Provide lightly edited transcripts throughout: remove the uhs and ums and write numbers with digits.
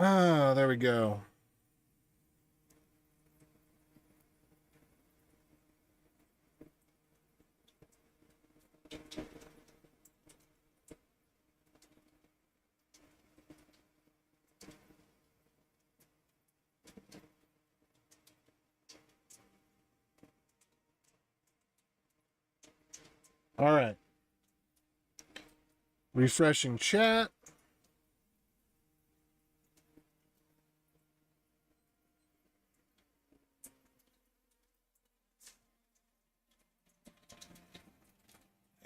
Ah, there we go. All right. Refreshing chat.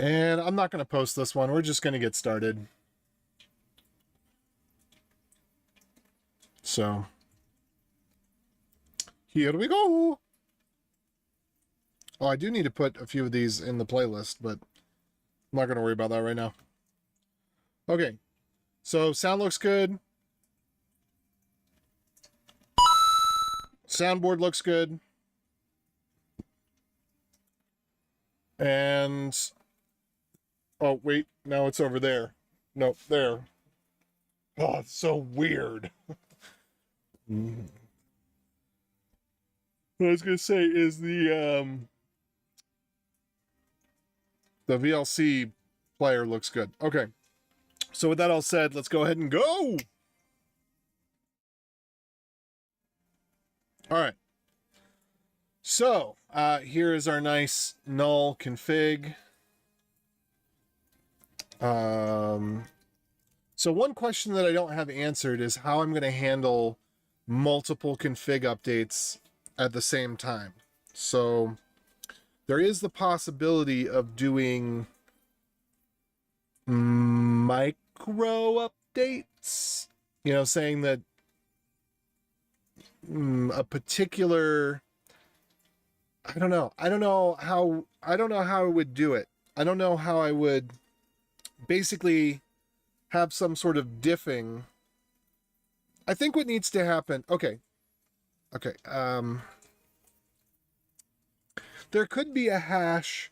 And I'm not going to post this one. We're just going to get started. So, here we go. Oh, I do need to put a few of these in the playlist, but I'm not going to worry about that right now. Okay. So, sound looks good. Soundboard looks good. And oh, wait, now it's over there. No, there. Oh, it's so weird. What I was gonna say is the VLC player looks good. Okay. So with that all said, let's go ahead and go. All right. So here is our nice null config. So one question that I don't have answered is how I'm going to handle multiple config updates at the same time. So there is the possibility of doing micro updates, you know, saying that a particular, I don't know how I would do it. I don't know how I would basically have some sort of diffing. I think what needs to happen, okay, there could be a hash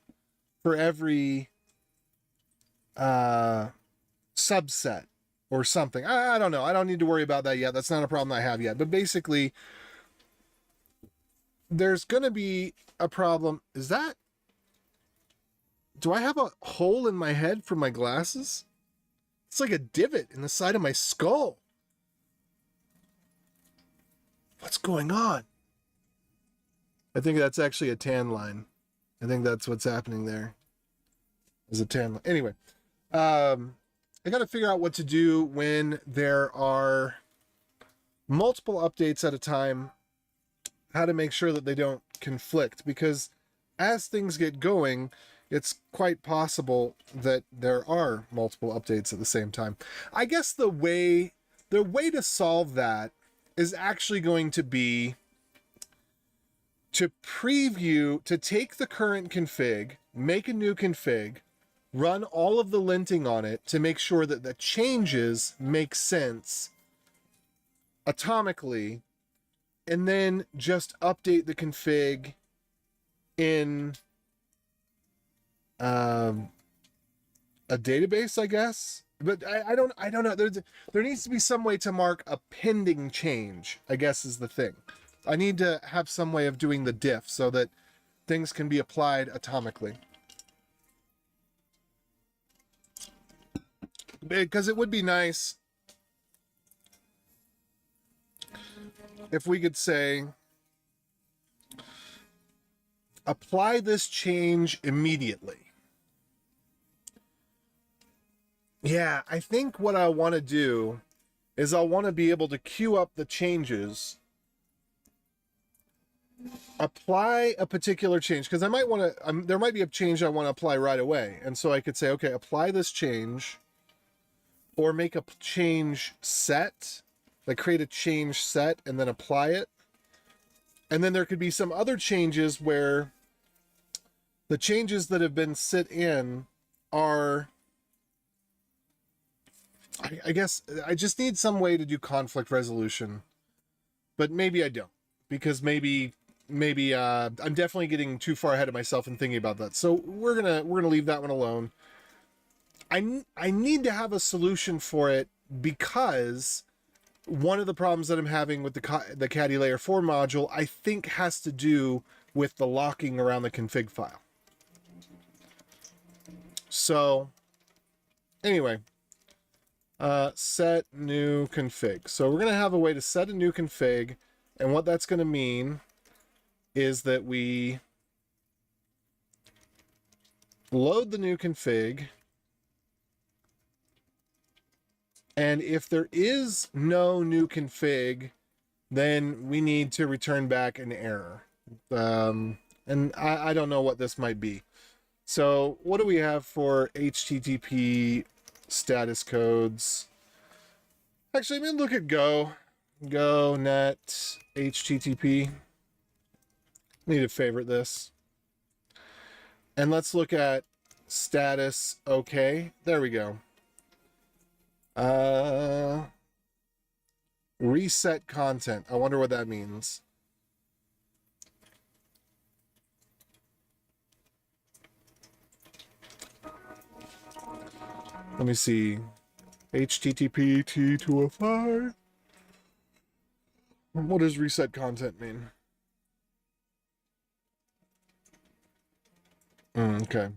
for every subset or something. I don't know. I don't need to worry about that yet. That's not a problem I have yet. But basically, there's going to be a problem. Is that... Do I have a hole in my head from my glasses? It's like a divot in the side of my skull. What's going on? I think that's actually a tan line. I think that's what's happening there. Is a tan line. Anyway, I got to figure out what to do when there are multiple updates at a time, how to make sure that they don't conflict, because as things get going, it's quite possible that there are multiple updates at the same time. I guess the way to solve that is actually going to be to take the current config, make a new config, run all of the linting on it to make sure that the changes make sense atomically, and then just update the config in a database, I guess. But I don't know. There needs to be some way to mark a pending change, I guess, is the thing. I need to have some way of doing the diff so that things can be applied atomically. Because it would be nice if we could say, apply this change immediately. Yeah, I think what I want to do is I want to be able to queue up the changes, apply a particular change, because I might want to, there might be a change I want to apply right away. And so I could say, okay, apply this change, or make a change set, like create a change set and then apply it. And then there could be some other changes where the changes that have been sit in are, I guess I just need some way to do conflict resolution, but maybe I don't, because maybe I'm definitely getting too far ahead of myself and thinking about that. So we're gonna leave that one alone. I need to have a solution for it, because one of the problems that I'm having with the Caddy Layer 4 module, I think, has to do with the locking around the config file. So, anyway, set new config. So we're going to have a way to set a new config, and what that's going to mean is that we load the new config, and if there is no new config, then we need to return back an error. And I don't know what this might be. So what do we have for HTTP status codes? Actually, I'm going to look at Go net HTTP. Need to favorite this. And let's look at status OK. There we go. Reset content. I wonder what that means. Let me see. HTTP T205. What does reset content mean? Okay.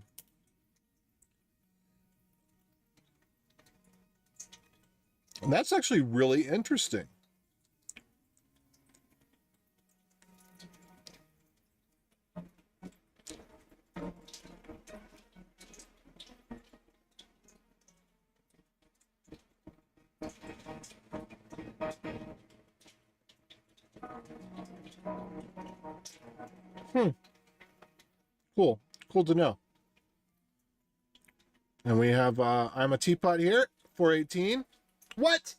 And that's actually really interesting. Cool. Cool to know. And we have I'm a teapot here, 418. What?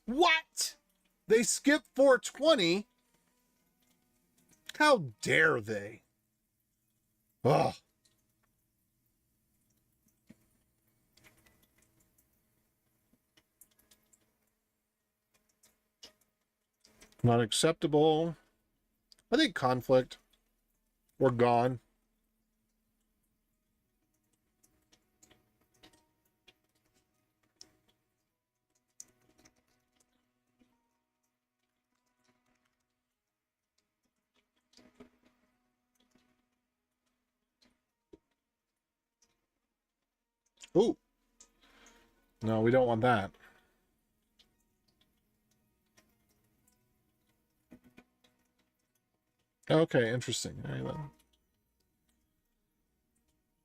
What? They skipped 420? How dare they? Ugh. Not acceptable. I think conflict. We're gone. Ooh. No, we don't want that. Okay, interesting. All right, then.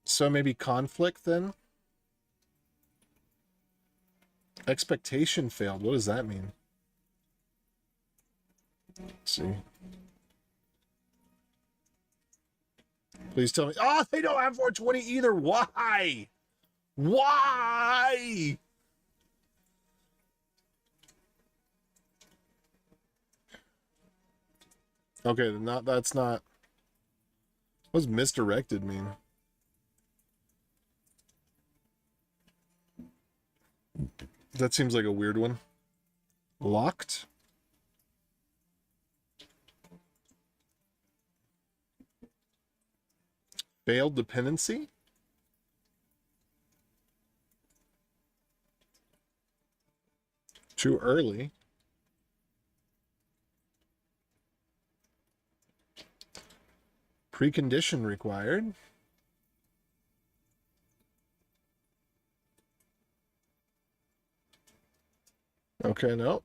So maybe conflict then? Expectation failed. What does that mean? Let's see. Please tell me. Oh, they don't have 420 either. Why? Why? Okay, that's not. What does misdirected mean? That seems like a weird one. Locked? Failed dependency? Too early? Precondition required? Okay, no.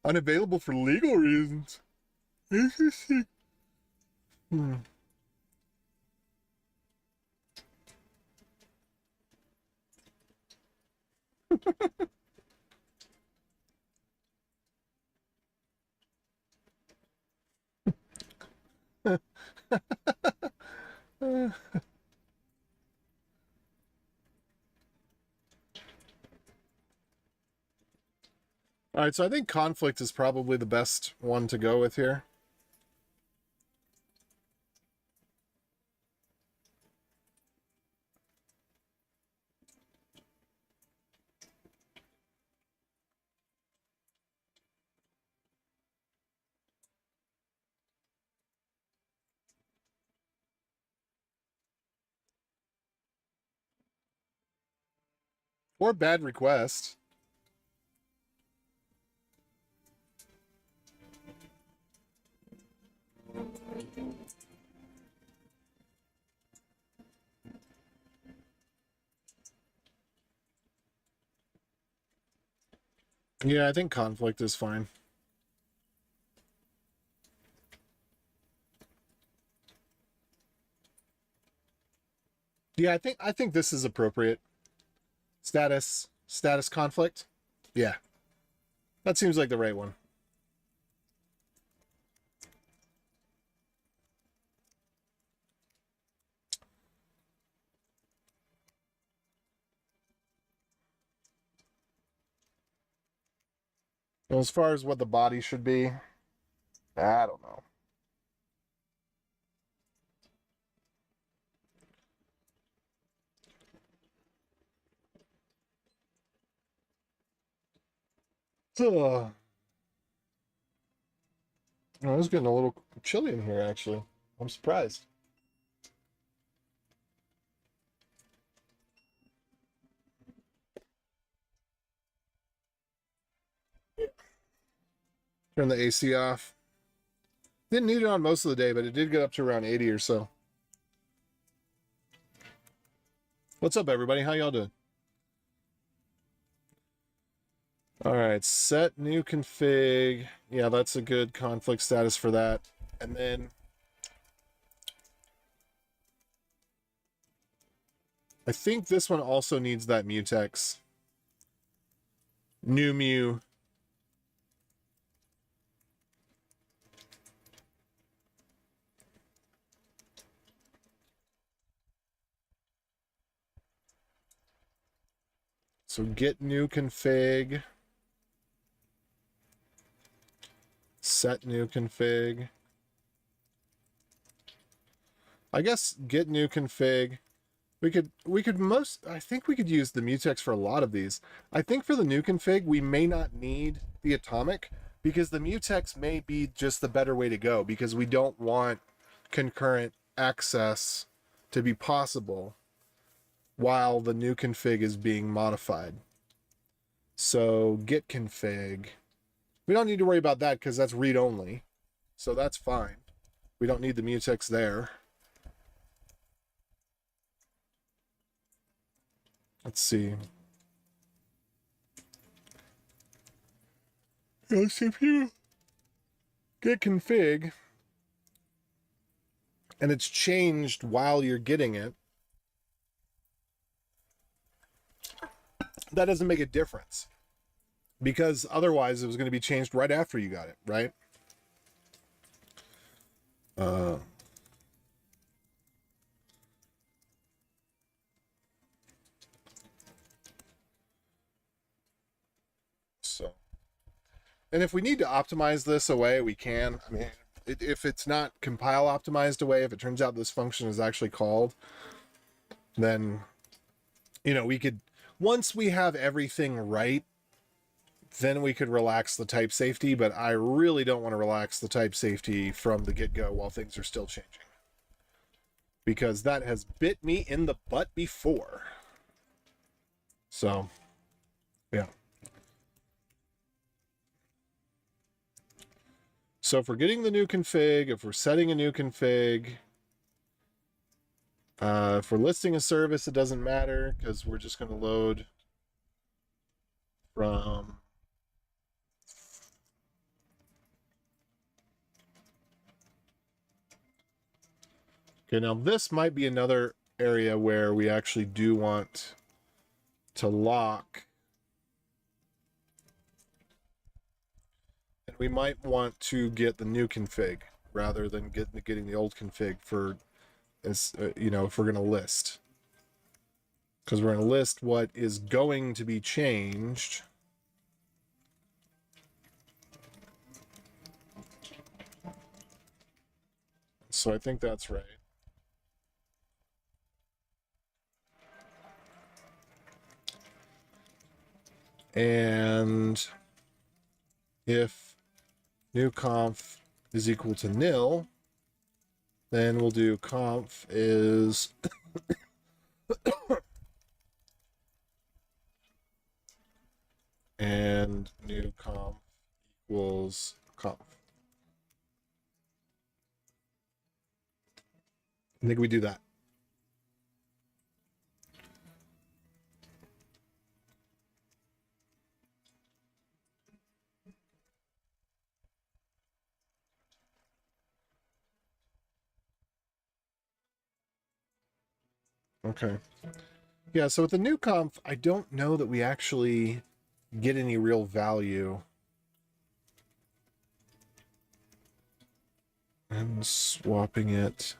Unavailable for legal reasons. Interesting. All right, so I think conflict is probably the best one to go with here. Or bad request. Yeah, I think conflict is fine. Yeah, I think this is appropriate. Status conflict. Yeah. That seems like the right one. Well, as far as what the body should be, I don't know. Ugh. Oh, it's getting a little chilly in here, actually. I'm surprised. Turn the AC off. Didn't need it on most of the day, but it did get up to around 80 or so. What's up, everybody? How y'all doing? All right, set new config. Yeah, that's a good conflict status for that. And then I think this one also needs that mutex. New mu. So get new config. Set new config. I guess get new config. I think we could use the mutex for a lot of these. I think for the new config, we may not need the atomic because the mutex may be just the better way to go because we don't want concurrent access to be possible while the new config is being modified. So get config. We don't need to worry about that because that's read only. So that's fine. We don't need the mutex there. Let's see. Yes, if you get config and it's changed while you're getting it, that doesn't make a difference because otherwise it was going to be changed right after you got it, right? So, and if we need to optimize this away, we can. I mean, if it's not compile optimized away, if it turns out this function is actually called, then, you know, we could, once we have everything right, then we could relax the type safety, but I really don't want to relax the type safety from the get-go while things are still changing. Because that has bit me in the butt before. So, yeah. So if we're getting the new config, if we're setting a new config, if we're listing a service, it doesn't matter because we're just going to load from okay, now this might be another area where we actually do want to lock. And we might want to get the new config rather than getting the old config for, as you know, if we're going to list. Because we're going to list what is going to be changed. So I think that's right. And if new conf is equal to nil, then we'll do conf is and new conf equals conf. I think we do that. Okay. Yeah, so with the new conf, I don't know that we actually get any real value. And swapping it.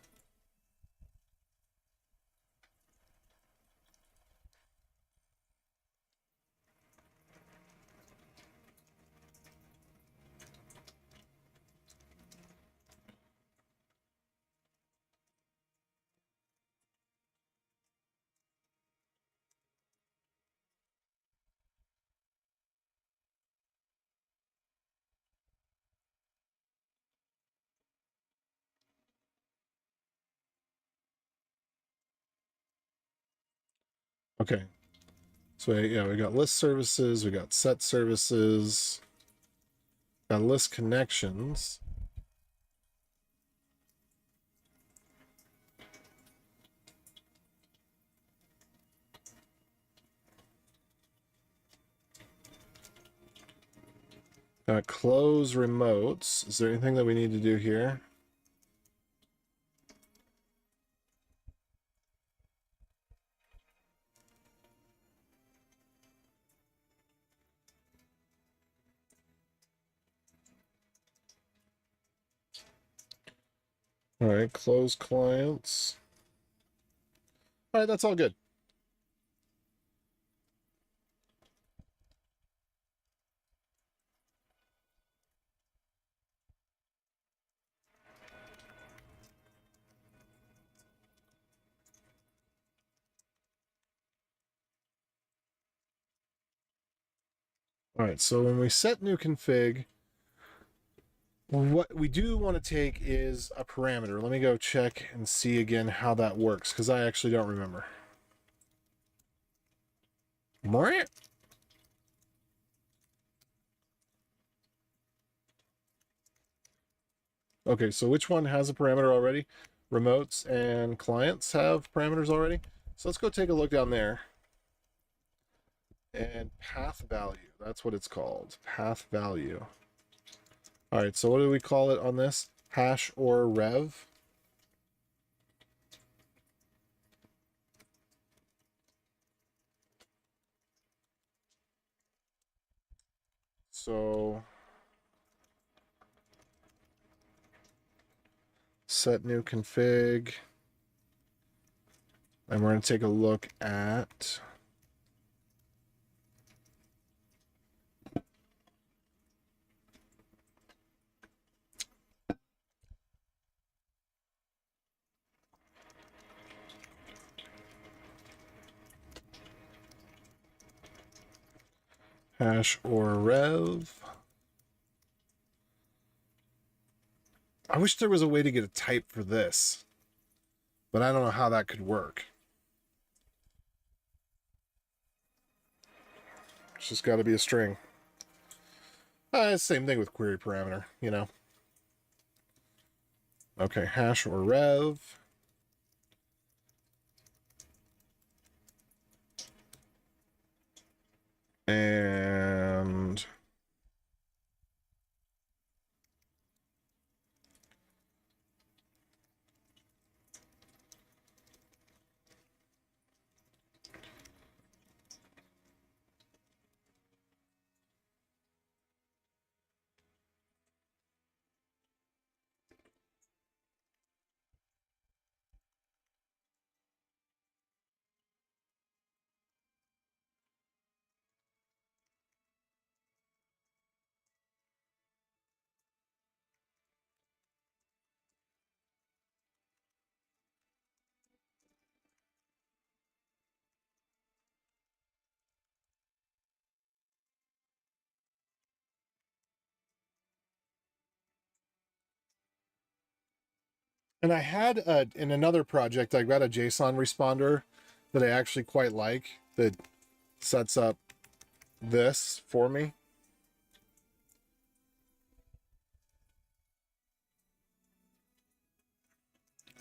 Okay. So yeah, we got list services, we got set services, got list connections. Got close remotes. Is there anything that we need to do here? All right, close clients. All right, that's all good. All right, so when we set new config, what we do want to take is a parameter. Let me go check and see again how that works, because I actually don't remember. More? Okay, so which one has a parameter already? Remotes and clients have parameters already. So let's go take a look down there. And path value, that's what it's called, path value. All right, so what do we call it on this? Hash or rev? So set new config. And we're going to take a look at hash or rev. I wish there was a way to get a type for this, but I don't know how that could work. It's just got to be a string. Same thing with query parameter, you know. Okay, hash or rev. And I had in another project, I got a JSON responder that I actually quite like that sets up this for me.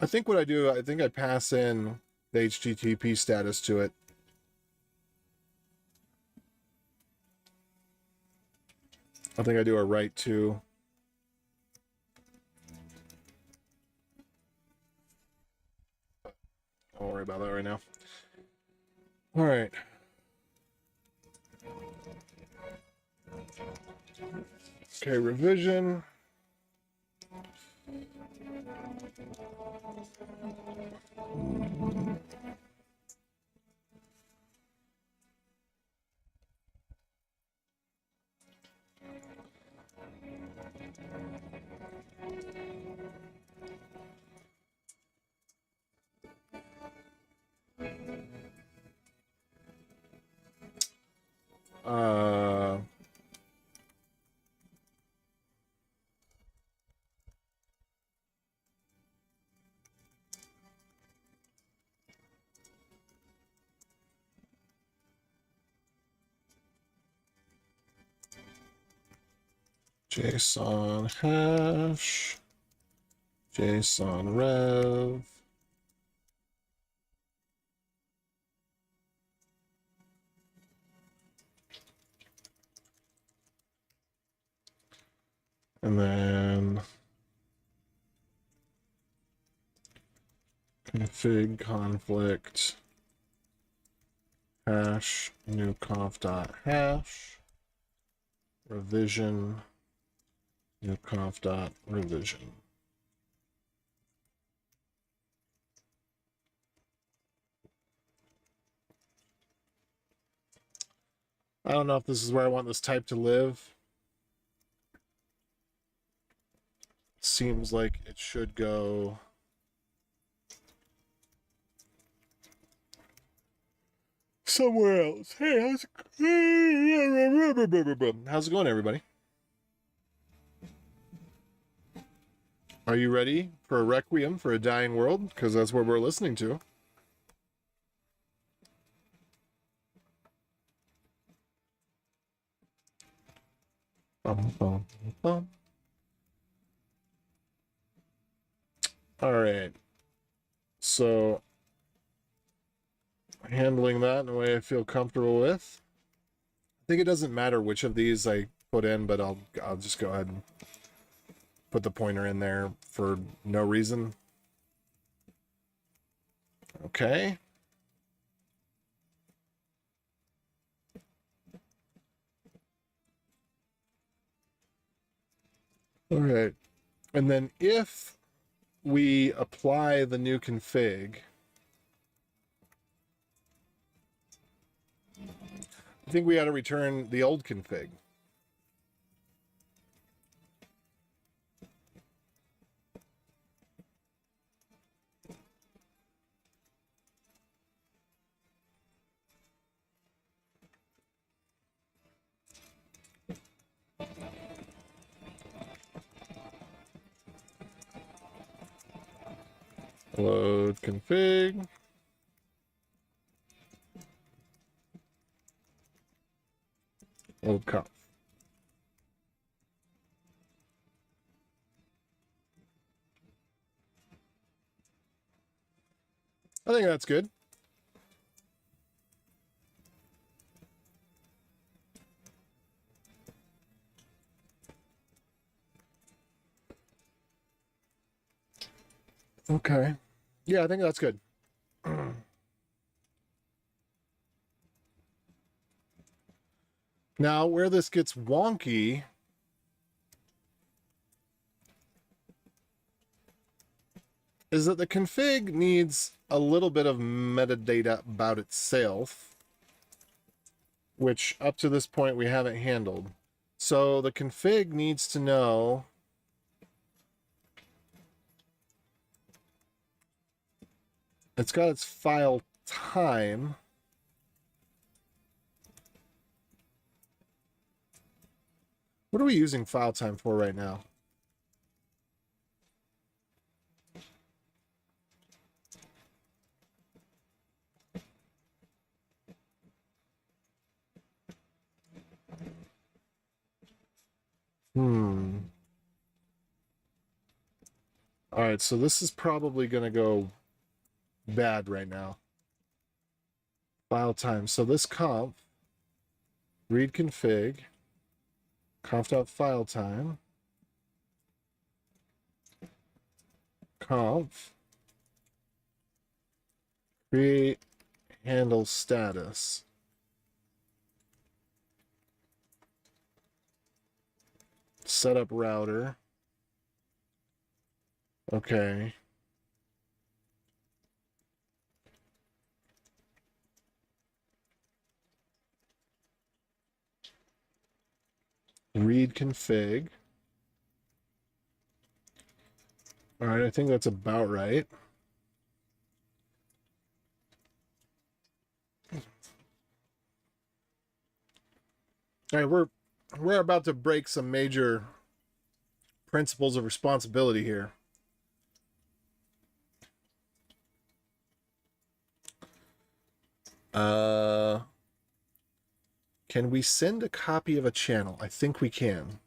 I think what I do, I think I pass in the HTTP status to it. I think I do a write to. Don't worry about that right now. All right. Okay, revision. JSON hash, JSON rev. And then config conflict hash new conf dot hash revision new conf dot revision. I don't know if this is where I want this type to live. Seems like it should go somewhere else. Hey, how's it going, everybody? Are you ready for a requiem for a dying world? Because that's what we're listening to. Bum, bum, bum. All right. So handling that in a way I feel comfortable with. I think it doesn't matter which of these I put in, but I'll just go ahead and put the pointer in there for no reason. Okay. All right. And then if we apply the new config, I think we ought to return the old config. Load config. Load conf. I think that's good. Okay. Yeah, I think that's good. Now, where this gets wonky is that the config needs a little bit of metadata about itself, which up to this point we haven't handled. So the config needs to know it's got its file time. What are we using file time for right now? All right, so this is probably going to go bad right now. File time. So this conf, read config, conf.file time, conf, create handle status. Setup router. Okay. Read config. All right, I think that's about right. All right, we're about to break some major principles of responsibility here. Can we send a copy of a channel? I think we can.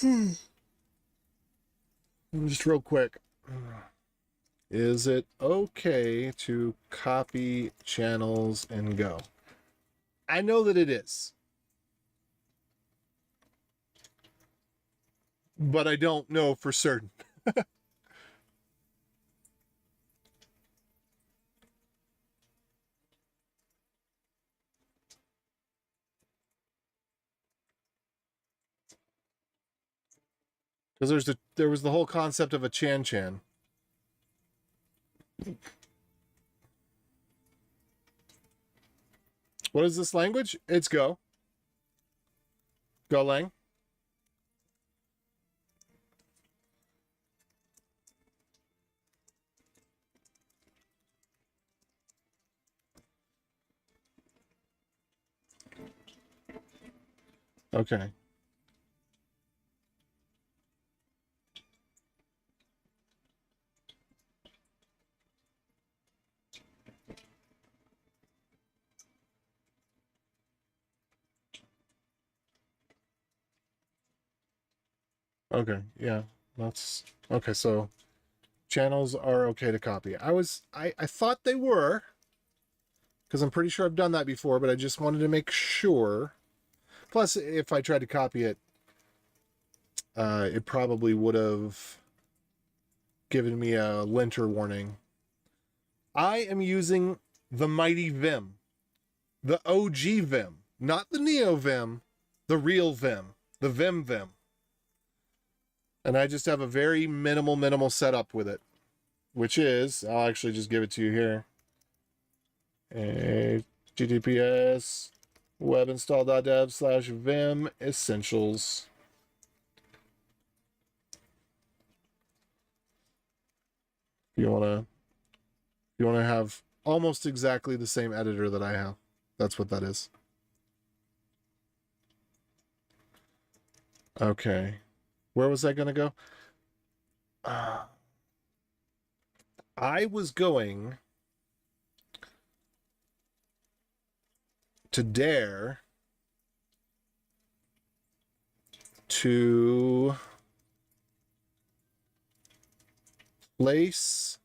Just real quick. Is it okay to copy channels and go? I know that it is. But I don't know for certain. Because there was the whole concept of a chan. What is this language? It's Go. Golang. Okay. Okay, yeah. That's okay, so channels are okay to copy. I thought they were, because I'm pretty sure I've done that before, but I just wanted to make sure. Plus, if I tried to copy it, it probably would have given me a linter warning. I am using the mighty Vim, the OG Vim, not the Neo Vim, the real Vim, the Vim. And I just have a very minimal setup with it, which is, I'll actually just give it to you here. HTTPS webinstall.dev/vim essentials. You wanna have almost exactly the same editor that I have. That's what that is. Okay. Where was I gonna go? I was going to dare to place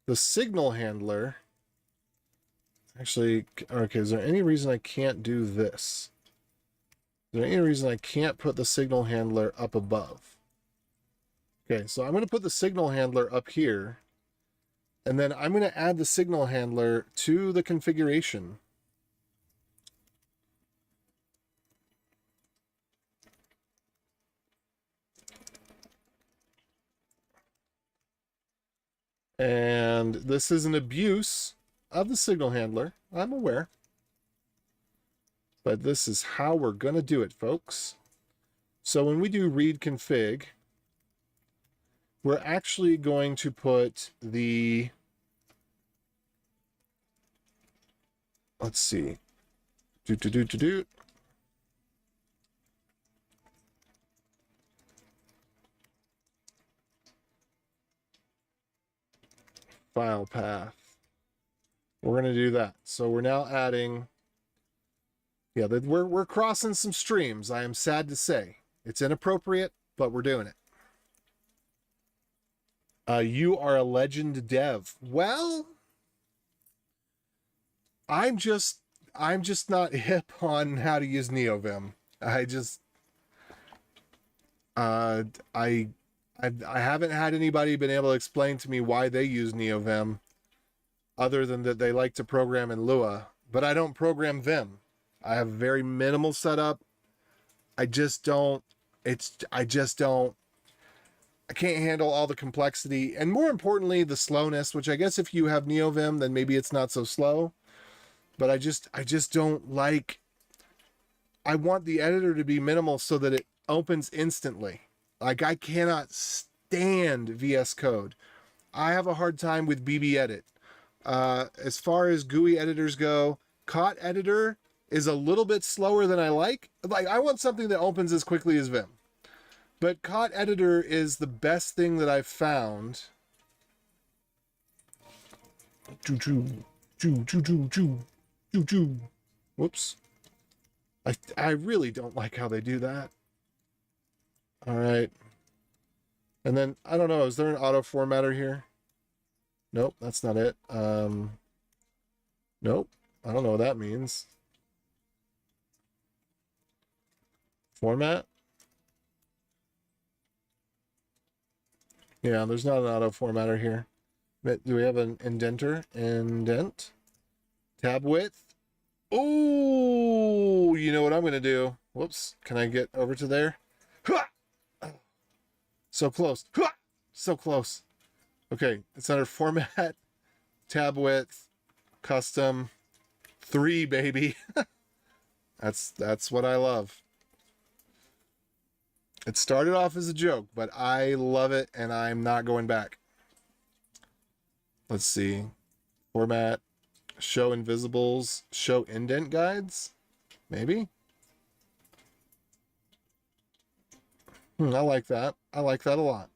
the signal handler. Actually, okay, is there any reason I can't do this? Is there any reason I can't put the signal handler up above? Okay, so I'm going to put the signal handler up here, and then I'm going to add the signal handler to the configuration. And this is an abuse of the signal handler. I'm aware. But this is how we're going to do it, folks. So when we do read config, we're actually going to put the, let's see, file path. We're going to do that. So we're now adding, yeah, we're crossing some streams, I am sad to say. It's inappropriate, but we're doing it. You are a legend dev. Well, I'm just not hip on how to use NeoVim. I just uh I I haven't had anybody been able to explain to me why they use NeoVim other than that they like to program in Lua, but I don't program Vim. I have very minimal setup. I just don't I can't handle all the complexity and more importantly the slowness, which I guess if you have NeoVim then maybe it's not so slow, but I just don't like. I want the editor to be minimal so that it opens instantly. Like I cannot stand VS Code. I have a hard time with BB Edit. As far as GUI editors go, Cot Editor is a little bit slower than I like. Like I want something that opens as quickly as Vim. But Cot Editor is the best thing that I've found. Choo choo choo choo choo choo choo choo. Whoops. I really don't like how they do that. All right. And then I don't know, is there an auto formatter here? Nope, that's not it. Nope. I don't know what that means. Format? Yeah, there's not an auto formatter here. But do we have an indenter? Indent. Tab width. Oh, you know what I'm going to do? Whoops. Can I get over to there? So close. So close. Okay, it's under format, tab width, custom, 3, baby. That's what I love. It started off as a joke, but I love it and I'm not going back. Let's see. Format, show invisibles, show indent guides, maybe. I like that. I like that a lot.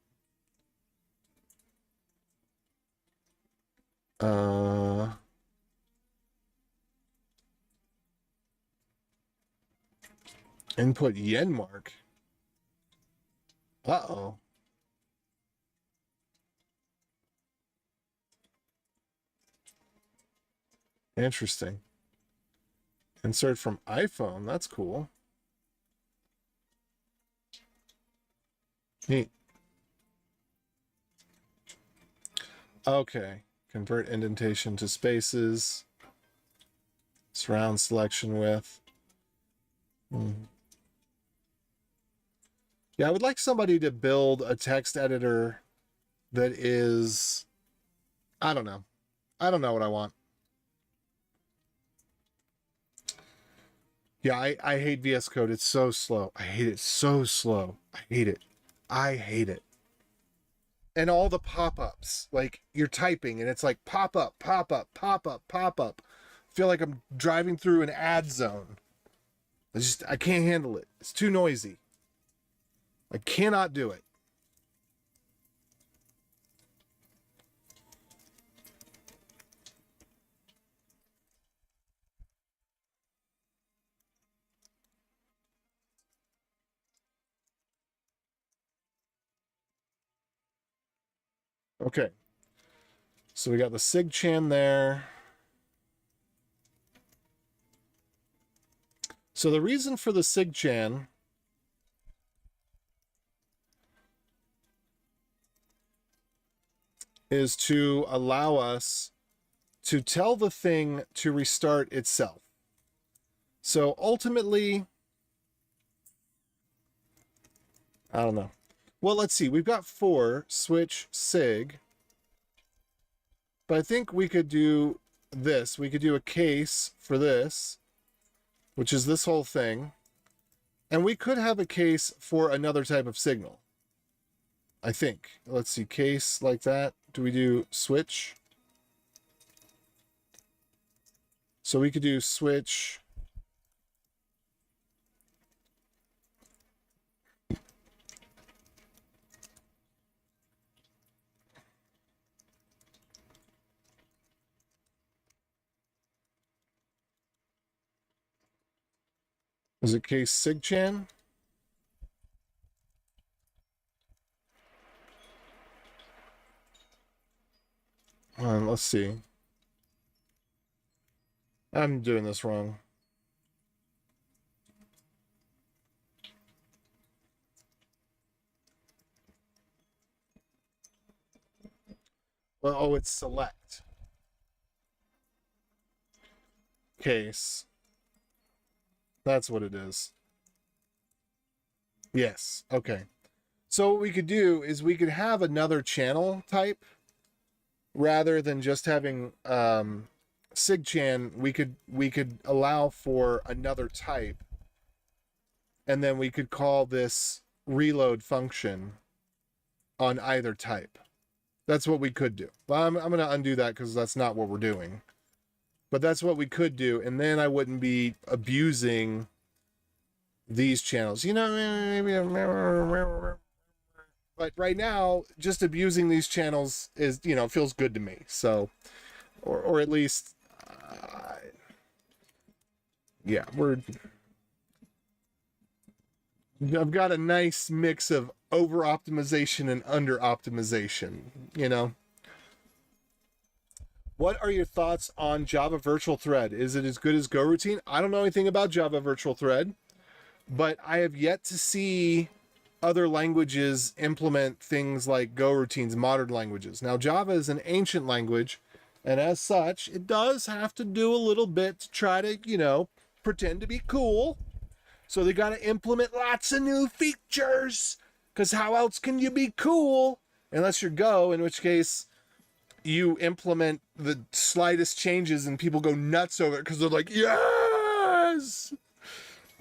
Input yen mark. Uh-oh. Interesting. Insert from iPhone. That's cool. Neat. Okay. Convert indentation to spaces. Surround selection with. Yeah, I would like somebody to build a text editor that is, I don't know. I don't know what I want. Yeah, I hate VS Code. It's so slow. I hate it so slow. I hate it. I hate it. And all the pop-ups. Like you're typing and it's like pop up, pop up, pop up, pop up. I feel like I'm driving through an ad zone. I can't handle it. It's too noisy. I cannot do it. Okay. So we got the SIGCHAN there. So the reason for the SIGCHAN is to allow us to tell the thing to restart itself. So ultimately, I don't know. Well, let's see. We've got 4 switch sig, but I think we could do this. We could do a case for this, which is this whole thing. And we could have a case for another type of signal. I think. Let's see. Case like that. Do we do switch? So we could do switch. Is it case SIGCHAN? Let's see. I'm doing this wrong. Well, oh, it's select. Case. That's what it is. Yes. Okay. So what we could do is we could have another channel type rather than just having SIGCHAN. We could allow for another type, and then we could call this reload function on either type. That's what we could do. Well, I'm going to undo that because that's not what we're doing. But that's what we could do, and then I wouldn't be abusing these channels. You know, maybe. But right now, just abusing these channels is, you know, feels good to me. So, or at least, yeah, I've got a nice mix of over optimization and under optimization, you know. What are your thoughts on Java Virtual Thread? Is it as good as GoRoutine? I don't know anything about Java Virtual Thread, but I have yet to see other languages implement things like GoRoutines, modern languages. Now, Java is an ancient language, and as such, it does have to do a little bit to try to, you know, pretend to be cool. So they got to implement lots of new features, because how else can you be cool unless you're Go, in which case you implement the slightest changes and people go nuts over it because they're like, yes!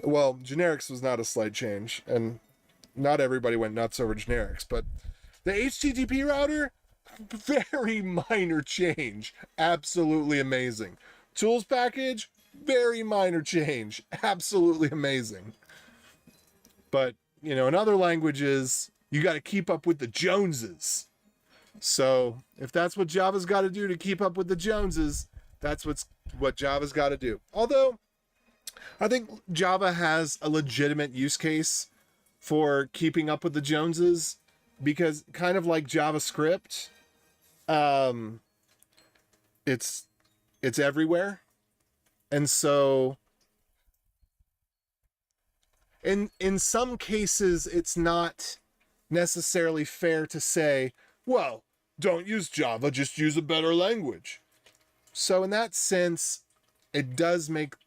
Well, generics was not a slight change, and not everybody went nuts over generics, but the HTTP router, very minor change. Absolutely amazing. Tools package, very minor change. Absolutely amazing. But, you know, in other languages, you got to keep up with the Joneses. So if that's what Java's got to do to keep up with the Joneses, that's what Java's got to do. Although I think Java has a legitimate use case for keeping up with the Joneses, because kind of like JavaScript, it's everywhere. And so in some cases it's not necessarily fair to say, well, don't use Java, just use a better language. So in that sense, it does make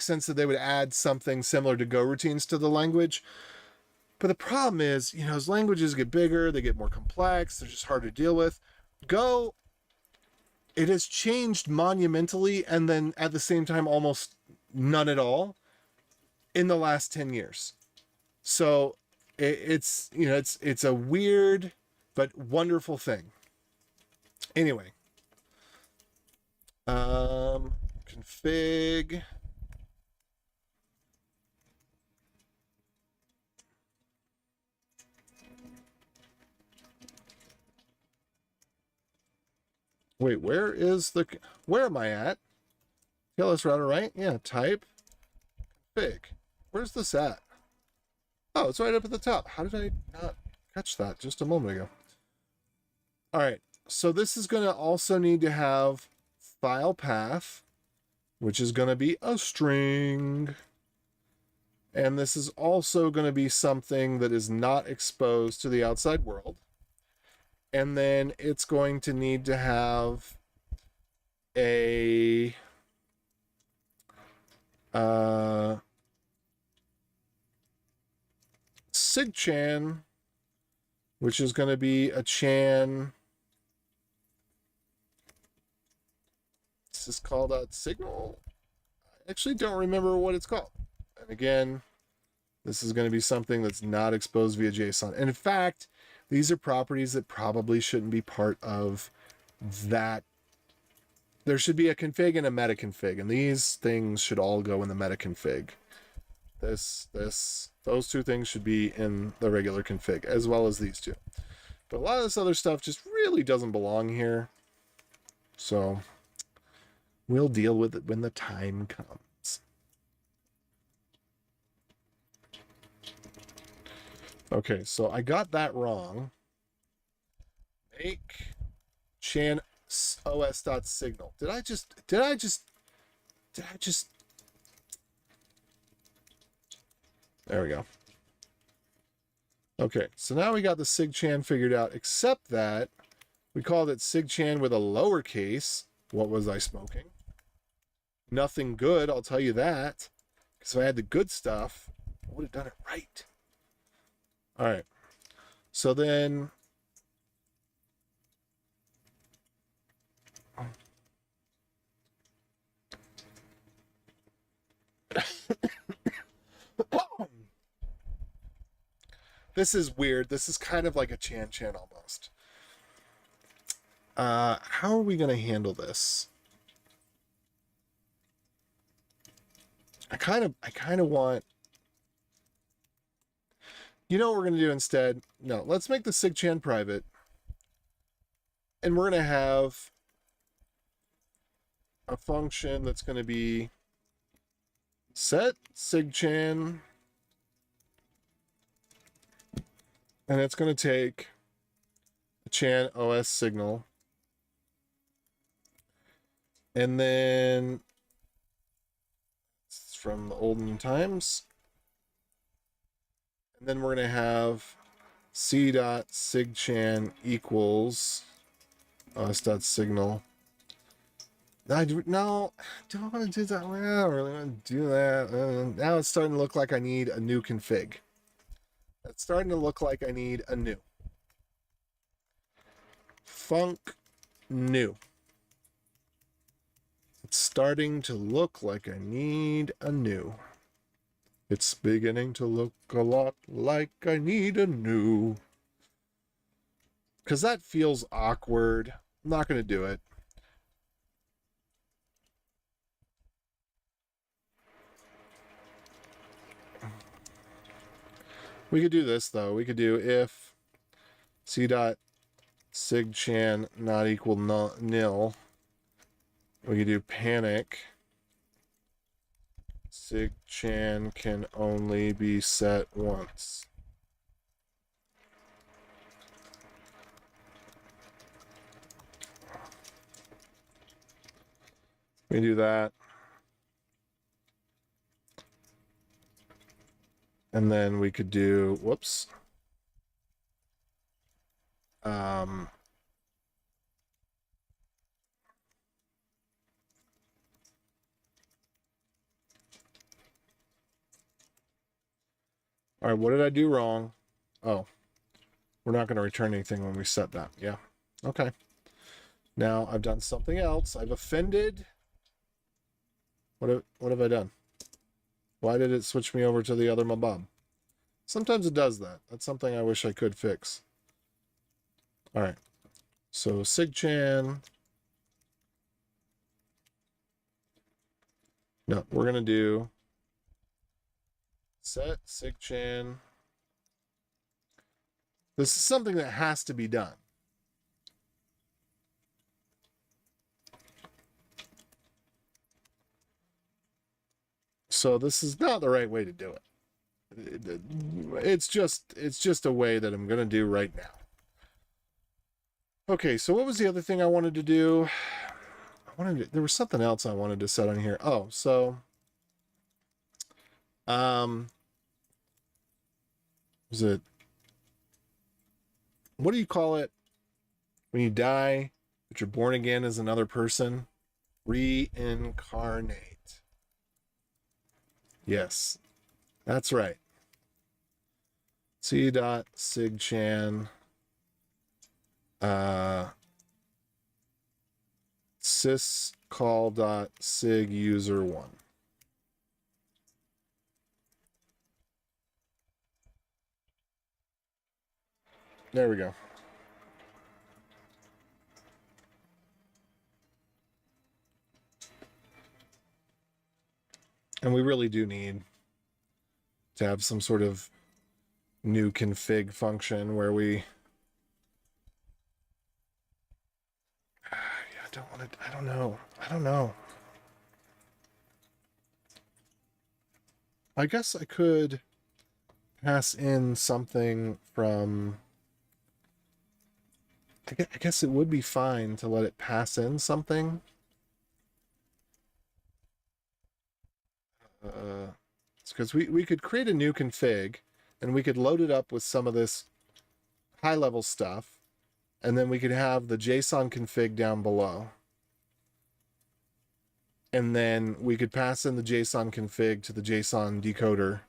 sense that they would add something similar to GoRoutines to the language. But the problem is, you know, as languages get bigger, they get more complex, they're just hard to deal with. Go, it has changed monumentally, and then at the same time almost none at all in the last 10 years. So it's, you know, it's a weird but wonderful thing. Anyway, config. Wait, where am I at? TLS router, right? Yeah, type config. Where's this at? Oh, it's right up at the top. How did I not catch that just a moment ago? All right, so this is going to also need to have file path, which is going to be a string. And this is also going to be something that is not exposed to the outside world. And then it's going to need to have a SIGCHAN, which is going to be a chan. This is called a signal. I actually don't remember what it's called. And again, this is going to be something that's not exposed via JSON. And in fact, these are properties that probably shouldn't be part of that. There should be a config and a meta config, and these things should all go in the meta config. Those two things should be in the regular config, as well as these two. But a lot of this other stuff just really doesn't belong here. So we'll deal with it when the time comes. Okay, so I got that wrong. Make chan os.signal. Did I just there we go. Okay, so now we got the sigchan figured out, except that we called it sigchan with a lowercase. What was I smoking? Nothing good, I'll tell you that. Because if I had the good stuff, I would have done it right. All right. So then this is weird. This is kind of like a chan almost. How are we going to handle this? I kind of want, you know what we're going to do instead? No, let's make the sigchan private. And we're going to have a function that's going to be set sigchan, and it's going to take a chan OS signal, and then it's from the olden times, and then we're going to have c.sigchan equals os.signal. Do I want to do that? Well, I don't really want to do that. Now it's starting to look like I need a new config. It's starting to look like I need a new. Func new. It's starting to look like I need a new. It's beginning to look a lot like I need a new. Because that feels awkward. I'm not going to do it. We could do this though. We could do if c.sigchan not equal nil. We could do panic. Sigchan can only be set once. We do that. And then we could do, whoops. All right, what did I do wrong? Oh, we're not going to return anything when we set that. Yeah. Okay. Now I've done something else. I've offended. What have I done? Why did it switch me over to the other Mabob? Sometimes it does that. That's something I wish I could fix. All right. So sigchan. No, we're going to do set sigchan. This is something that has to be done. So this is not the right way to do it. It's just a way that I'm going to do right now. Okay, so what was the other thing I wanted to do? There was something else I wanted to set on here. Oh, so was it, what do you call it when you die but you're born again as another person? Reincarnate. Yes, that's right. C.sigchan syscall.sig user1. There we go. And we really do need to have some sort of new config function where we I don't know. I guess I could pass in something from I guess it would be fine to let it pass in something. It's because we could create a new config and we could load it up with some of this high level stuff. And then we could have the JSON config down below. And then we could pass in the JSON config to the JSON decoder.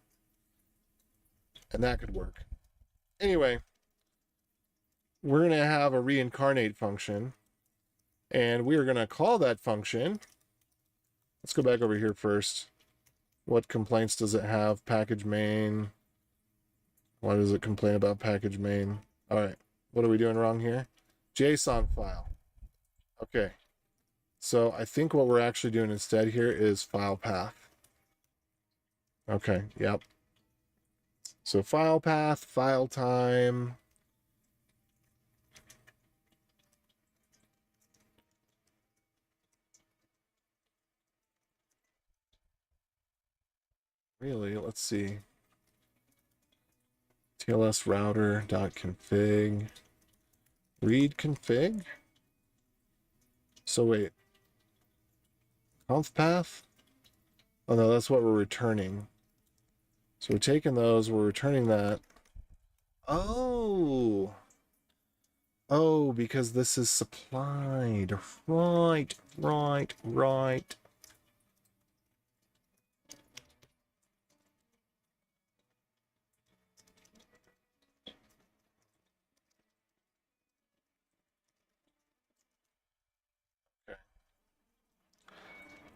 And that could work. Anyway, we're going to have a reincarnate function. And we are going to call that function. Let's go back over here first. What complaints does it have? Package main. Why does it complain about package main? All right. What are we doing wrong here? JSON file. Okay. So I think what we're actually doing instead here is file path. Okay. Yep. So file path, file time. Really, let's see. TLS router.config. Read config. So wait. Conf path? Oh no, that's what we're returning. So we're taking those, we're returning that. Oh. Oh, because this is supplied. Right.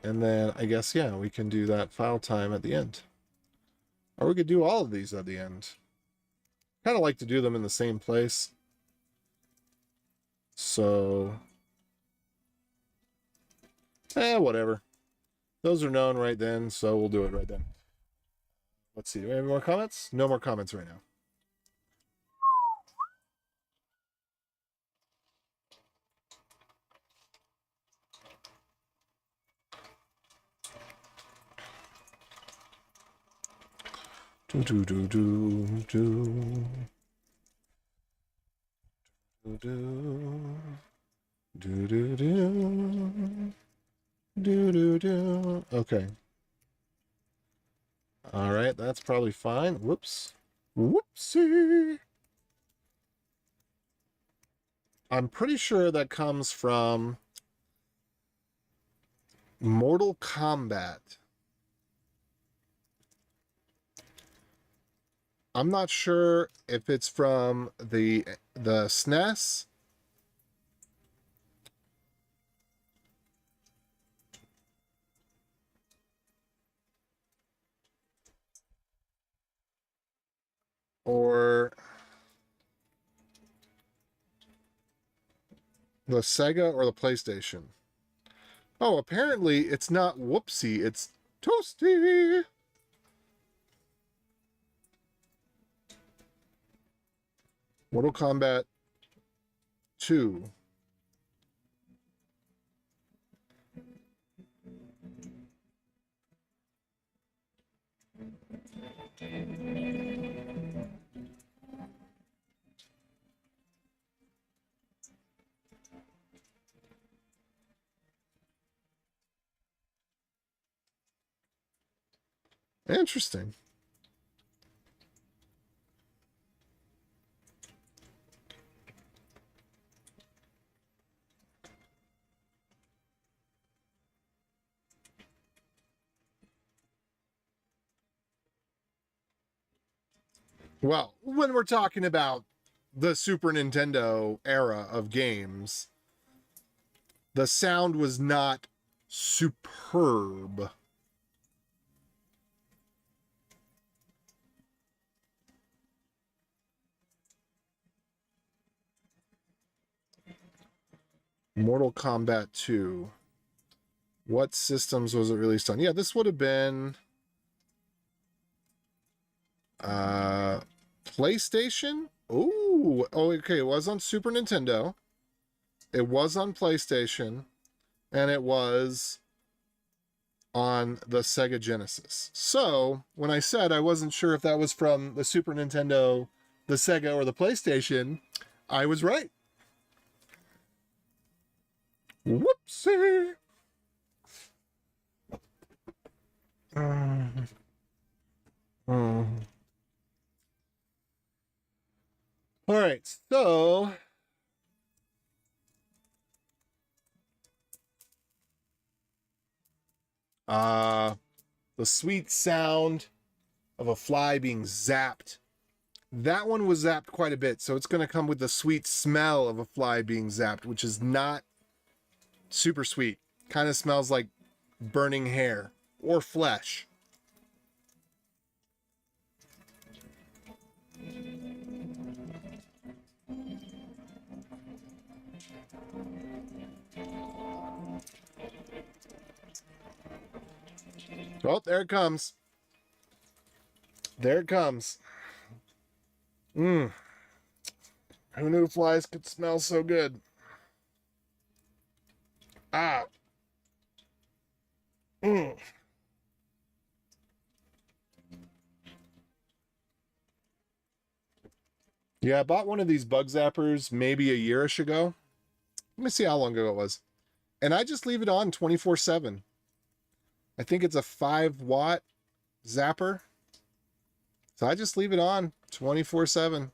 And then I guess, yeah, we can do that file time at the end. Or we could do all of these at the end. Kind of like to do them in the same place. So, whatever. Those are known right then, so we'll do it right then. Let's see, do we have more comments? No more comments right now. Do do do do do do do do do do do. Okay. All right, that's probably fine. Whoops. Whoopsie. I'm pretty sure that comes from Mortal Kombat. I'm not sure if it's from the SNES or the Sega or the PlayStation. Oh, apparently it's not whoopsie, it's toasty. Mortal Kombat 2. Interesting. Well, when we're talking about the Super Nintendo era of games, the sound was not superb. Mortal Kombat 2. What systems was it released on? Yeah, this would have been PlayStation. Oh, okay. It was on Super Nintendo. It was on PlayStation, and it was on the Sega Genesis. So when I said I wasn't sure if that was from the Super Nintendo, the Sega, or the PlayStation, I was right. Whoopsie. Mm. Mm. All right, so the sweet sound of a fly being zapped. That one was zapped quite a bit, so it's going to come with the sweet smell of a fly being zapped, which is not super sweet. Kind of smells like burning hair or flesh. Oh, there it comes. There it comes. Mmm. Who knew flies could smell so good? Ah. Mmm. Yeah, I bought one of these bug zappers maybe a yearish ago. Let me see how long ago it was. And I just leave it on 24/7. I think it's a 5-watt zapper. So I just leave it on 24/7.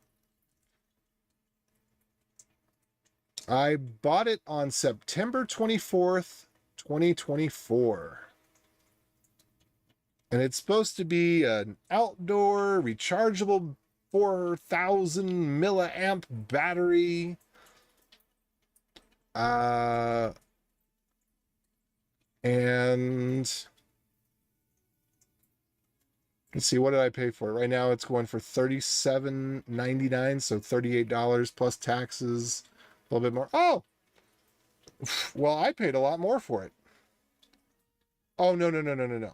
I bought it on September 24th, 2024. And it's supposed to be an outdoor rechargeable 4,000 milliamp battery. And let's see, what did I pay for it? Right now it's going for $37.99, so $38 plus taxes, a little bit more. Oh, well, I paid a lot more for it. Oh, no.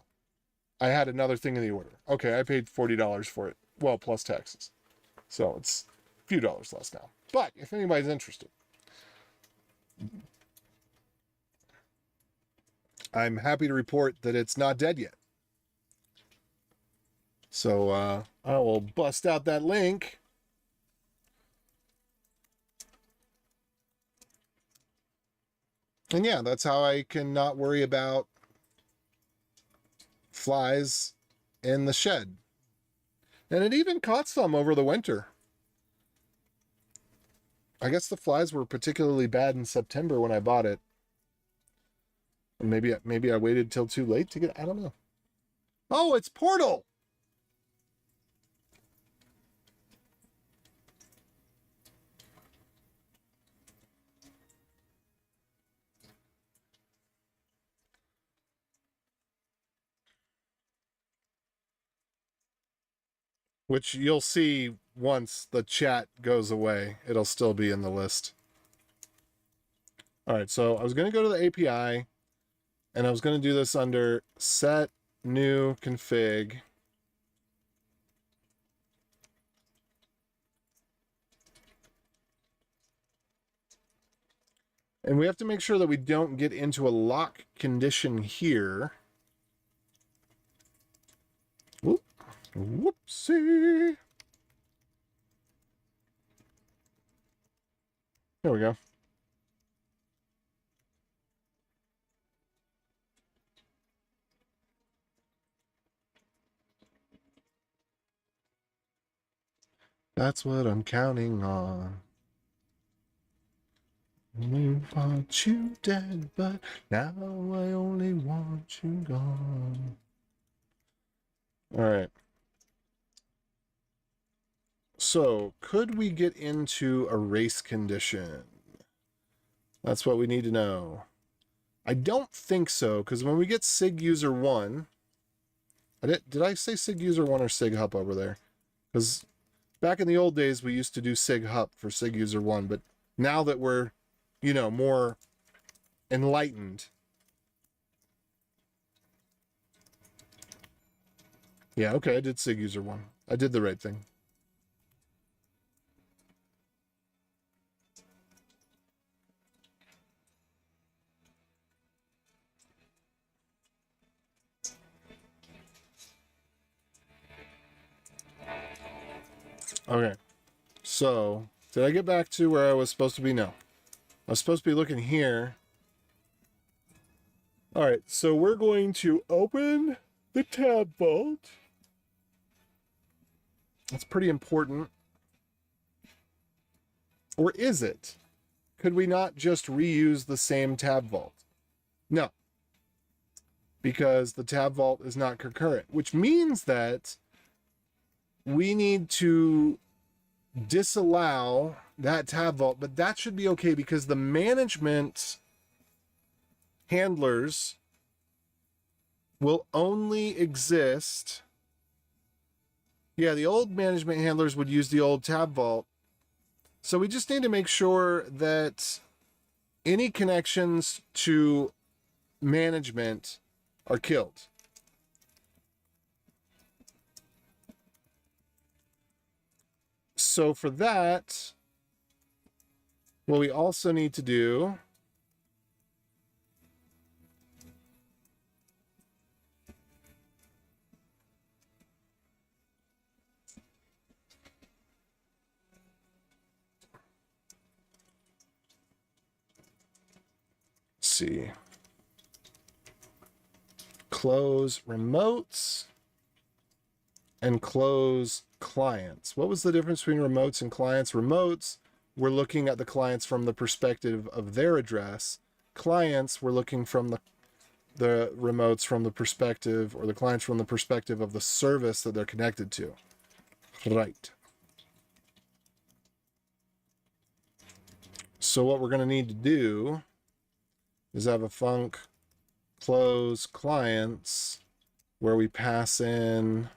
I had another thing in the order. Okay, I paid $40 for it. Well, plus taxes. So it's a few dollars less now. But if anybody's interested, I'm happy to report that it's not dead yet. So I will bust out that link. And yeah, that's how I can not worry about flies in the shed. And it even caught some over the winter. I guess the flies were particularly bad in September when I bought it. Maybe I waited till too late to get, I don't know. Oh, it's Portal. Which you'll see once the chat goes away. It'll still be in the list. All right, so I was going to go to the API, and I was going to do this under set new config. And we have to make sure that we don't get into a lock condition here. Whoop. Whoopsie. There we go. That's what I'm counting on. We want you dead, but now I only want you gone. All right. So, could we get into a race condition? That's what we need to know. I don't think so, because when we get sig user 1, did I say sig user 1 or sig hup over there? Because back in the old days, we used to do sig hup for sig user 1, but now that we're, more enlightened. Yeah, okay, I did sig user 1. I did the right thing. Okay, so did I get back to where I was supposed to be? No. I was supposed to be looking here All right, so we're going to open the tab vault. That's pretty important. Or is it? Could we not just reuse the same tab vault? No, because the tab vault is not concurrent, which means that we need to disallow that tab vault, but that should be okay because the management handlers will only exist. Yeah, the old management handlers would use the old tab vault. So we just need to make sure that any connections to management are killed. So for that, what we also need to do see. Close remotes and close clients. What was the difference between remotes and clients? Remotes, we're looking at the clients from the perspective of their address. Clients, we're looking from the remotes from the perspective, or the clients from the perspective of the service that they're connected to. Right. So what we're going to need to do is have a func close clients where we pass in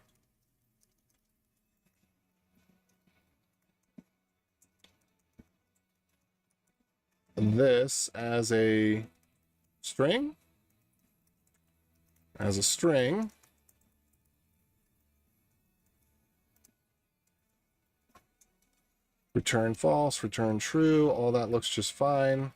this as a string, return false, return true, all that looks just fine.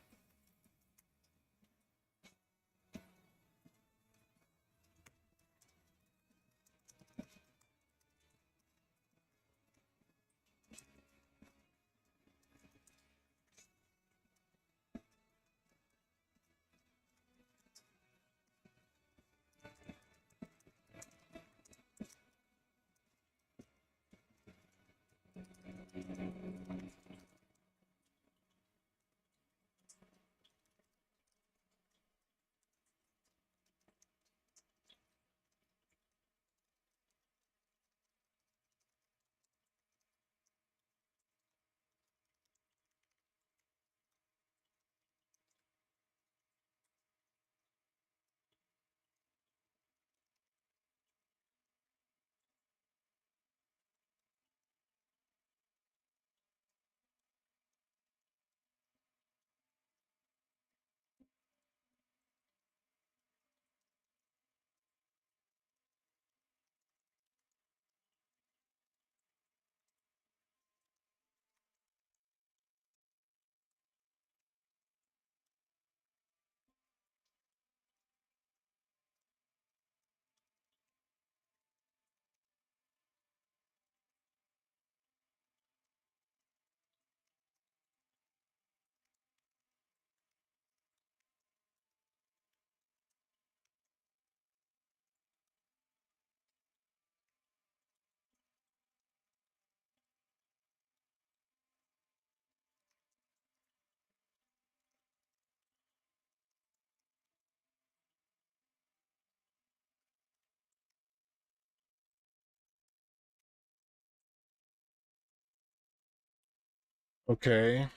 Okay,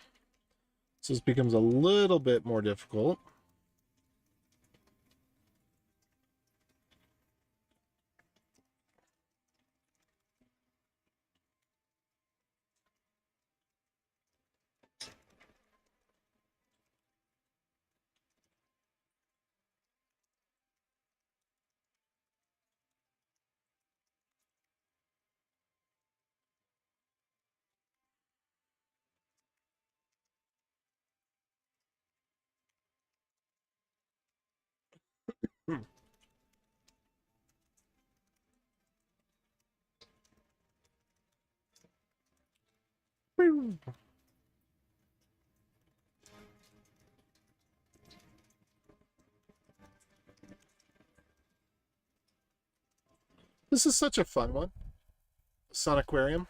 so this becomes a little bit more difficult. This is such a fun one. Sun Aquarium.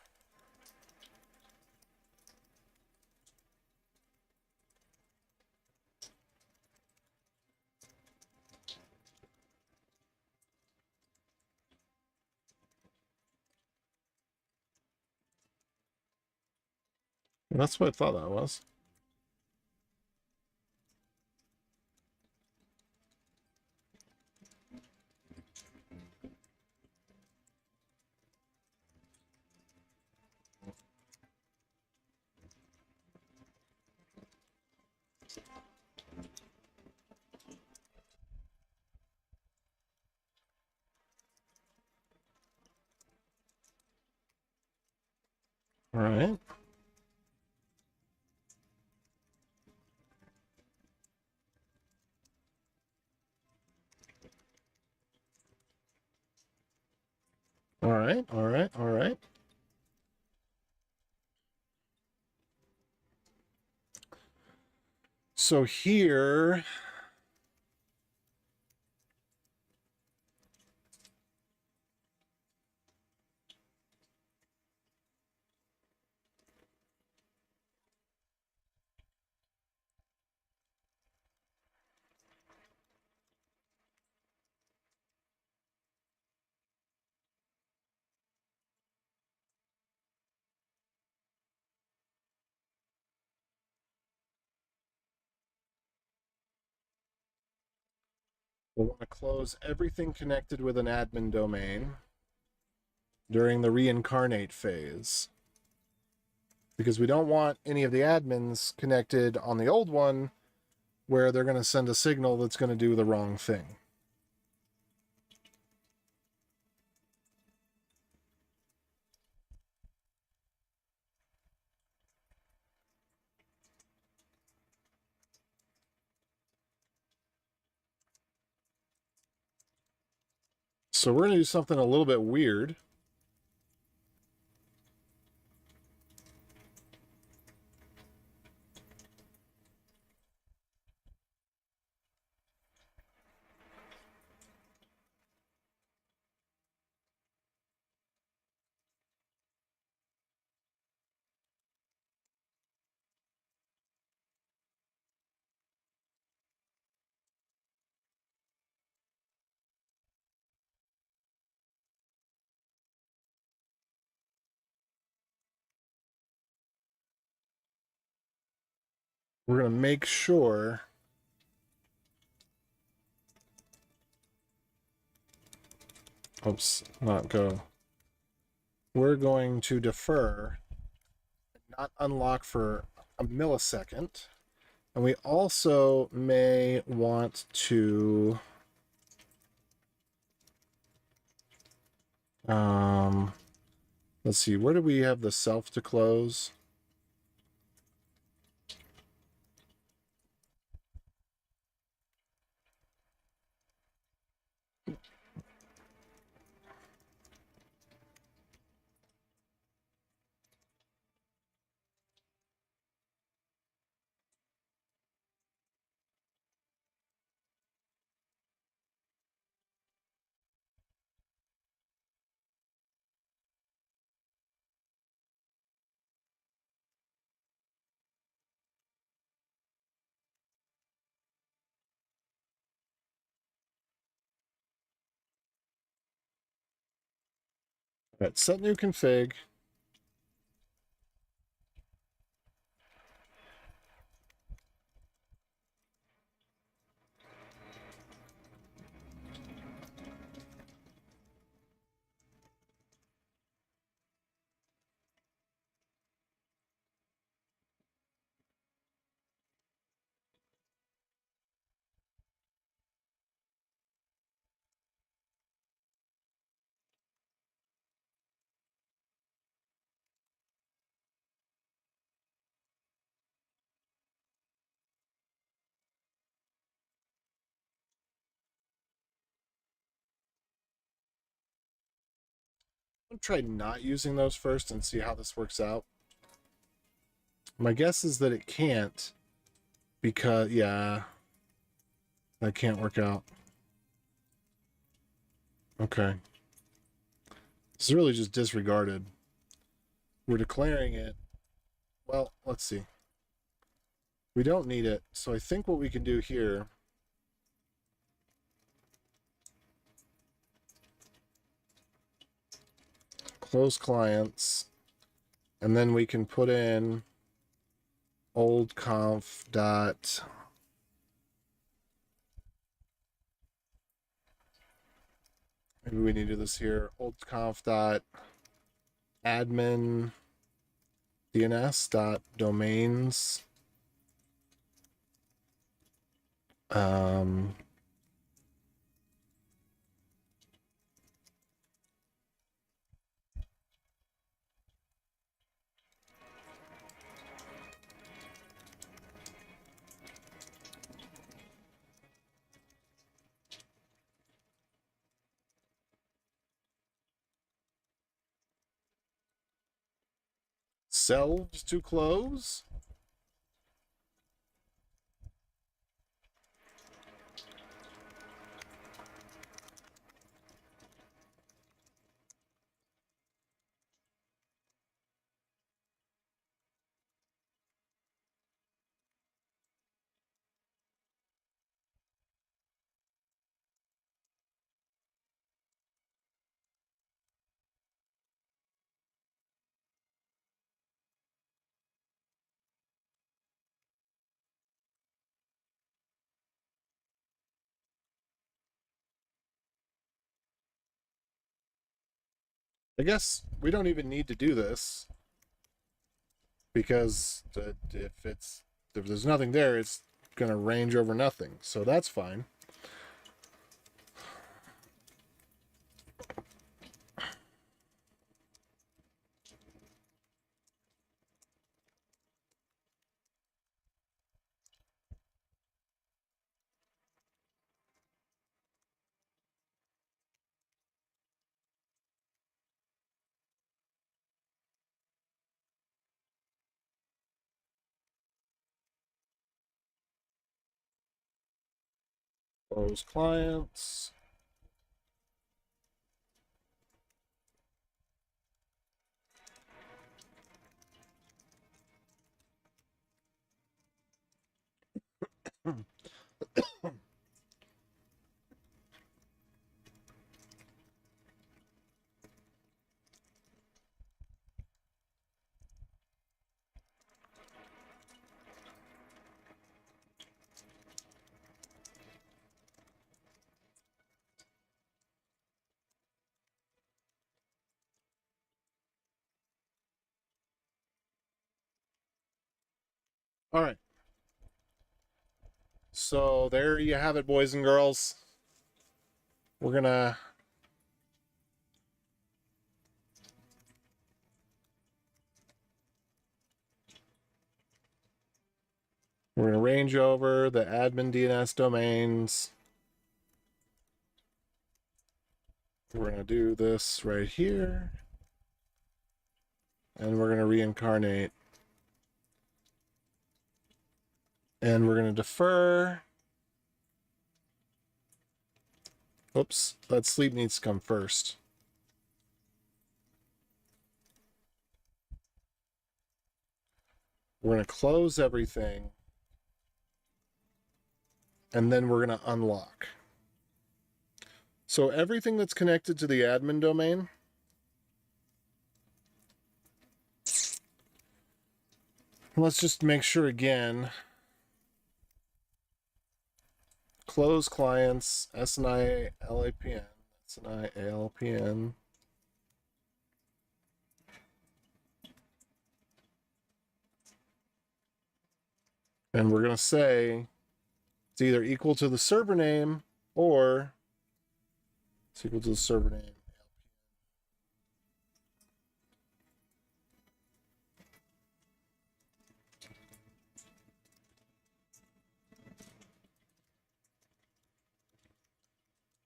That's what I thought that was. All right. All right. All right. All right. So here, we'll want to close everything connected with an admin domain during the reincarnate phase, because we don't want any of the admins connected on the old one where they're going to send a signal that's going to do the wrong thing. So we're going to do something a little bit weird. We're going to make sure oops, not go. We're going to defer, not unlock for a millisecond. And we also may want to let's see, where do we have the self to close? All right, set new config. I'm going to try not using those first and see how this works out. My guess is that it can't because, yeah, that can't work out. Okay. It's really just disregarded. We're declaring it. Well, let's see. We don't need it. So I think what we can do here, close clients, and then we can put in old conf dot maybe we need to do this here. Old conf dot admin DNS dot domains. Selves to close. I guess we don't even need to do this because if there's nothing there, it's going to range over nothing. So that's fine. Close clients. All right. So there you have it, boys and girls. We're gonna range over the admin DNS domains. We're gonna do this right here, and we're gonna reincarnate, and we're gonna defer. Oops, that sleep needs to come first. We're going to close everything, and then we're going to unlock. So everything that's connected to the admin domain, let's just make sure again. Close clients, SNI LAPN, SNI ALPN. And we're going to say it's either equal to the server name or it's equal to the server name.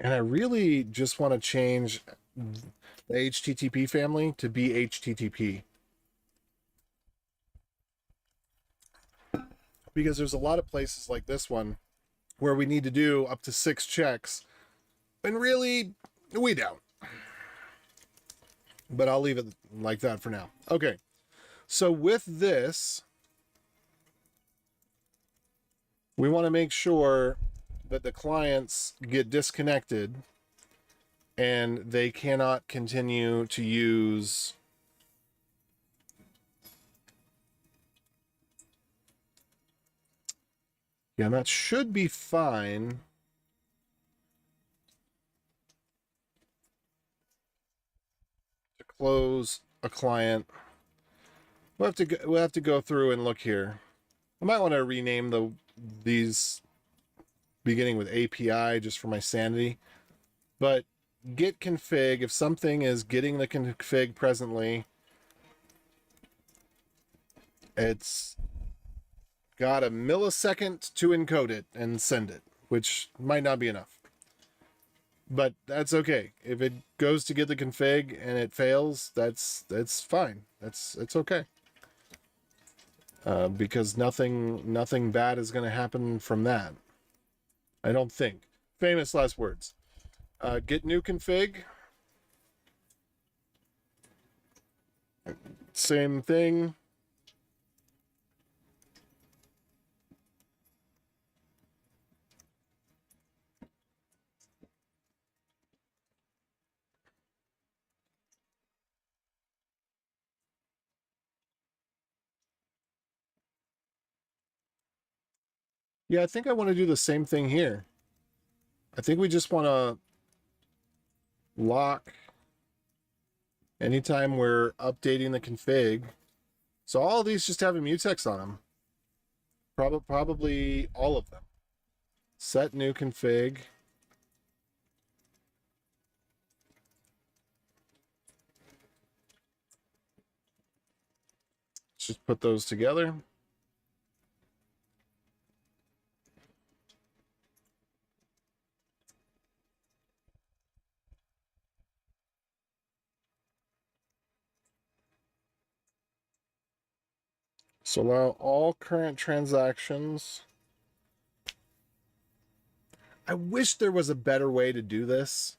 And I really just want to change the HTTP family to be HTTP. Because there's a lot of places like this one where we need to do up to 6 checks. And really, we don't. but I'll leave it like that for now. Okay, so with this, we want to make sure that the clients get disconnected and they cannot continue to use yeah, that should be fine. To close a client. We'll have to go through and look here. I might want to rename these beginning with API just for my sanity. But get config, if something is getting the config presently, it's got a millisecond to encode it and send it, which might not be enough. But that's okay. If it goes to get the config and it fails, that's fine. It's okay. Because nothing bad is going to happen from that. I don't think. Famous last words. Get new config. Same thing. Yeah, I think I want to do the same thing here. I think we just want to lock anytime we're updating the config. So all of these just have a mutex on them. Probably all of them. Set new config. Let's just put those together. So allow all current transactions. I wish there was a better way to do this.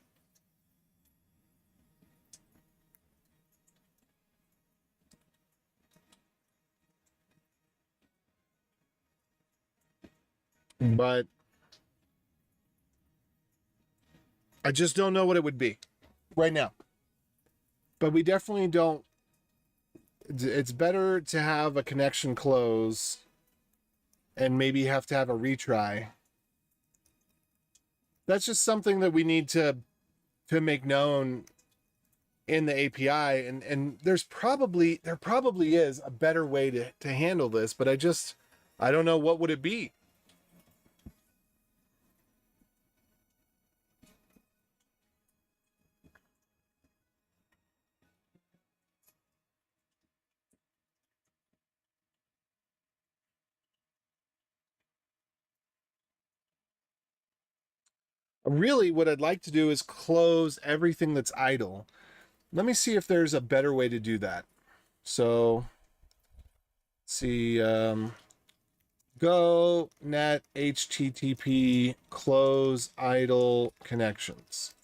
But I just don't know what it would be right now. But we definitely don't. It's better to have a connection close and maybe have to have a retry. That's just something that we need to make known in the API, and there probably is a better way to handle this, but I don't know what would it be. Really, what I'd like to do is close everything that's idle. Let me see if there's a better way to do that. So, see, go net HTTP close idle connections.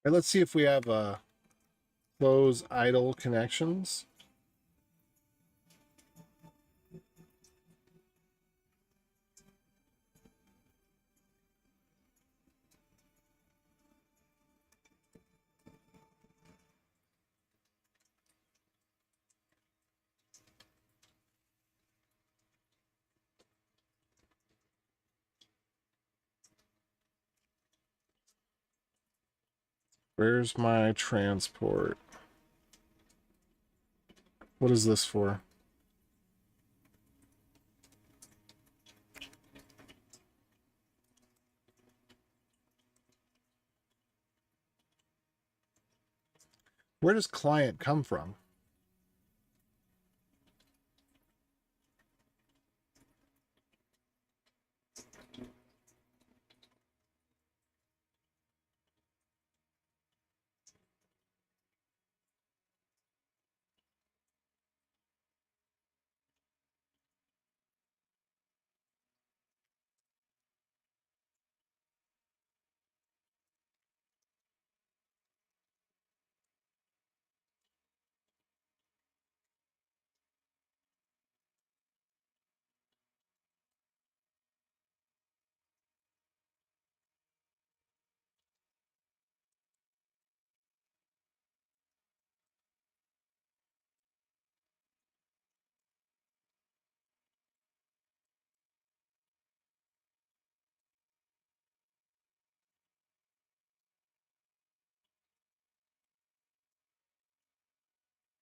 right, let's see if we have close idle connections. Where's my transport? What is this for? Where does client come from?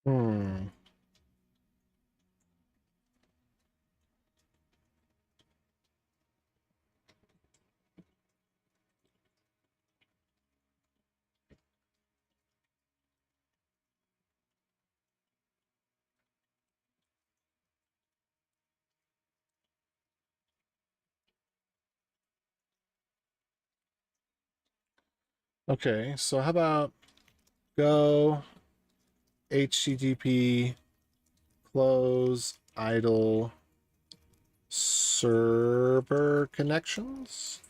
Hmm. Okay, so how about go HTTP close idle server connections?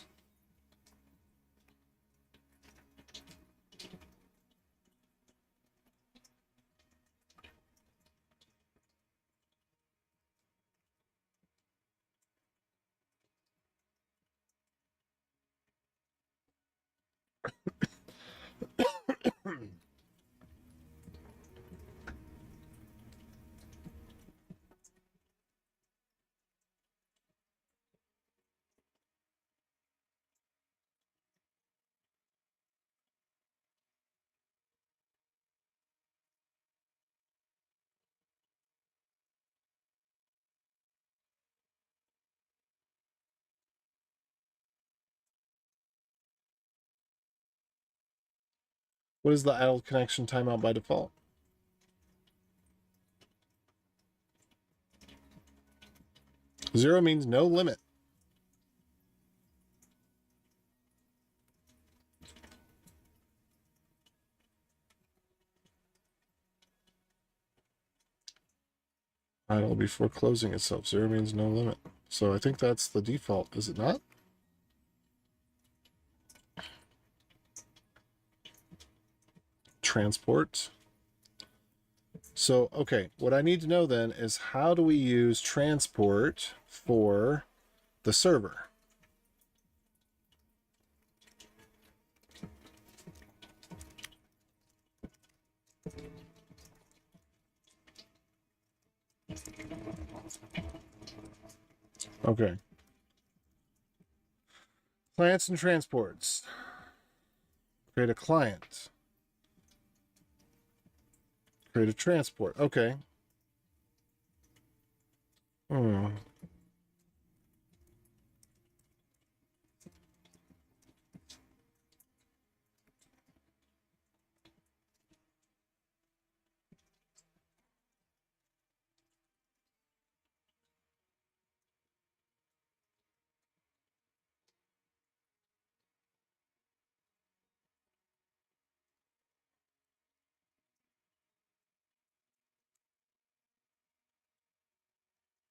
What is the idle connection timeout by default? Zero means no limit. Idle before closing itself. Zero means no limit. So I think that's the default, is it not? Transport. So, okay, what I need to know then is how do we use transport for the server? Okay. Clients and transports. Create a client. Create a transport. Okay. Hmm.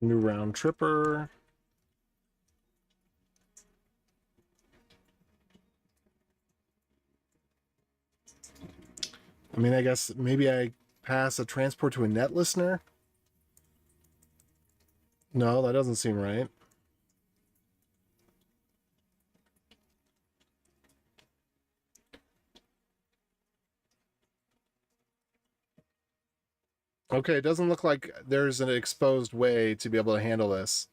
New round tripper. I mean, I guess maybe I pass a transport to a net listener. No, that doesn't seem right. Okay, it doesn't look like there's an exposed way to be able to handle this.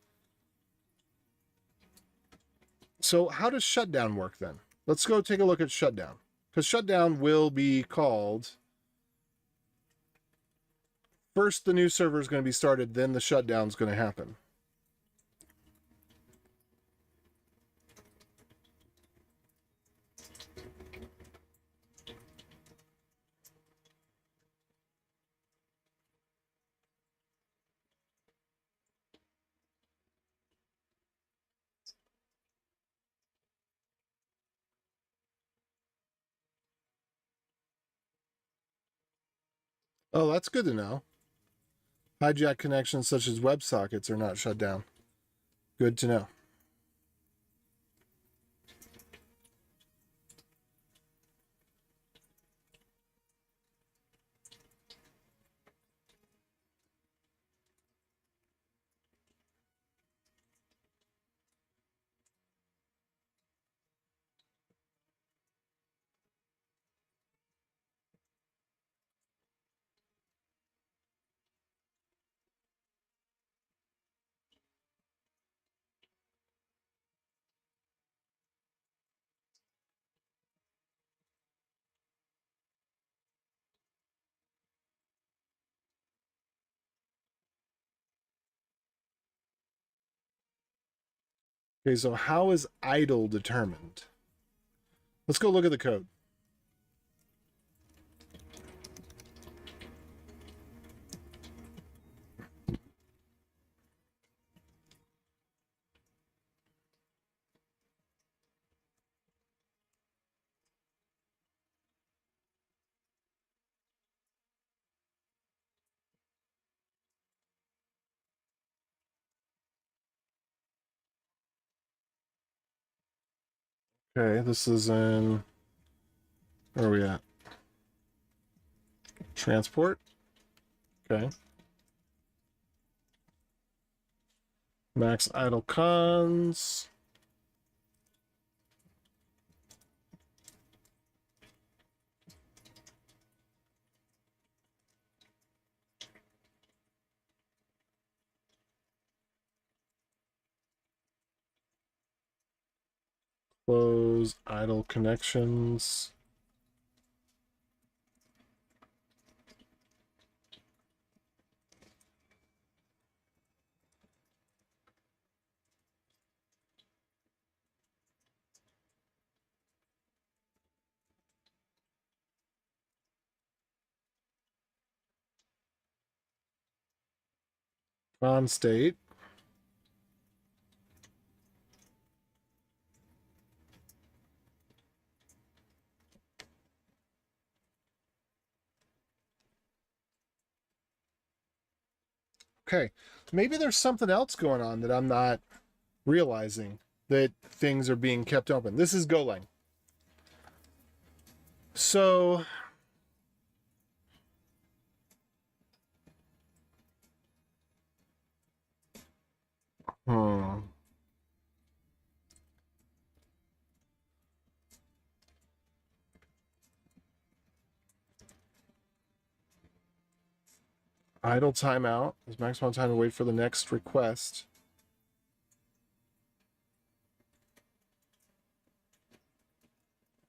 So how does shutdown work then? Let's go take a look at shutdown. Because shutdown will be called... First, the new server is going to be started, then the shutdown is going to happen. Oh, that's good to know. Hijack connections such as WebSockets are not shut down. Good to know. Okay, so how is idle determined? Let's go look at the code. Okay, this is in... Where are we at? Transport. Okay. Max idle cons. Close idle connections. On state. Okay, maybe there's something else going on that I'm not realizing, that things are being kept open. This is Golang. So, hmm. Idle timeout is maximum time to wait for the next request.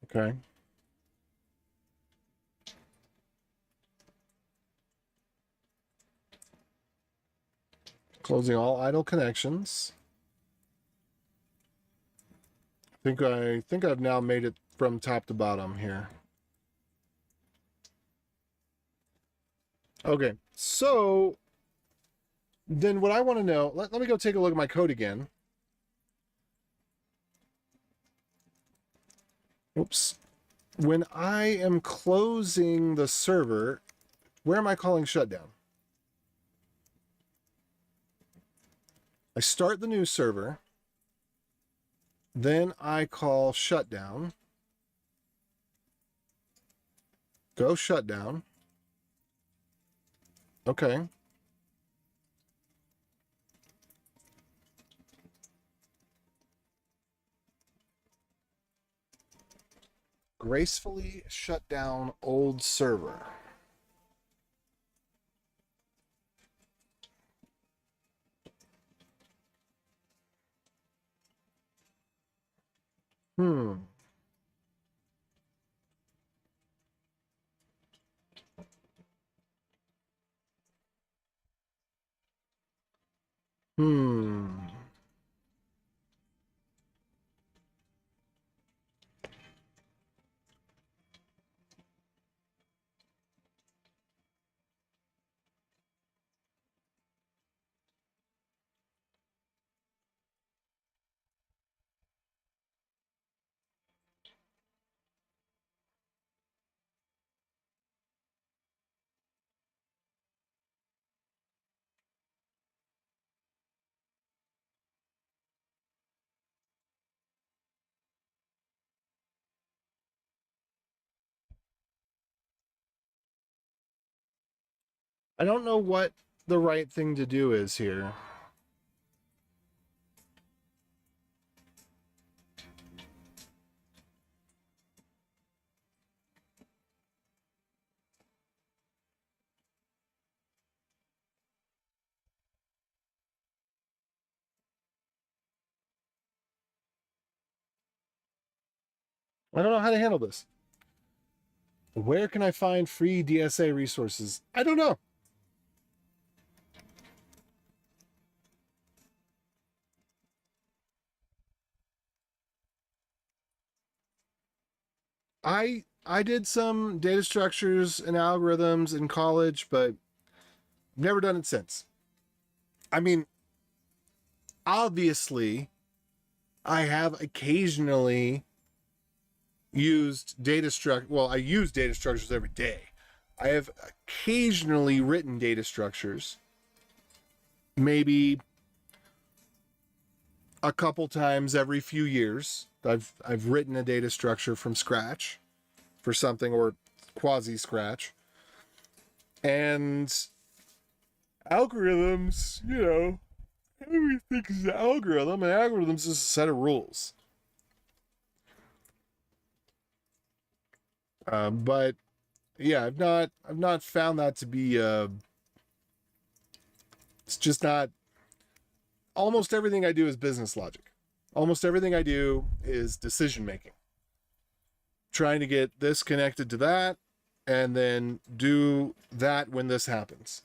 Okay. Closing all idle connections. I think I've now made it from top to bottom here. Okay, so then what I want to know, let me go take a look at my code again. Oops. When I am closing the server, where am I calling shutdown? I start the new server. Then I call shutdown. Go shut down. Okay. Gracefully shut down old server. Hmm. Hmm. I don't know what the right thing to do is here. I don't know how to handle this. Where can I find free DSA resources? I don't know. I did some data structures and algorithms in college, but never done it since. I mean, obviously, I have occasionally used data structure. Well, I use data structures every day. I have occasionally written data structures, maybe a couple times every few years. I've written a data structure from scratch for something or quasi scratch. And algorithms, everything's an algorithm, and algorithms is a set of rules. But yeah, I've not found that to be. It's just not. Almost everything I do is business logic. Almost everything I do is decision making. Trying to get this connected to that, and then do that when this happens.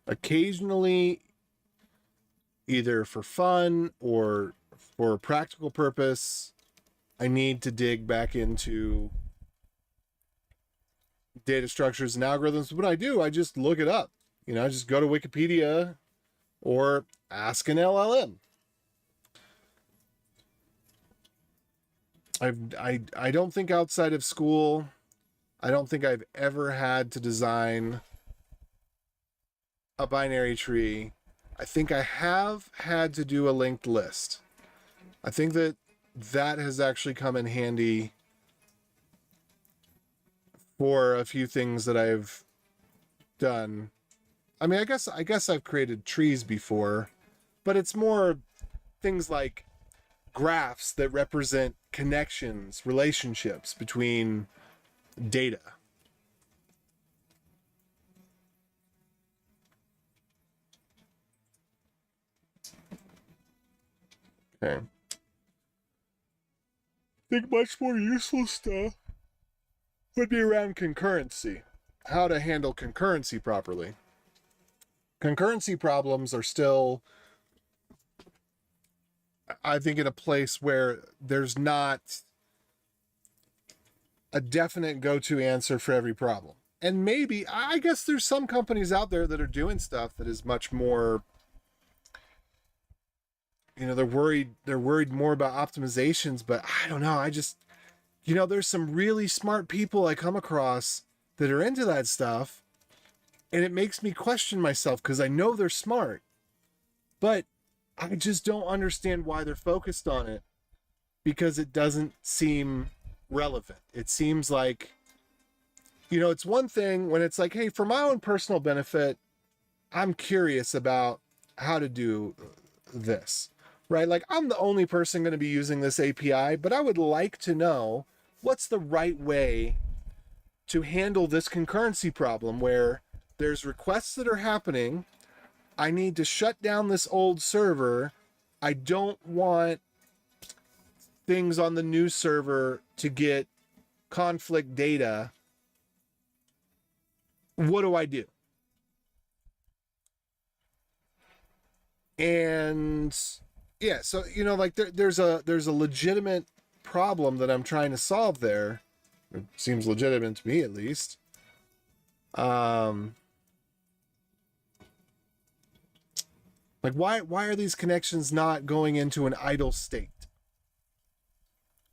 Occasionally, either for fun or for a practical purpose, I need to dig back into data structures and algorithms. When I do, I just look it up. I just go to Wikipedia or ask an LLM. I don't think outside of school, I don't think I've ever had to design a binary tree. I think I have had to do a linked list. I think that has actually come in handy for a few things that I've done. I mean, I guess I've created trees before, but it's more things like graphs that represent connections, relationships between data. Okay. I think much more useful stuff would be around concurrency. How to handle concurrency properly. Concurrency problems are still, I think, in a place where there's not a definite go-to answer for every problem. And maybe, I guess there's some companies out there that are doing stuff that is much more, they're worried more about optimizations, but I don't know. I just, there's some really smart people I come across that are into that stuff, and it makes me question myself because I know they're smart, but I just don't understand why they're focused on it, because it doesn't seem relevant. It seems like, it's one thing when it's like, hey, for my own personal benefit, I'm curious about how to do this, right? Like, I'm the only person going to be using this API, but I would like to know what's the right way to handle this concurrency problem where there's requests that are happening. I need to shut down this old server. I don't want things on the new server to get conflict data. What do I do? And yeah, so like there's a legitimate problem that I'm trying to solve there. It seems legitimate to me, at least. Like why are these connections not going into an idle state?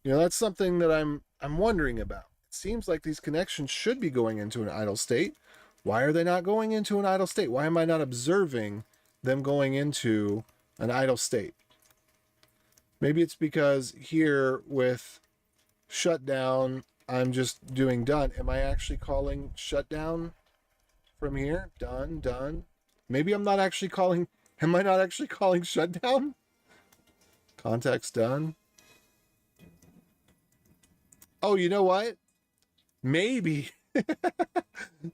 That's something that I'm wondering about. It seems like these connections should be going into an idle state. Why are they not going into an idle state? Why am I not observing them going into an idle state? Maybe it's because here with shutdown, I'm just doing done. Am I actually calling shutdown from here? Done. Maybe I'm not actually calling. Am I not actually calling shutdown? Context done. Oh, you know what? Maybe,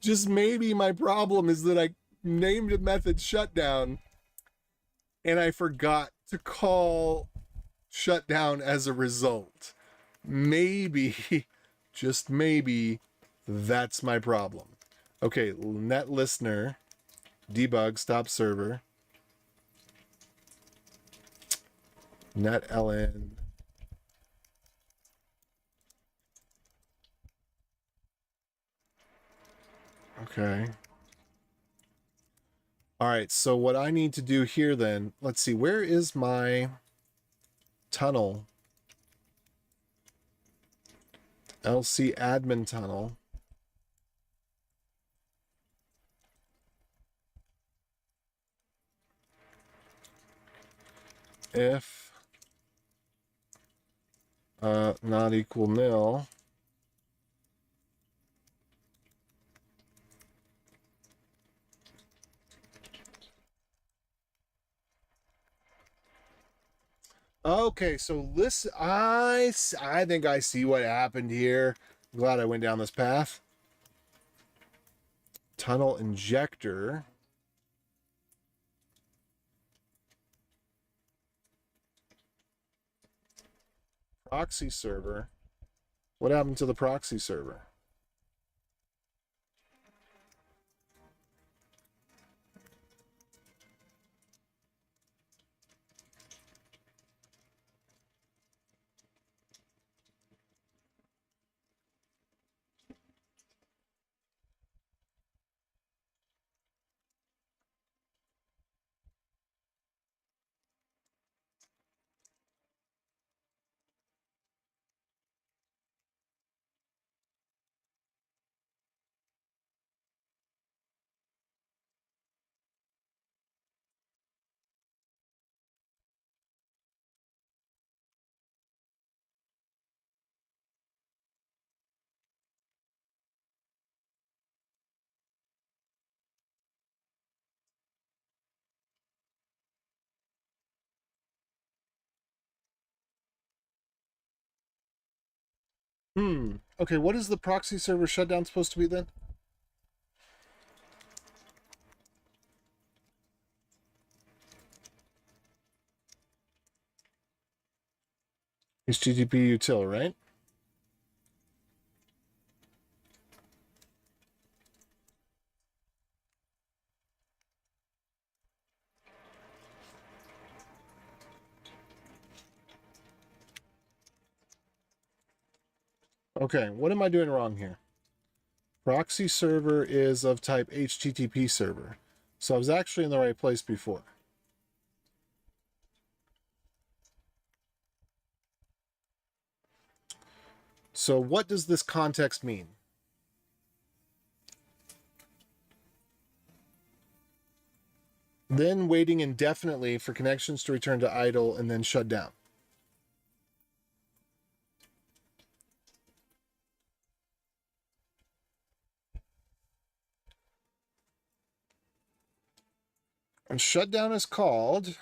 just maybe my problem is that I named a method shutdown and I forgot to call shutdown as a result. Maybe, just maybe, that's my problem. Okay, net listener, debug, stop server, net ln. Okay. All right, so what I need to do here then, let's see, where is my tunnel? LC admin tunnel. If not equal nil, okay, so listen, I think I see what happened here. I'm glad I went down this path. Tunnel injector. Proxy server. What happened to the proxy server? Okay, what is the proxy server shutdown supposed to be then? HTTP util, right? Okay, what am I doing wrong here? Proxy server is of type HTTP server. So I was actually in the right place before. So what does this context mean? Then waiting indefinitely for connections to return to idle and then shut down. And shutdown is called.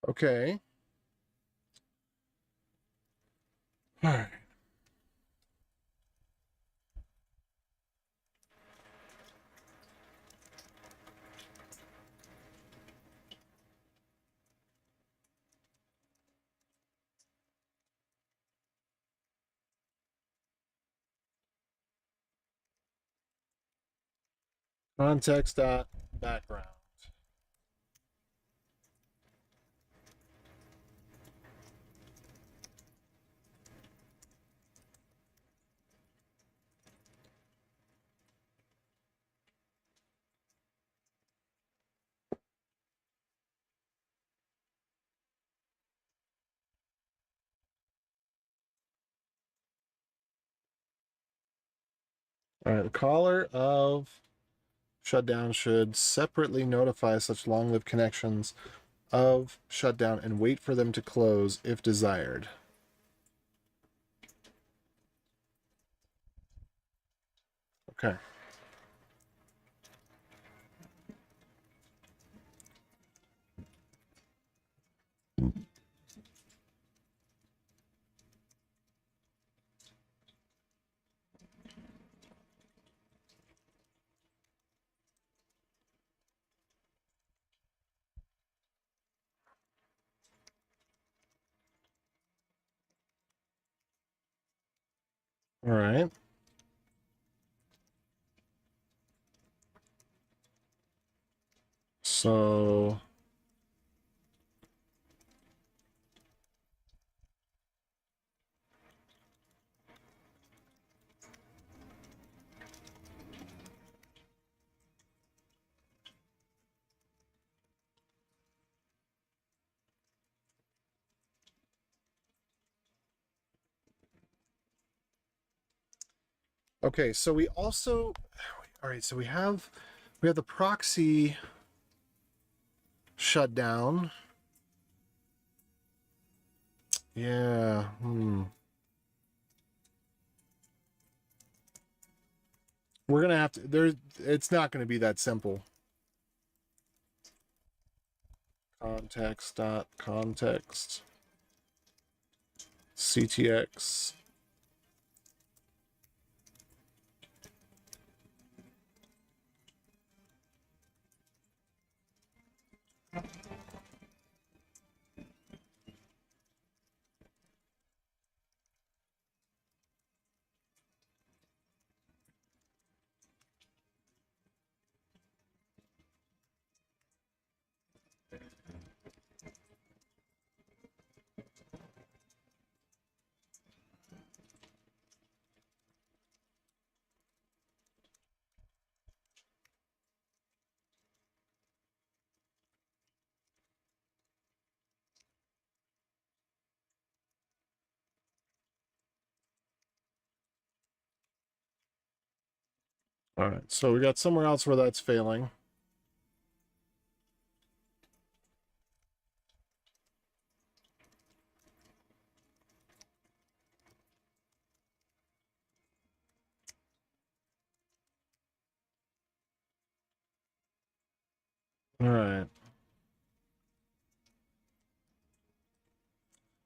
Okay. All right. Context dot background. All right. The caller of shutdown should separately notify such long-lived connections of shutdown and wait for them to close if desired. Okay. All right. So okay, so we also all right, so we have the proxy shutdown. Yeah. We're gonna have to there it's not gonna be that simple. Context dot context CTX. All right, so we got somewhere else where that's failing. All right.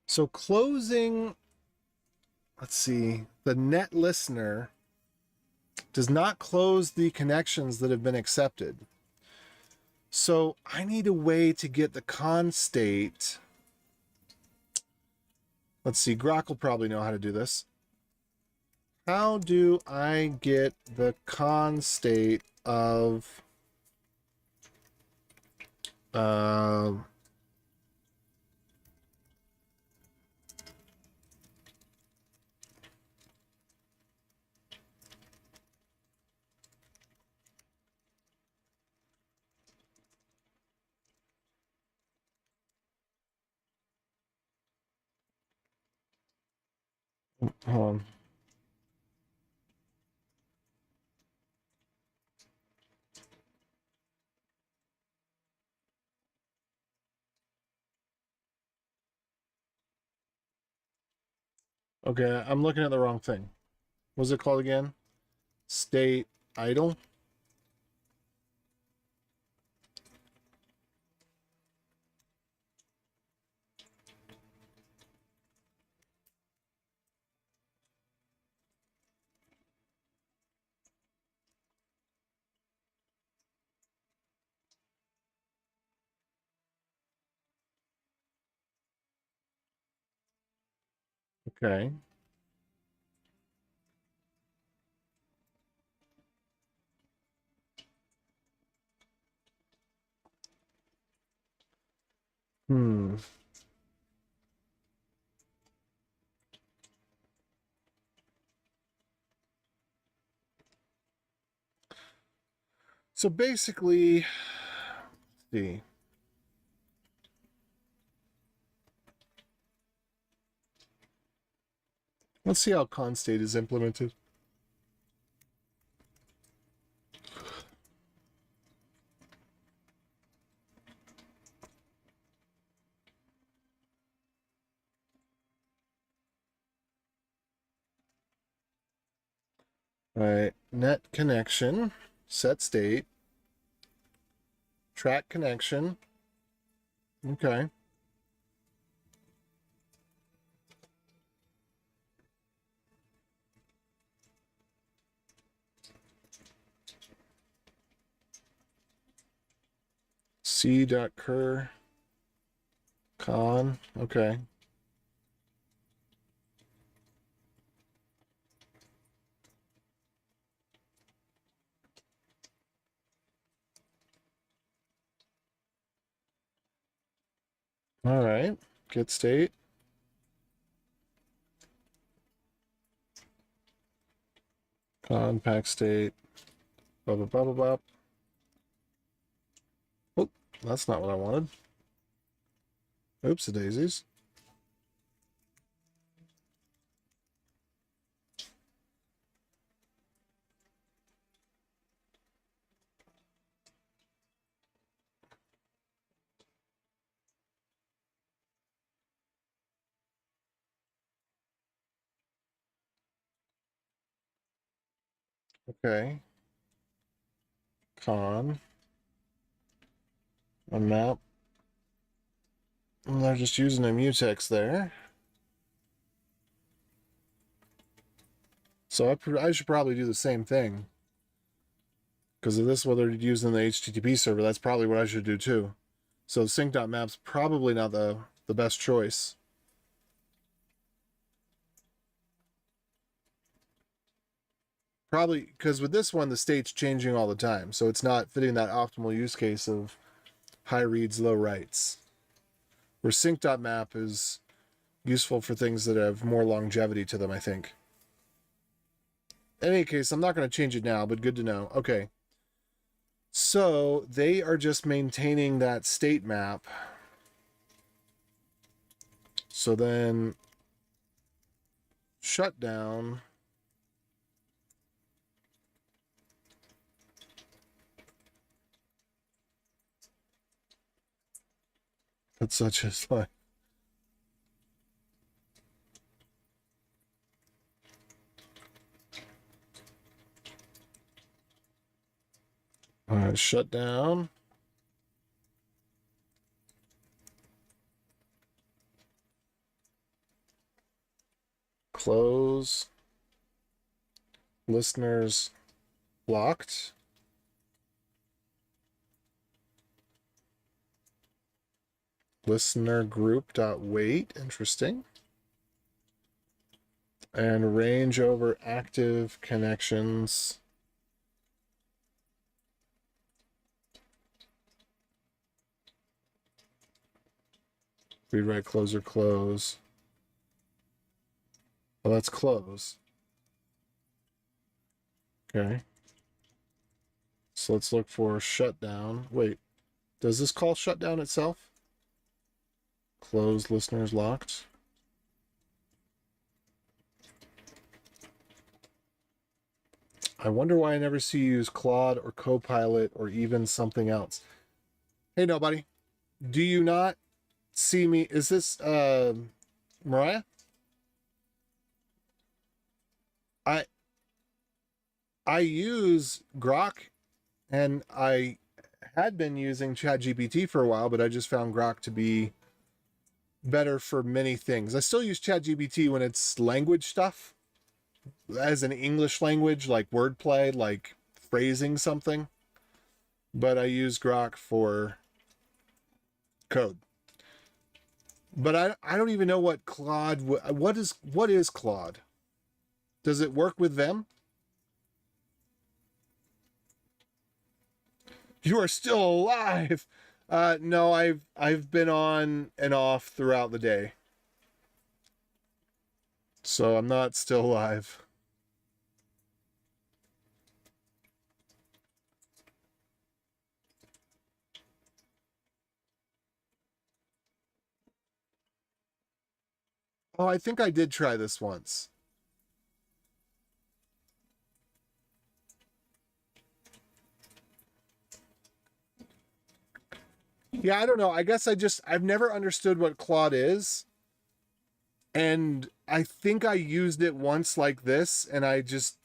So closing, let's see, the net listener does not close the connections that have been accepted. So I need a way to get the con state. Let's see, Grok will probably know how to do this. How do I get the con state of uh, Hold on. Okay, I'm looking at the wrong thing. What's it called again? State idle? Okay. Hmm. So basically, let's see. Let's see how constate is implemented. All right, net connection, set state, track connection. Okay. C.cur con. Okay. All right. Get state. Compact state. Blah, blah, blah, blah, blah. Oh, that's not what I wanted. Oops, daisies. Okay. Con. A map. And they're just using a mutex there. So I should probably do the same thing. Because if this is what they're using in the HTTP server, that's probably what I should do too. So sync.map's probably not the best choice. Probably because with this one, the state's changing all the time. So it's not fitting that optimal use case of high reads, low writes. Where sync.map is useful for things that have more longevity to them, I think. In any case, I'm not going to change it now, but good to know. Okay. So they are just maintaining that state map. So then shutdown. That's such a slide. Shut down. Close. Listeners locked. Listener group dot wait. Interesting. And range over active connections. Read, write, close, or close. Well, let's close. Okay. So let's look for shutdown. Wait, does this call shutdown itself? Close listeners locked. I wonder why I never see you use Claude or Copilot or even something else. Hey, nobody. Do you not see me? Is this Mariah? I I use Grok, and I had been using ChatGPT for a while, but I just found Grok to be better for many things. I still use ChatGPT when it's language stuff, as an English language, like wordplay, like phrasing something. But I use Grok for code. But I don't even know what Claude, what is Claude? Does it work with them? You are still alive. No, I've been on and off throughout the day. So I'm not still alive. Oh, I think I did try this once. Yeah, I don't know. I guess I've never understood what Claude is. And I think I used it once like this, and I just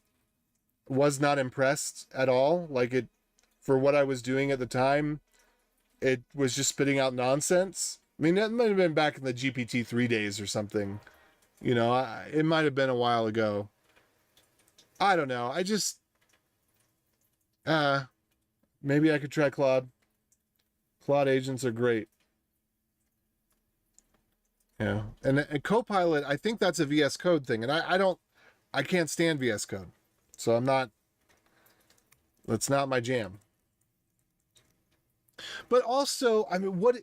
was not impressed at all. Like it, for what I was doing at the time, it was just spitting out nonsense. I mean, that might have been back in the GPT-3 days or something. You know, it might have been a while ago. I don't know. I just, uh, maybe I could try Claude. Claude agents are great. Yeah. And Copilot, I think that's a VS Code thing. And I can't stand VS Code. So that's not my jam. But also, I mean, what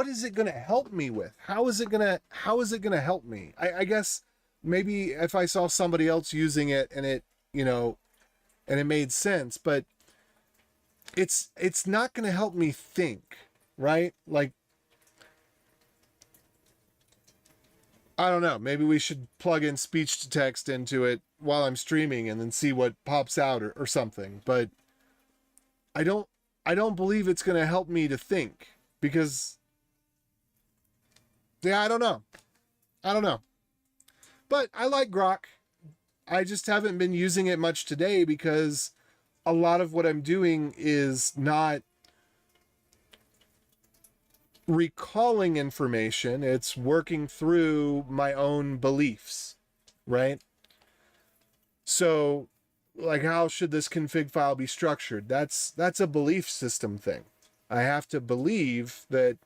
is it going to help me with? How is it going to help me? I guess maybe if I saw somebody else using it and and it made sense, but it's not going to help me think, right? Like, I don't know. Maybe we should plug in speech to text into it while I'm streaming and then see what pops out or something. But I don't I don't believe it's going to help me to think because yeah, I don't know. I don't know. But I like Grok. I just haven't been using it much today because a lot of what I'm doing is not recalling information, it's working through my own beliefs, right? So, like, how should this config file be structured? That's a belief system thing. I have to believe that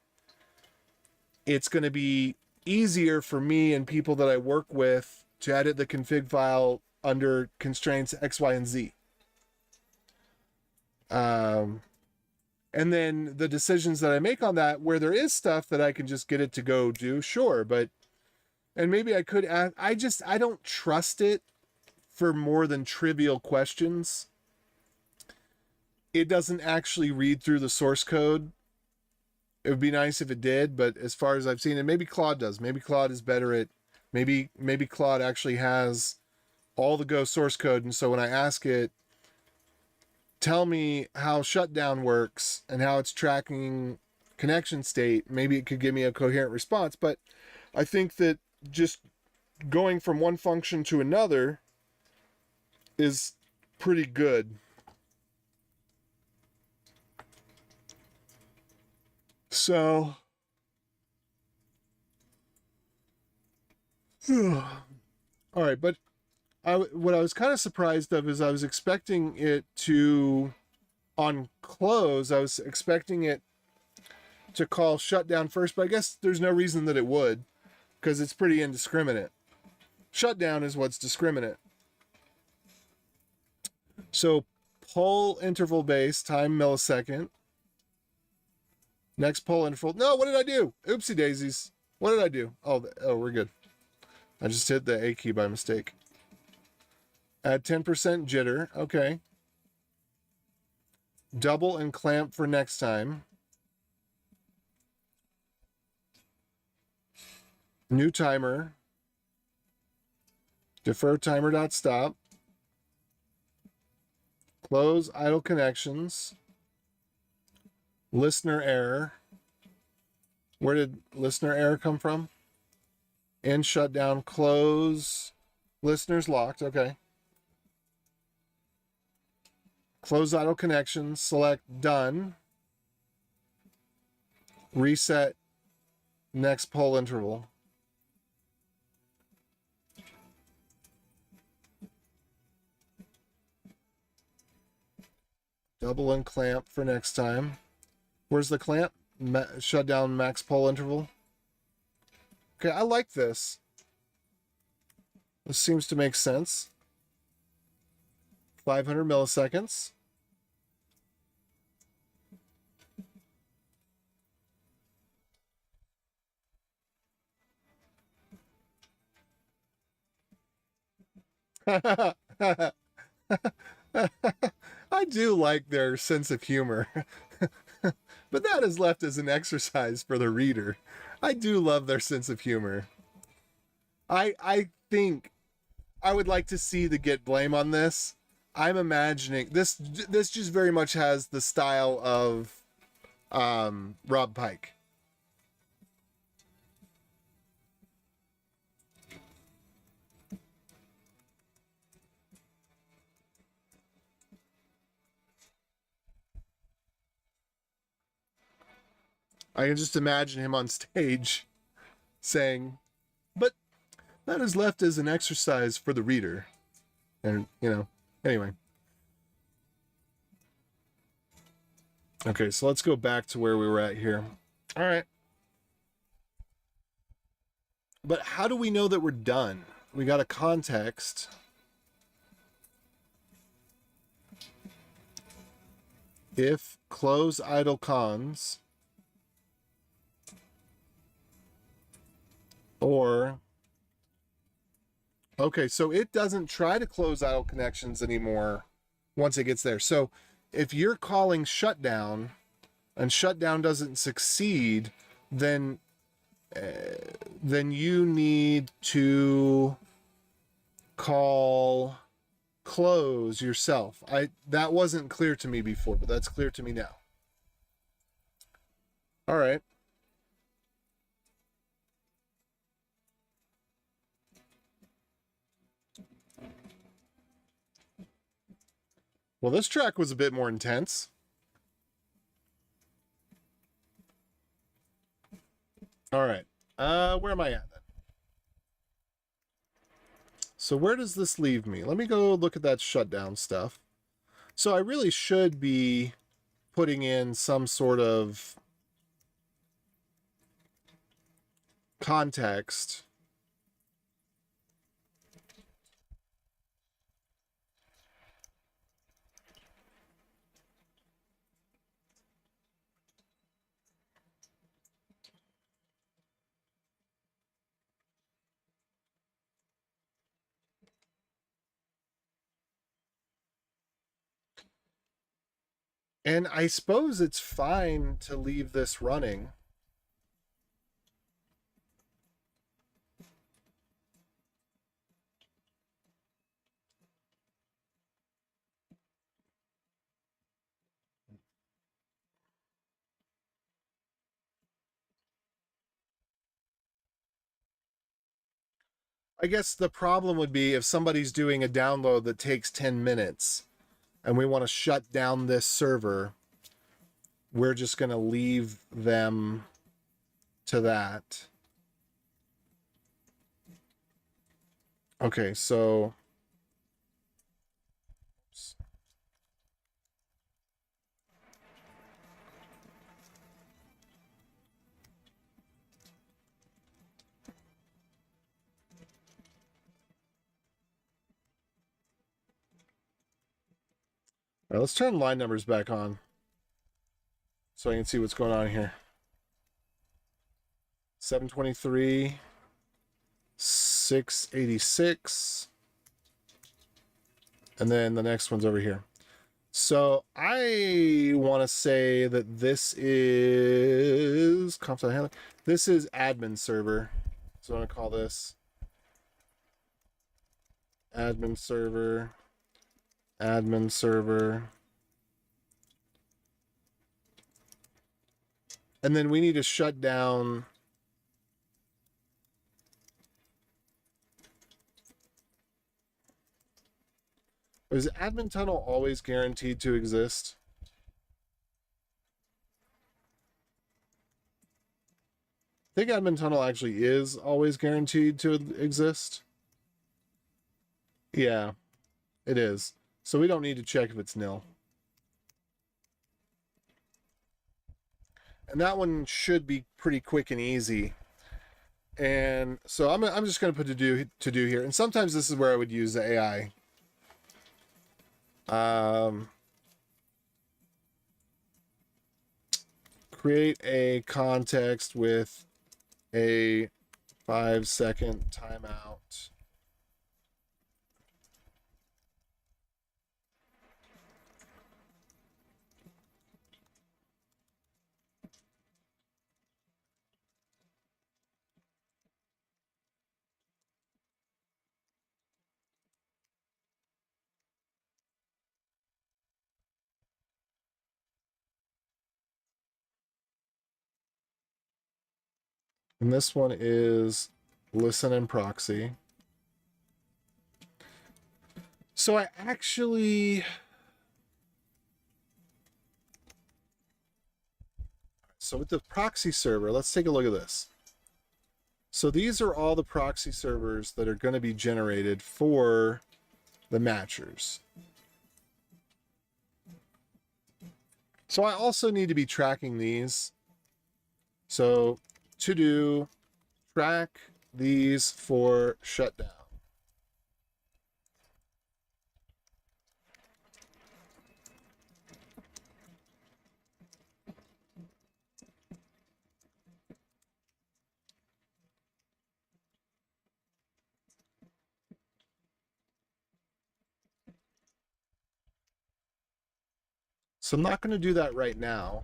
it's going to be easier for me and people that I work with to edit the config file under constraints X, Y, and Z. And then the decisions that I make on that, where there is stuff that I can just get it to go do, sure, but and maybe I could add, I don't trust it for more than trivial questions. It doesn't actually read through the source code. It would be nice if it did, but as far as I've seen it, maybe Claude does. Maybe Claude is better at maybe Claude actually has all the Go source code, and so when I ask it, tell me how shutdown works and how it's tracking connection state, maybe it could give me a coherent response. But I think that just going from one function to another is pretty good. So, all right, but what I was kind of surprised of is I was expecting it to, on close, I was expecting it to call shutdown first, but I guess there's no reason that it would because it's pretty indiscriminate. Shutdown is what's discriminate. So poll interval base, time millisecond. Next poll interval. No, what did I do? Oopsie daisies. What did I do? Oh, we're good. I just hit the A key by mistake. Add 10% jitter. Okay. Double and clamp for next time. New timer. Defer timer dot stop. Close idle connections. Listener error. Where did listener error come from? End shutdown, close. Listeners locked. Okay. Close idle connections. Select done. Reset next poll interval. Double and clamp for next time. Where's the clamp? Shut down max poll interval. Okay, I like this. This seems to make sense. 500 milliseconds. I do like their sense of humor. But that is left as an exercise for the reader. I do love their sense of humor. I think I would like to see the get blame on this. I'm imagining this just very much has the style of Rob Pike. I can just imagine him on stage saying, but that is left as an exercise for the reader. And, you know, anyway. Okay, so let's go back to where we were at here. All right. But how do we know that we're done? We got a context. If close idle cons or okay, so it doesn't try to close idle connections anymore once it gets there. So if you're calling shutdown and shutdown doesn't succeed, then you need to call close yourself. That wasn't clear to me before, but that's clear to me now. All right. Well, this track was a bit more intense. All right. Where am I at then? So where does this leave me? Let me go look at that shutdown stuff. So I really should be putting in some sort of context. And I suppose it's fine to leave this running. I guess the problem would be if somebody's doing a download that takes 10 minutes and we want to shut down this server, we're just going to leave them to that. Okay, so all right, let's turn line numbers back on so I can see what's going on here. 723, 686, and then the next one's over here. So I want to say that this is this is admin server. So I'm going to call this admin server. admin server. And then we need to shut down. Is admin tunnel always guaranteed to exist? I think admin tunnel actually is always guaranteed to exist. Yeah, it is. So we don't need to check if it's nil. And that one should be pretty quick and easy. And so I'm just going to put to do here. And sometimes this is where I would use the AI. Create a context with a 5-second timeout. And this one is listen and proxy. So I actually... So with the proxy server, let's take a look at this. So these are all the proxy servers that are going to be generated for the matchers. So I also need to be tracking these. So to do, track these for shutdown. So I'm not going to do that right now.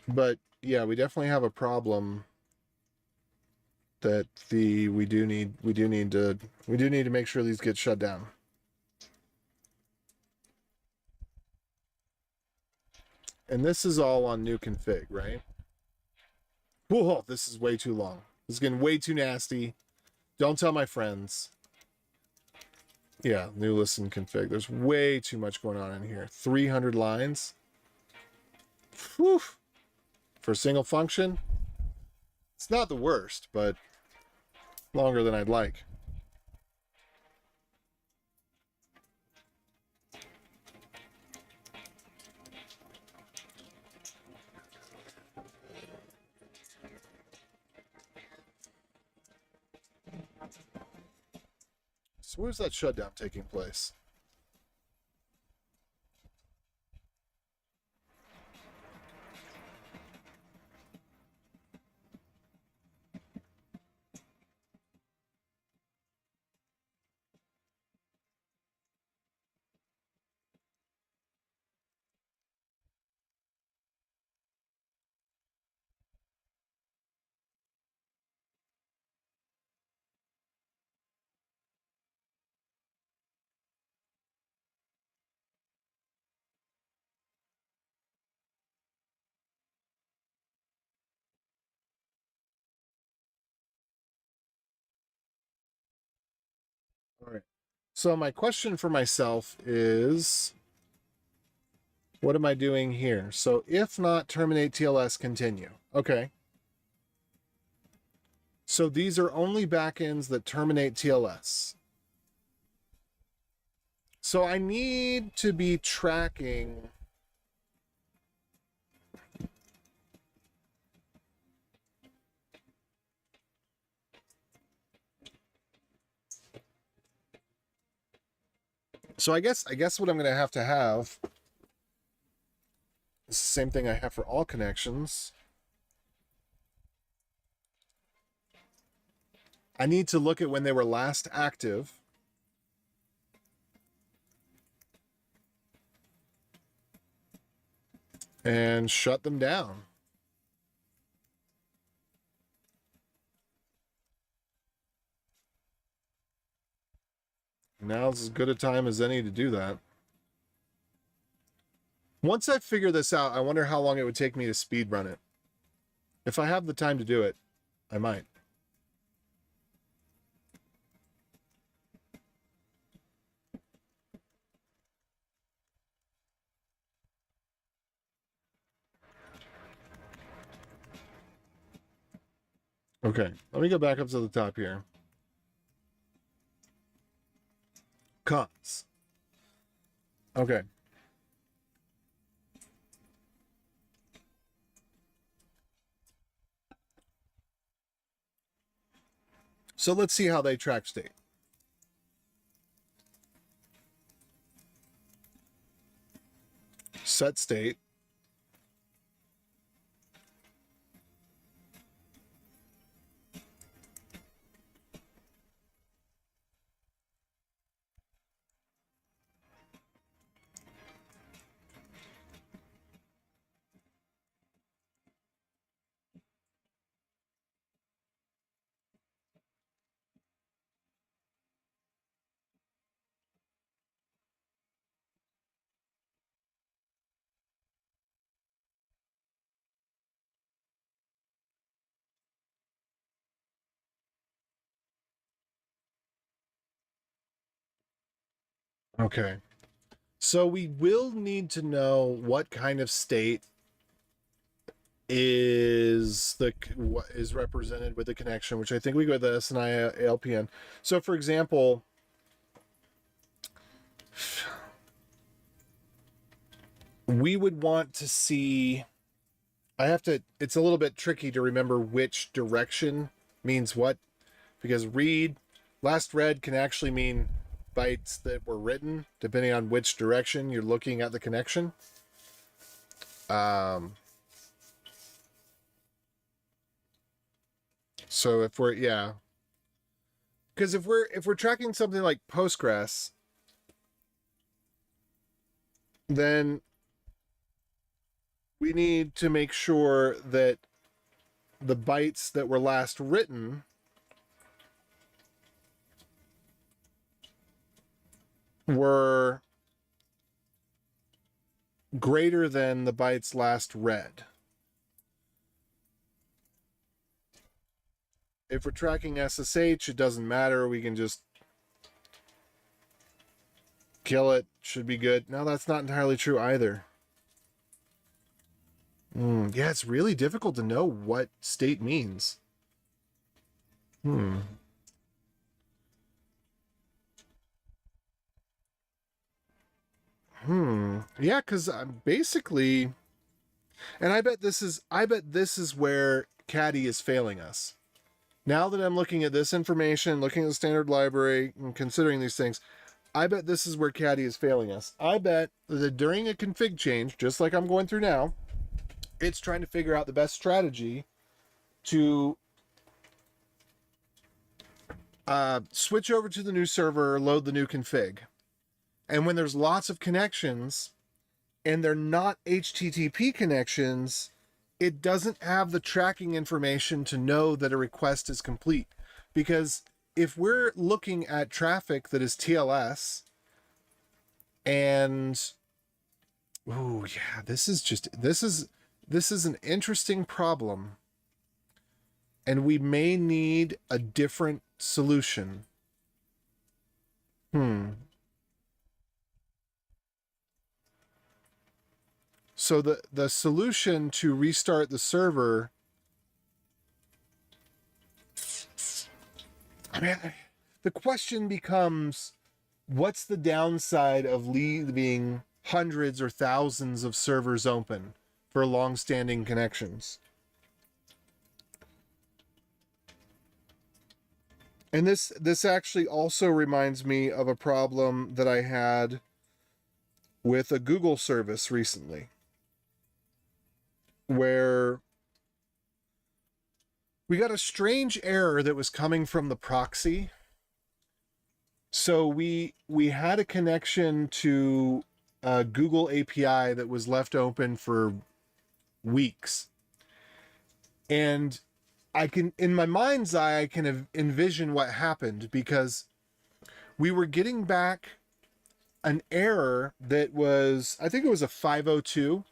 But yeah, we definitely have a problem that we do need to make sure these get shut down. And this is all on new config, right? Whoa, this is way too long. This is getting way too nasty. Don't tell my friends. Yeah, new listen config. There's way too much going on in here. 300 lines. Whew. For a single function. It's not the worst, but longer than I'd like. So where's that shutdown taking place? All right. So my question for myself is, what am I doing here? So if not terminate TLS, continue. Okay. So these are only backends that terminate TLS. So I need to be tracking. So I guess what I'm going to have is the same thing I have for all connections. I need to look at when they were last active. And shut them down. Now's as good a time as any to do that. Once I figure this out, I wonder how long it would take me to speed run it. If I have the time to do it, I might. Okay, let me go back up to the top here. Cons. Okay. So let's see how they track state. Set state. Okay. So we will need to know what kind of state is what is represented with the connection, which I think we go with the SNI LPN. So for example, we would want to see, it's a little bit tricky to remember which direction means what, because last read can actually mean bytes that were written, depending on which direction you're looking at the connection. So if we're, because if we're tracking something like Postgres, then we need to make sure that the bytes that were last written were greater than the bytes last read. If we're tracking SSH, it doesn't matter. We can just kill it. Should be good. No, that's not entirely true either. Yeah, it's really difficult to know what state means. Yeah, because I'm basically, and I bet this is where Caddy is failing us. Now that I'm looking at this information, looking at the standard library, and considering these things, I bet this is where Caddy is failing us. I bet that during a config change, just like I'm going through now, it's trying to figure out the best strategy to switch over to the new server, load the new config. And when there's lots of connections and they're not HTTP connections, it doesn't have the tracking information to know that a request is complete. Because if we're looking at traffic that is TLS, and oh yeah, this is an interesting problem, and we may need a different solution. So the solution to restart the server, I mean, the question becomes, what's the downside of leaving hundreds or thousands of servers open for long-standing connections? And this actually also reminds me of a problem that I had with a Google service recently, where we got a strange error that was coming from the proxy. So we had a connection to a Google API that was left open for weeks. And I can, in my mind's eye, I can envision what happened, because we were getting back an error that was, I think it was a 502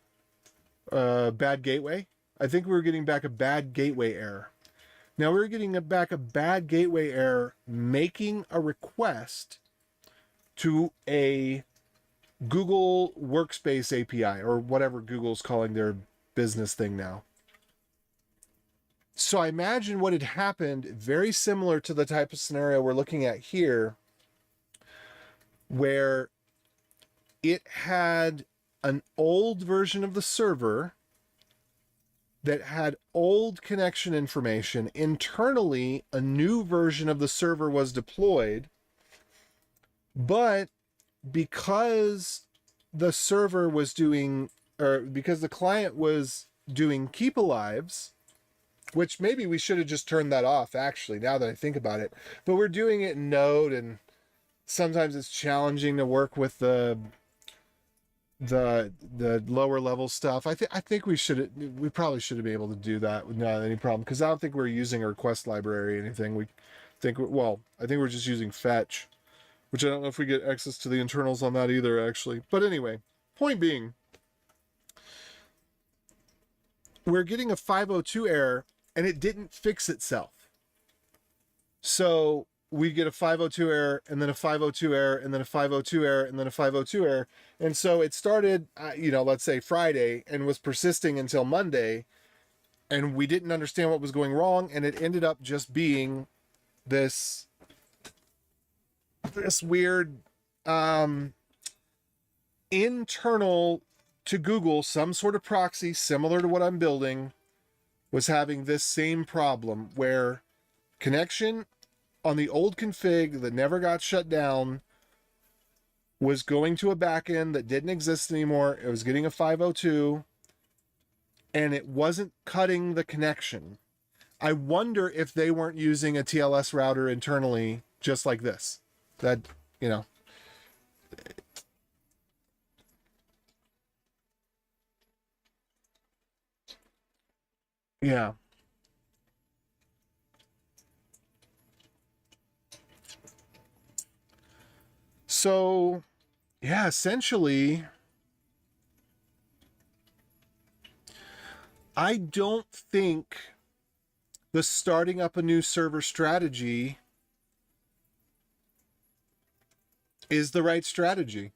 bad gateway. I think we were getting back a bad gateway error. Now we were getting back a bad gateway error making a request to a Google Workspace API, or whatever Google's calling their business thing now. So I imagine what had happened, very similar to the type of scenario we're looking at here, where it had an old version of the server that had old connection information. Internally, a new version of the server was deployed, but because the server was doing, or because the client was doing keep alives, which maybe we should have just turned that off, actually, now that I think about it. But we're doing it in Node, and sometimes it's challenging to work with the lower level stuff. I think we probably should have been able to do that without any problem, because I don't think we're using a request library or anything. I think we're just using fetch, which I don't know if we get access to the internals on that either, actually. But anyway, point being, we're getting a 502 error and it didn't fix itself. So we get a 502 error, and then a 502 error, and then a 502 error, and then a 502 error. And so it started, let's say Friday, and was persisting until Monday, and we didn't understand what was going wrong, and it ended up just being this weird internal to Google, some sort of proxy similar to what I'm building was having this same problem where connection on the old config that never got shut down was going to a backend that didn't exist anymore. It was getting a 502 and it wasn't cutting the connection. I wonder if they weren't using a TLS router internally just like this. That, yeah. So, yeah, essentially, I don't think the starting up a new server strategy is the right strategy.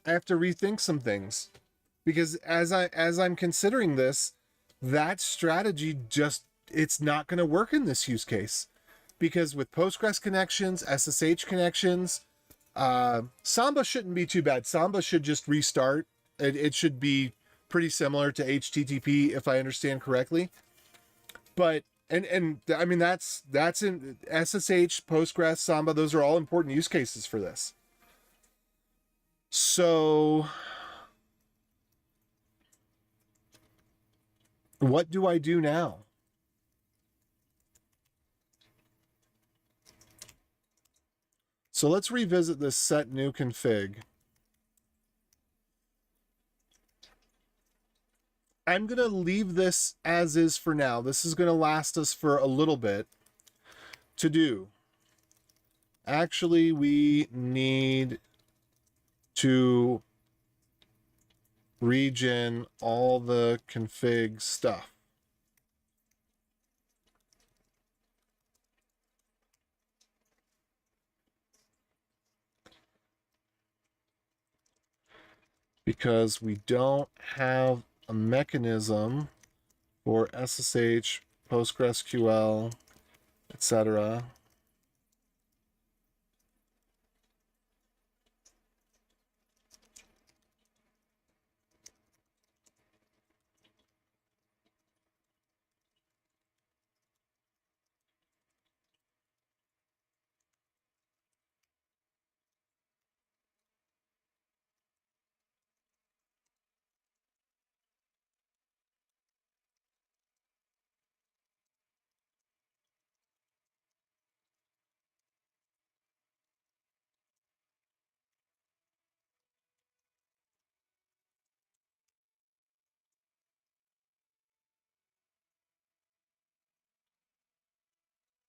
I have to rethink some things, because as I'm considering this, that strategy just, it's not going to work in this use case, because with Postgres connections, SSH connections, Samba shouldn't be too bad. Samba should just restart. It should be pretty similar to HTTP, if I understand correctly. But and I mean that's in SSH, Postgres, Samba. Those are all important use cases for this. So what do I do now? So let's revisit this set new config. I'm going to leave this as is for now. This is going to last us for a little bit to do. Actually, we need to regen all the config stuff. Because we don't have a mechanism for SSH, PostgreSQL, etc.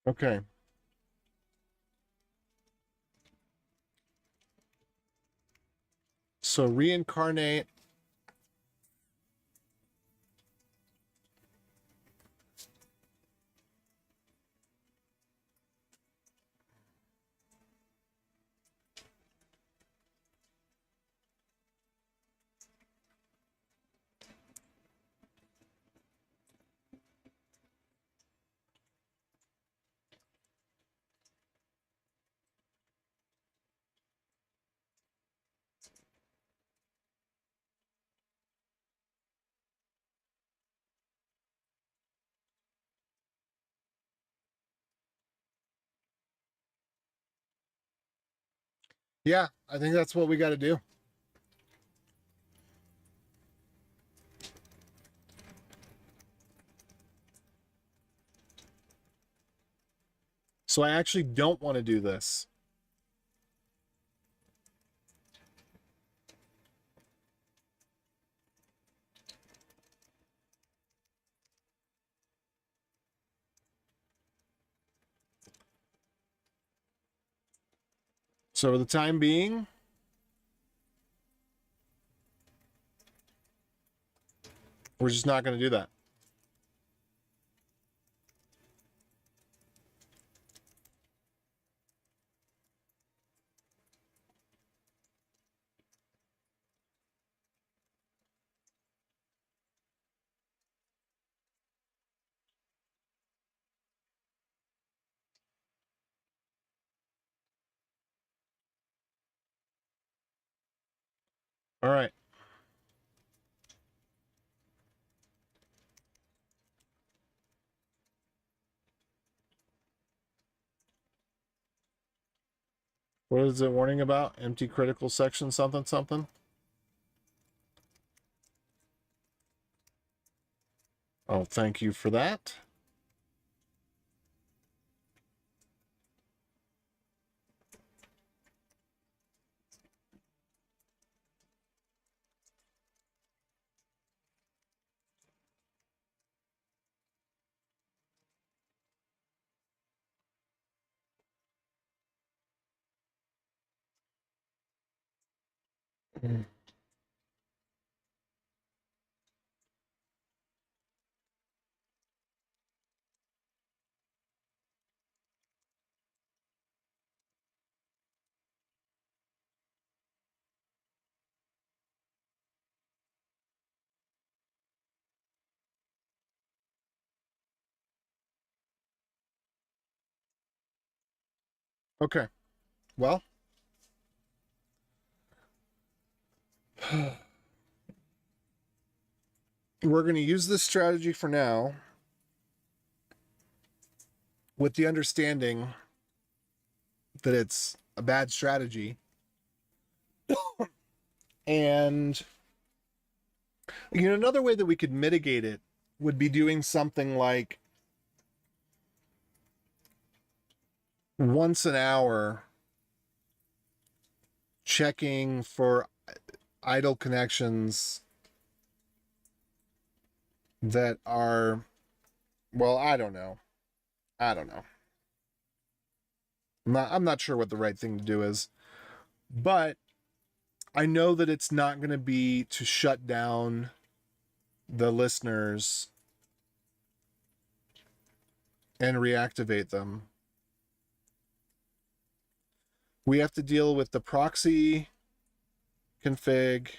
Okay. So reincarnate. Yeah, I think that's what we got to do. So I actually don't want to do this. So for the time being, we're just not going to do that. All right. What is it warning about? Empty critical section, something, something. Oh, thank you for that. Okay. Well, we're going to use this strategy for now with the understanding that it's a bad strategy. And another way that we could mitigate it would be doing something like once an hour checking for idle connections that are, well, I don't know. I'm not sure what the right thing to do is, but I know that it's not going to be to shut down the listeners and reactivate them. We have to deal with the proxy config.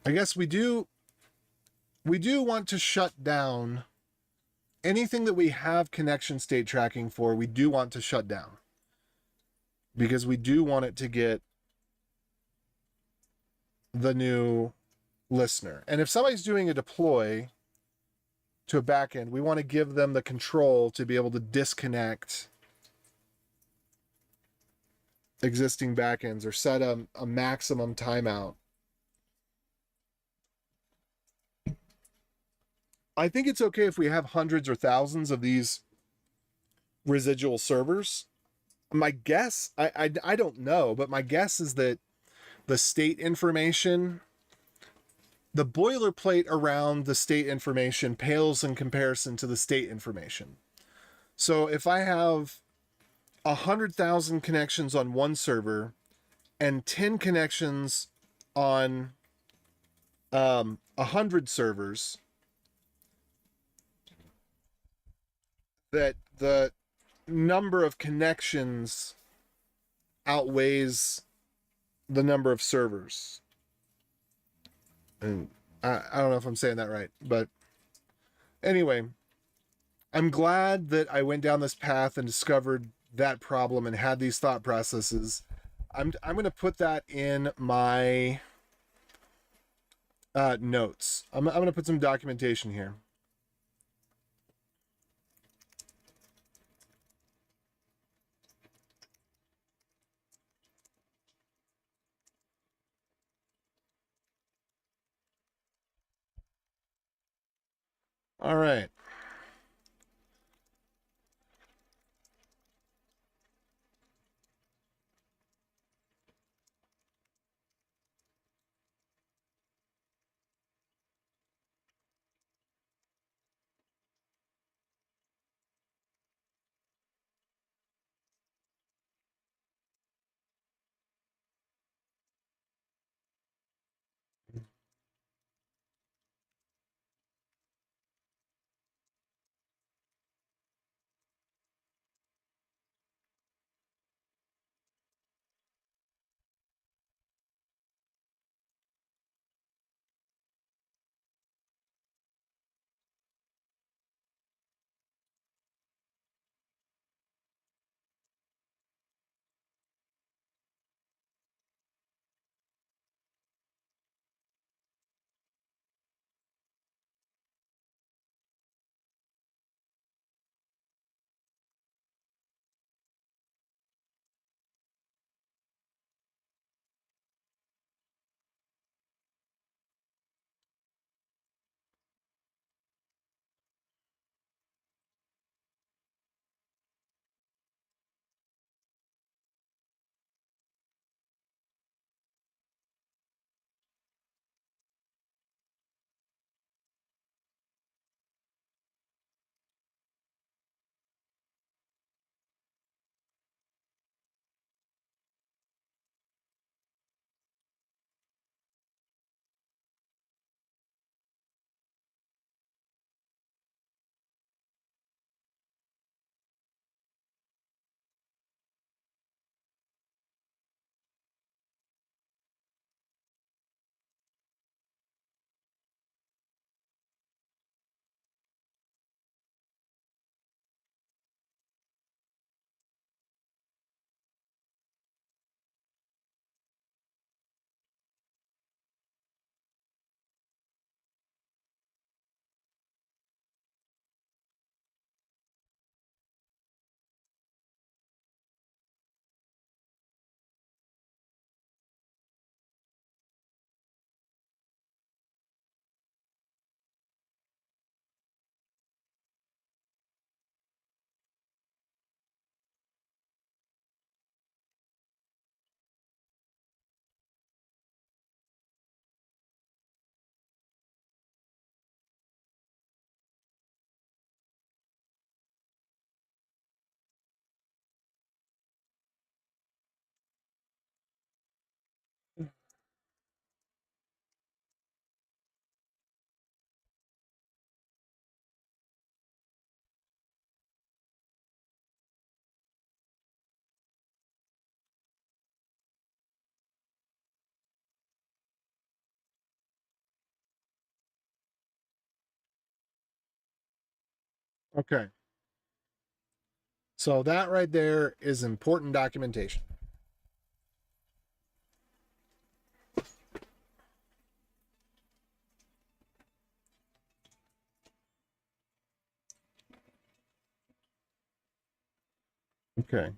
I guess we do want to shut down anything that we have connection state tracking for. We do want to shut down because we do want it to get the new listener. And if somebody's doing a deploy to a backend, we want to give them the control to be able to disconnect existing backends or set a maximum timeout. I think it's okay if we have hundreds or thousands of these residual servers. My guess, I don't know, but my guess is that the state information the boilerplate around the state information pales in comparison to the state information. So if I have 100,000 connections on one server and 10 connections on 100 servers, that the number of connections outweighs the number of servers. And I don't know if I'm saying that right, but anyway, I'm glad that I went down this path and discovered that problem and had these thought processes. I'm going to put that in my notes. I'm going to put some documentation here. All right. Okay. So that right there is important documentation. Okay.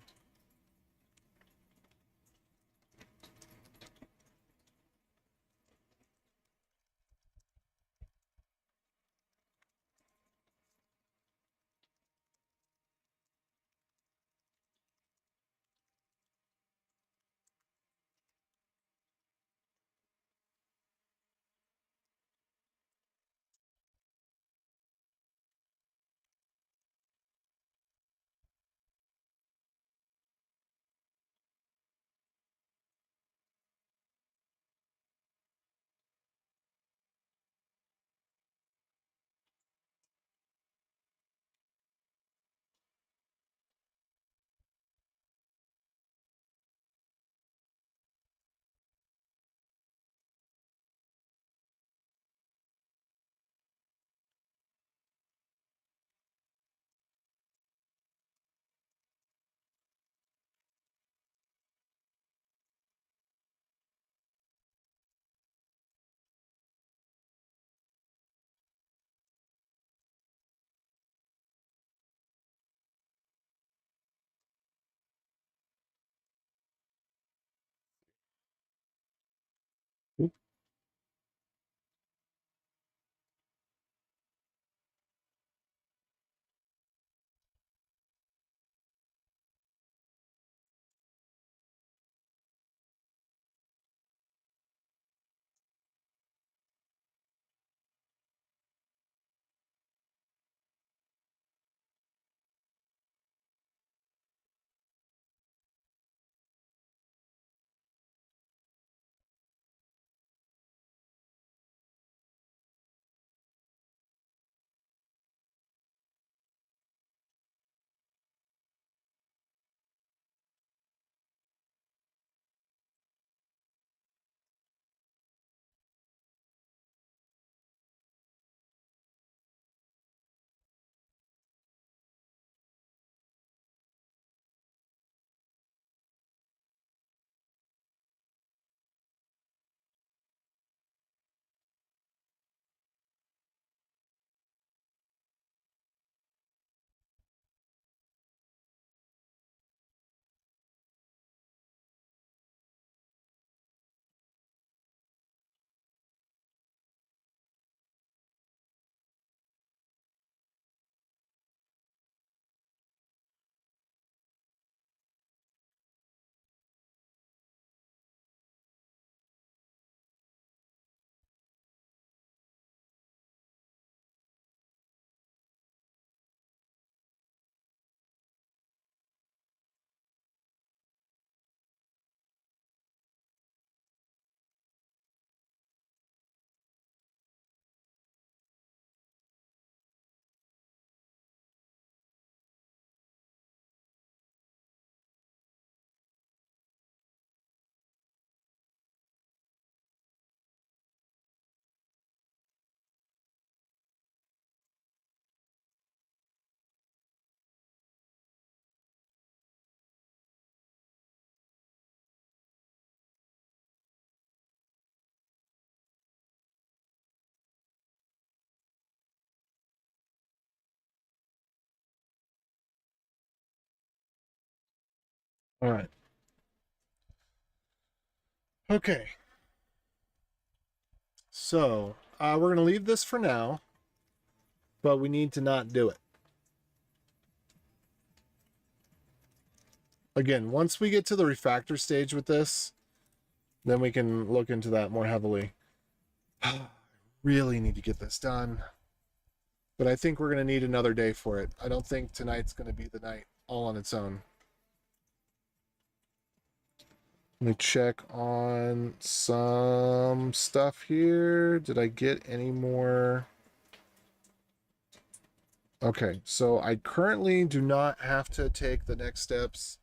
All right. Okay. So we're going to leave this for now, but we need to not do it. Again, once we get to the refactor stage with this, then we can look into that more heavily. Really need to get this done. But I think we're going to need another day for it. I don't think tonight's going to be the night all on its own. Let me check on some stuff here. Did I get any more? Okay, so I currently do not have to take the next steps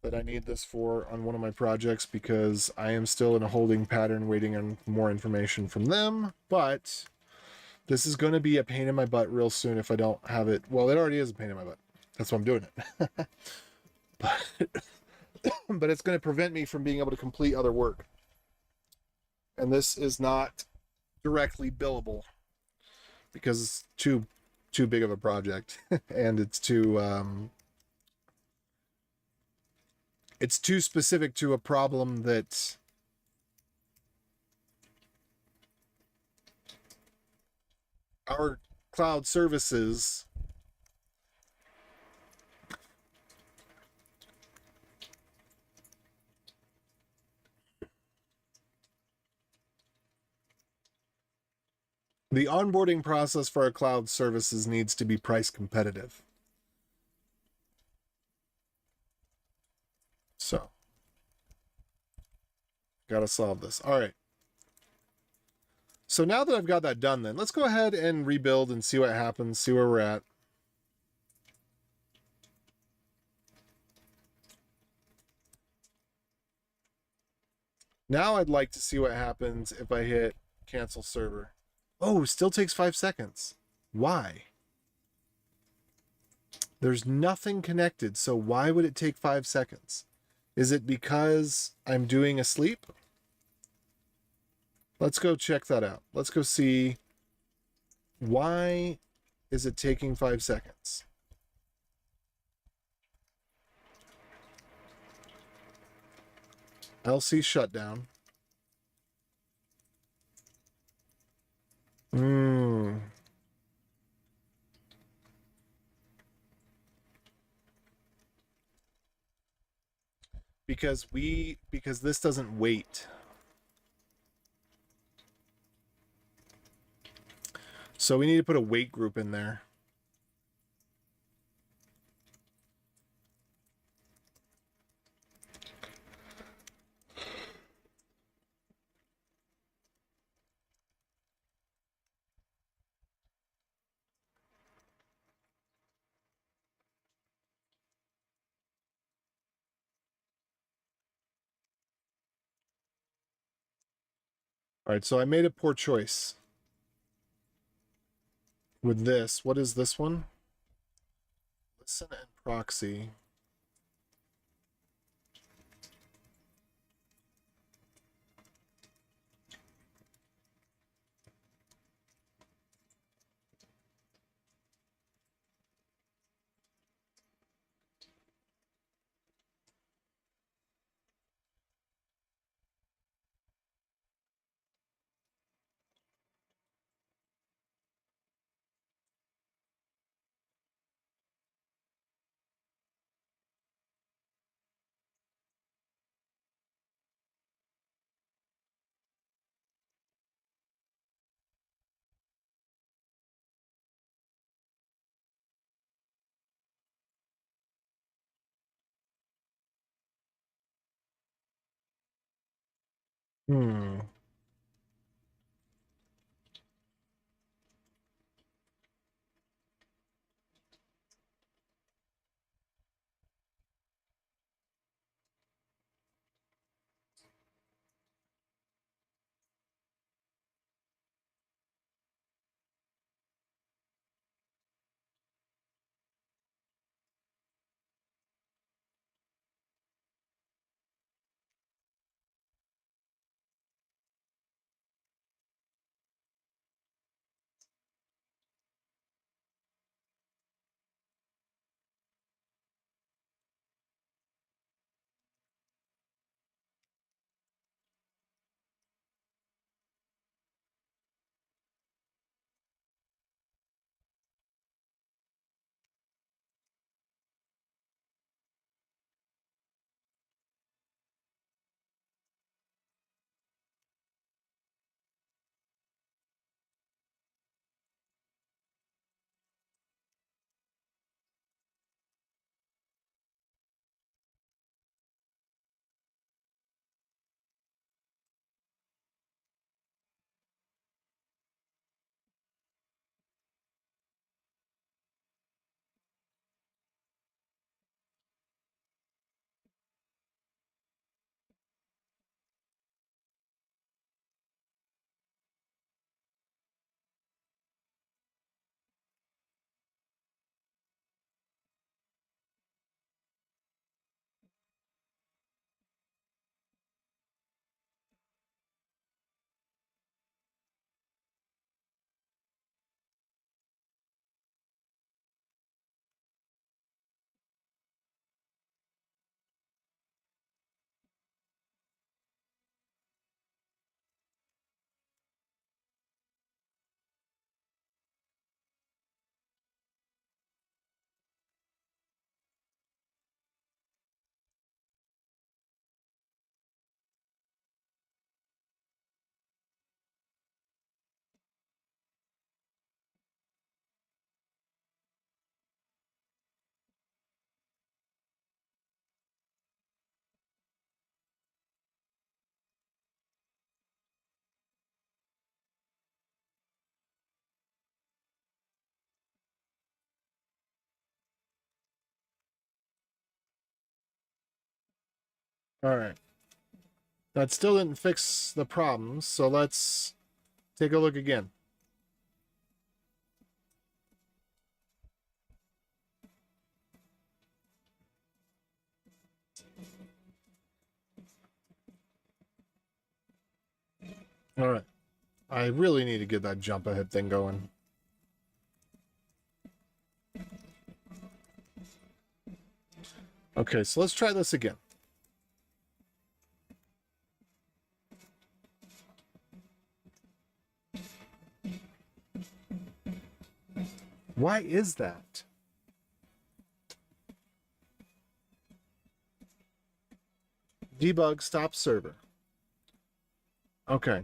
that I need this for on one of my projects because I am still in a holding pattern waiting on more information from them. But this is going to be a pain in my butt real soon if I don't have it. Well, it already is a pain in my butt. That's why I'm doing it. but it's going to prevent me from being able to complete other work. And this is not directly billable because it's too big of a project and it's too specific to a problem that our cloud services the onboarding process for our cloud services needs to be price competitive. So, gotta solve this. All right. So now that I've got that done, then let's go ahead and rebuild and see what happens, see where we're at. Now I'd like to see what happens if I hit cancel server. Oh, still takes 5 seconds. Why? There's nothing connected, so why would it take 5 seconds? Is it because I'm doing a sleep? Let's go check that out. Let's go see why is it taking 5 seconds? LC shutdown. Because this doesn't wait. So we need to put a wait group in there. All right, so I made a poor choice with this. What is this one? Listen and proxy. Hmm. All right. That still didn't fix the problems, so let's take a look again. All right. I really need to get that jump ahead thing going. Okay, so let's try this again. Why is that? Debug stop server. Okay.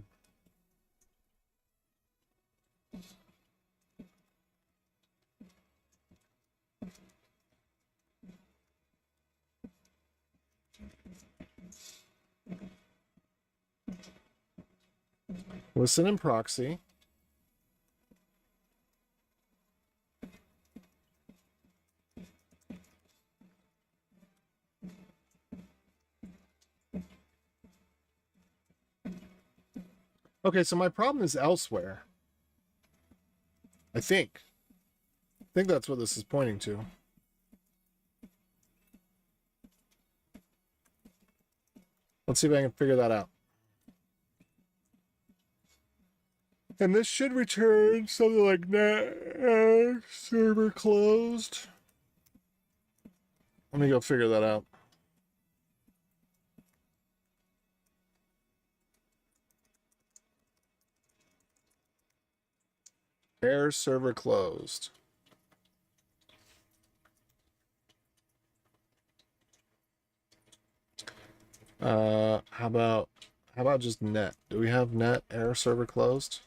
Listen in proxy. Okay, so my problem is elsewhere. I think that's what this is pointing to. Let's see if I can figure that out. And this should return something like net server closed. Let me go figure that out. Error server closed. How about just net? Do we have net error server closed?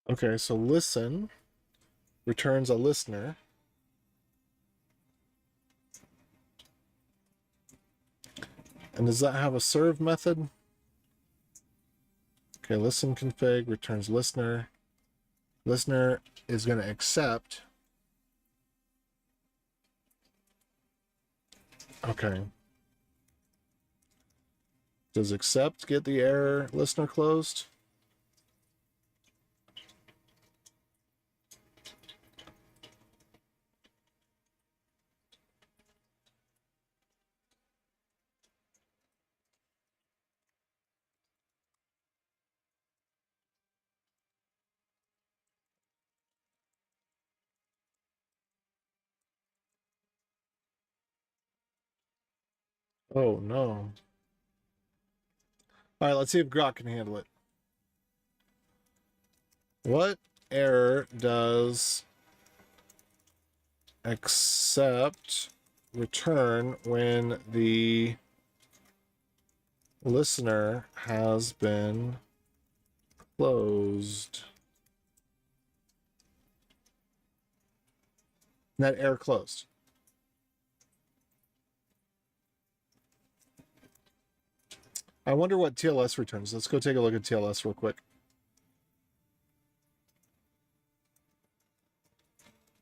Okay, so listen returns a listener. And does that have a serve method? Okay, listen config returns listener. Listener is going to accept. Okay. Does accept get the error listener closed? Oh no. All right, let's see if Grok can handle it. What error does accept return when the listener has been closed? Net error closed. I wonder what TLS returns. Let's go take a look at TLS real quick.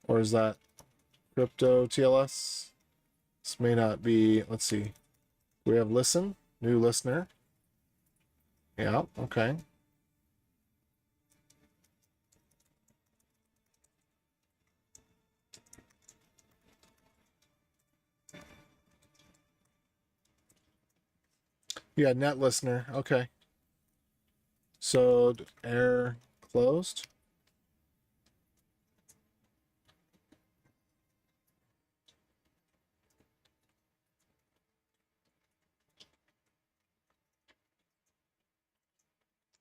Or is that crypto TLS? This may not be. Let's see. We have listen, new listener. Yeah, okay. Yeah, net listener. Okay. So air closed.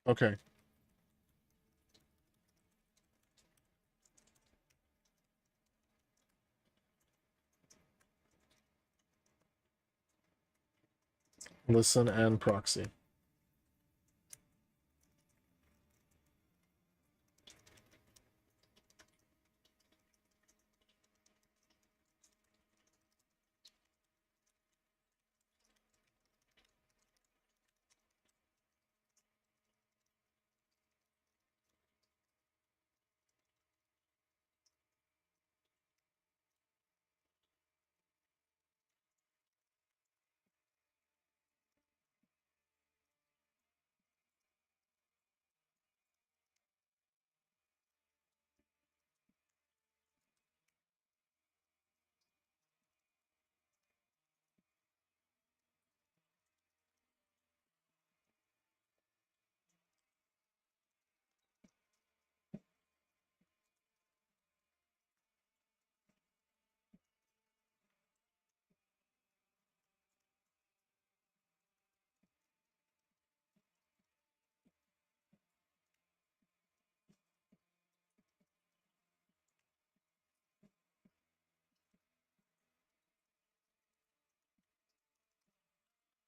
Okay. Listen and proxy.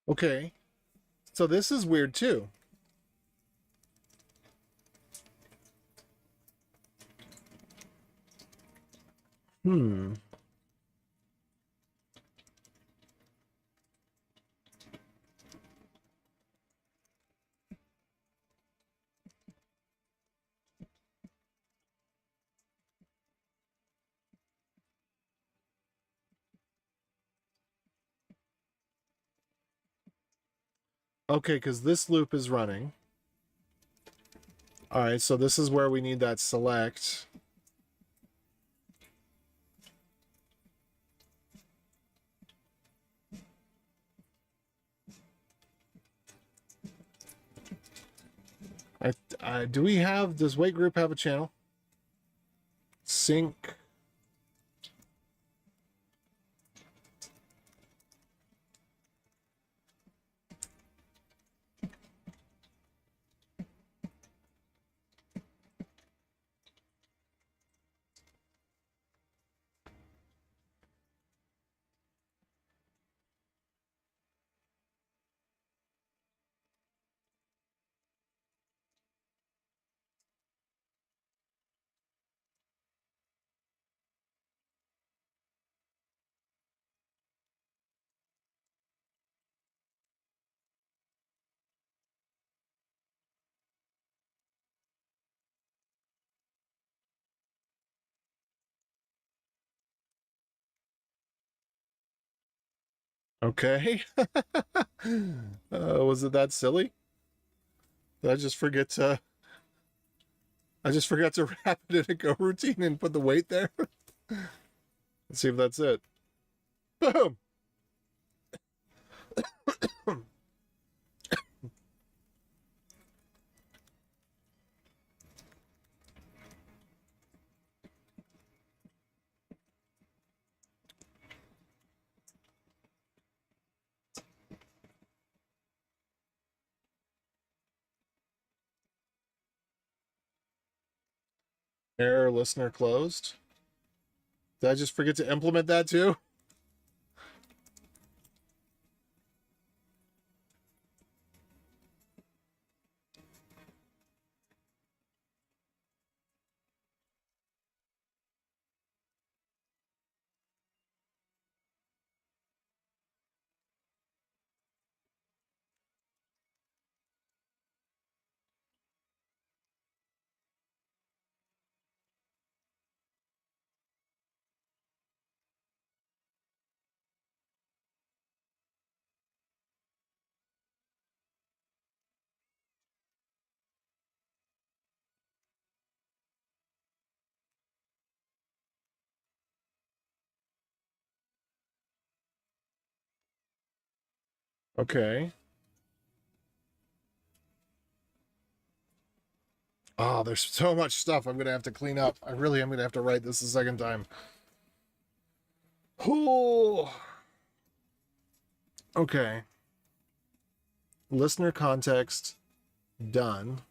Okay. So this is weird too. Hmm. Okay, because this loop is running. All right, so this is where we need that select. Do we have, does wait group have a channel? Sync. Okay. Was it that silly? Did I just forget to I just forgot to wrap it in a go routine and put the weight there? Let's see if that's it. Boom. Error listener closed. Did I just forget to implement that too? Okay. Oh, there's so much stuff I'm going to have to clean up. I really am going to have to write this a second time. Oh. Okay. Listener context done.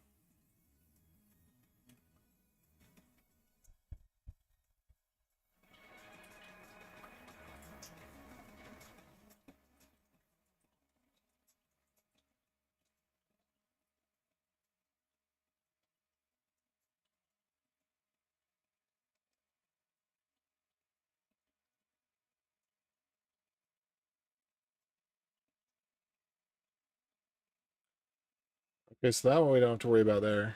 Okay, so that one we don't have to worry about there.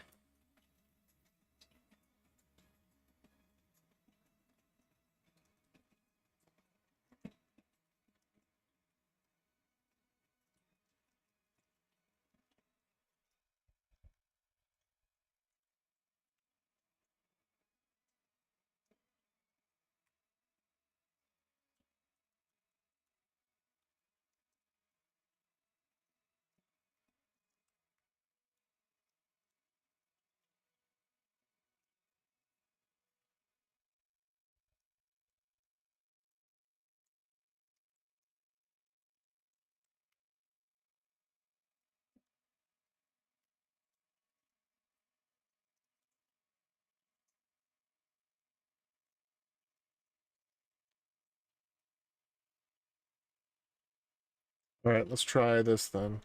All right, let's try this then.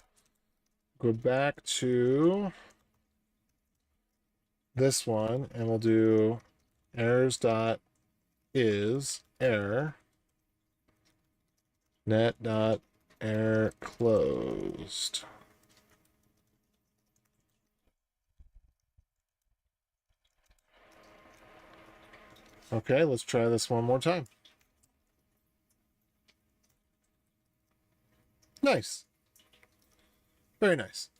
Go back to this one and we'll do errors dot is error net dot error closed. Okay, let's try this one more time. Nice. Very nice.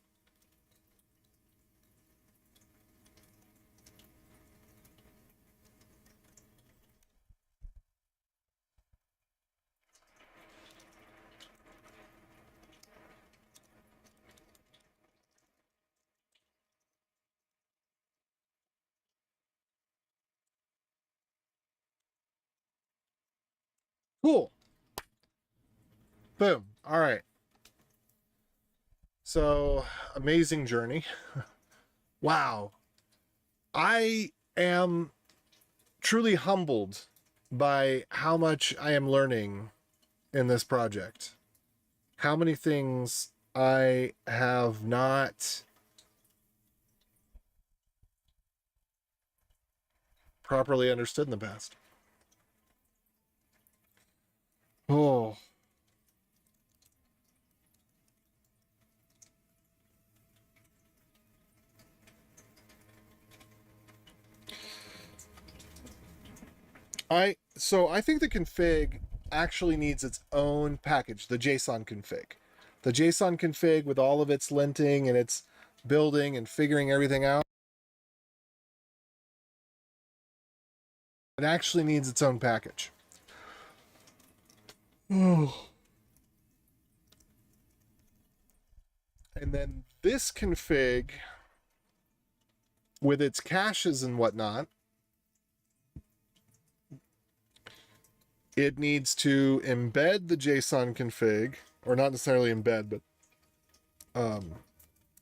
Cool. Boom. All right. So, amazing journey. Wow. I am truly humbled by how much I am learning in this project. How many things I have not properly understood in the past. Oh, I think the config actually needs its own package, the JSON config. The JSON config with all of its linting and its building and figuring everything out. It actually needs its own package. Oh. And then this config with its caches and whatnot, it needs to embed the JSON config, or not necessarily embed, but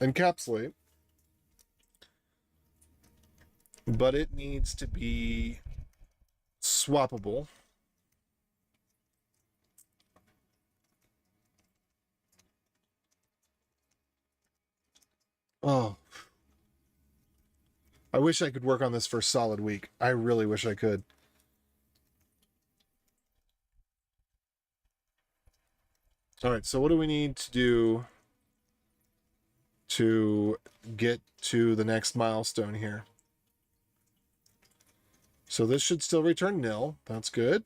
encapsulate. But it needs to be swappable. Oh, I wish I could work on this for a solid week. I really wish I could. All right, so what do we need to do to get to the next milestone here? So this should still return nil. That's good.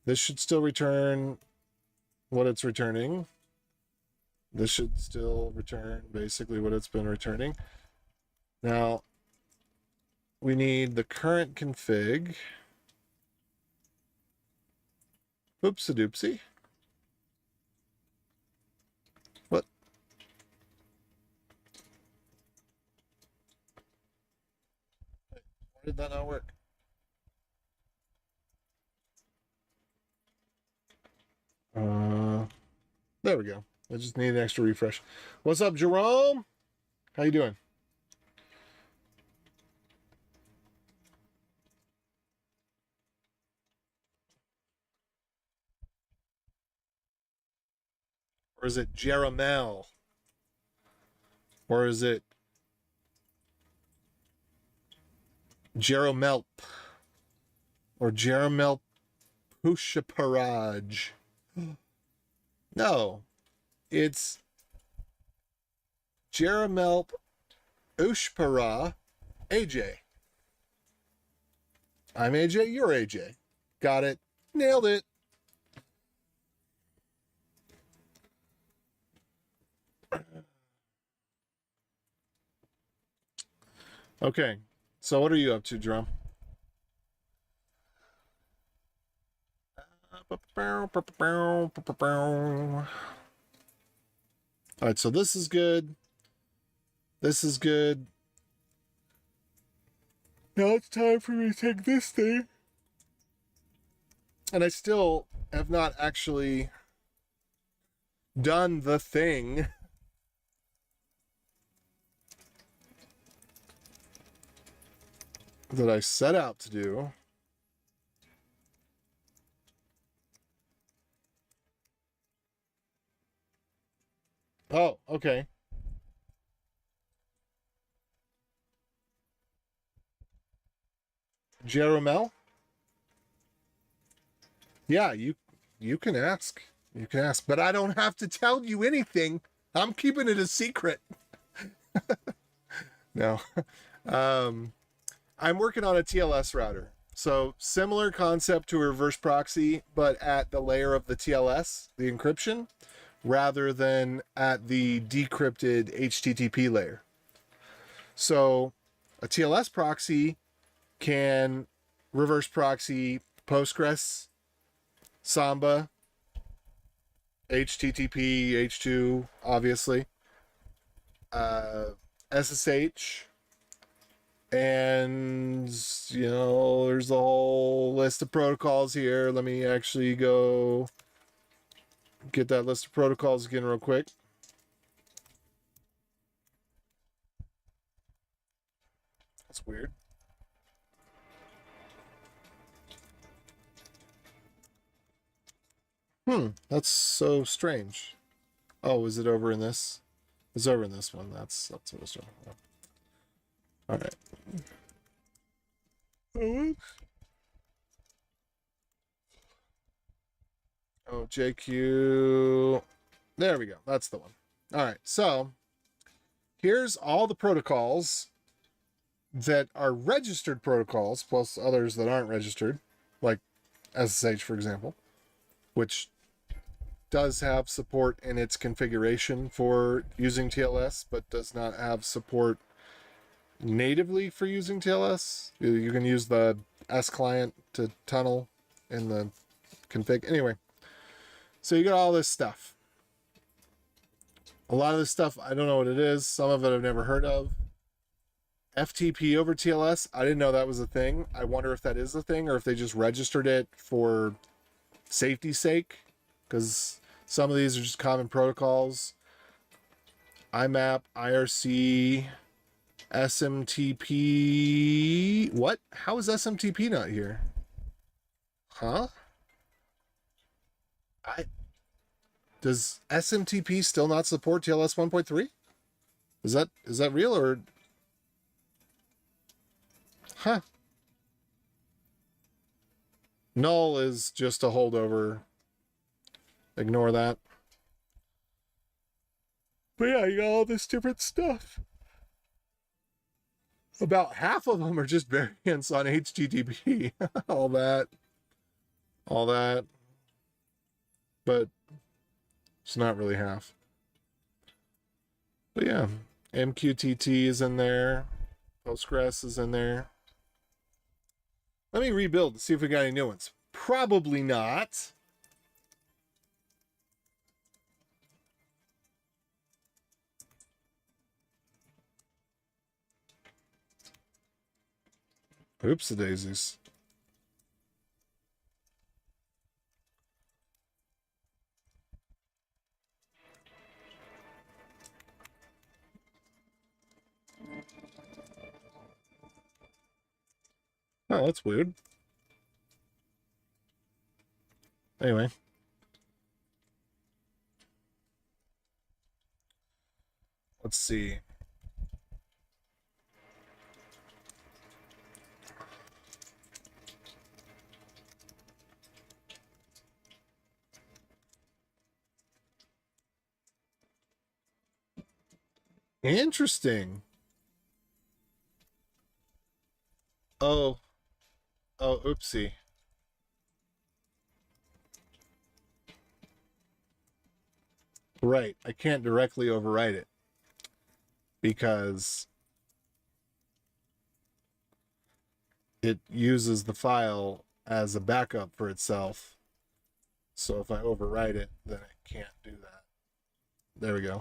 This should still return what it's returning. This should still return basically what it's been returning. Now, we need the current config. Oopsie-doopsie. What? Why did that not work? There we go. I just need an extra refresh. What's up, Jerome? How you doing? Or is it Jeramel? Or is it Jeramelp? Or Jeramel Pushaparaj? No, it's Jeramelp Ushpara AJ. I'm AJ, you're AJ. Got it. Nailed it. Okay, so what are you up to, Drum? All right, so this is good. This is good. Now it's time for me to take this thing. And I still have not actually done the thing that I set out to do. Oh, okay. Jeramel? Yeah, you can ask. You can ask, but I don't have to tell you anything. I'm keeping it a secret. No. I'm working on a TLS router. So similar concept to a reverse proxy, but at the layer of the TLS, the encryption, rather than at the decrypted HTTP layer. So a TLS proxy can reverse proxy Postgres, Samba, HTTP, H2, obviously, SSH, and there's a whole list of protocols here. Let me actually go get that list of protocols again real quick. That's weird. That's so strange. Oh, is it over in this? It's over in this one. That's what it's doing. All right. Oh, JQ. There we go. That's the one. All right. So here's all the protocols that are registered protocols, plus others that aren't registered, like SSH, for example, which does have support in its configuration for using TLS, but does not have support natively for using TLS. You can use the S client to tunnel in the config. Anyway, so you got all this stuff. A lot of this stuff, I don't know what it is. Some of it I've never heard of. FTP over TLS, I didn't know that was a thing. I wonder if that is a thing or if they just registered it for safety's sake, because some of these are just common protocols. IMAP, IRC, SMTP. What? How is SMTP not here? Huh? Does SMTP still not support TLS 1.3? Is that real or? Huh. Null is just a holdover. Ignore that. But yeah, you got all this different stuff. About half of them are just variants on HTTP. all that. But it's not really half. But yeah, MQTT is in there. Postgres is in there. Let me rebuild to see if we got any new ones. Probably not. Oopsie daisies. Oh, that's weird. Anyway. Let's see. Interesting. Oh. Oh, oopsie. Right. I can't directly overwrite it because it uses the file as a backup for itself. So if I overwrite it, then I can't do that. There we go.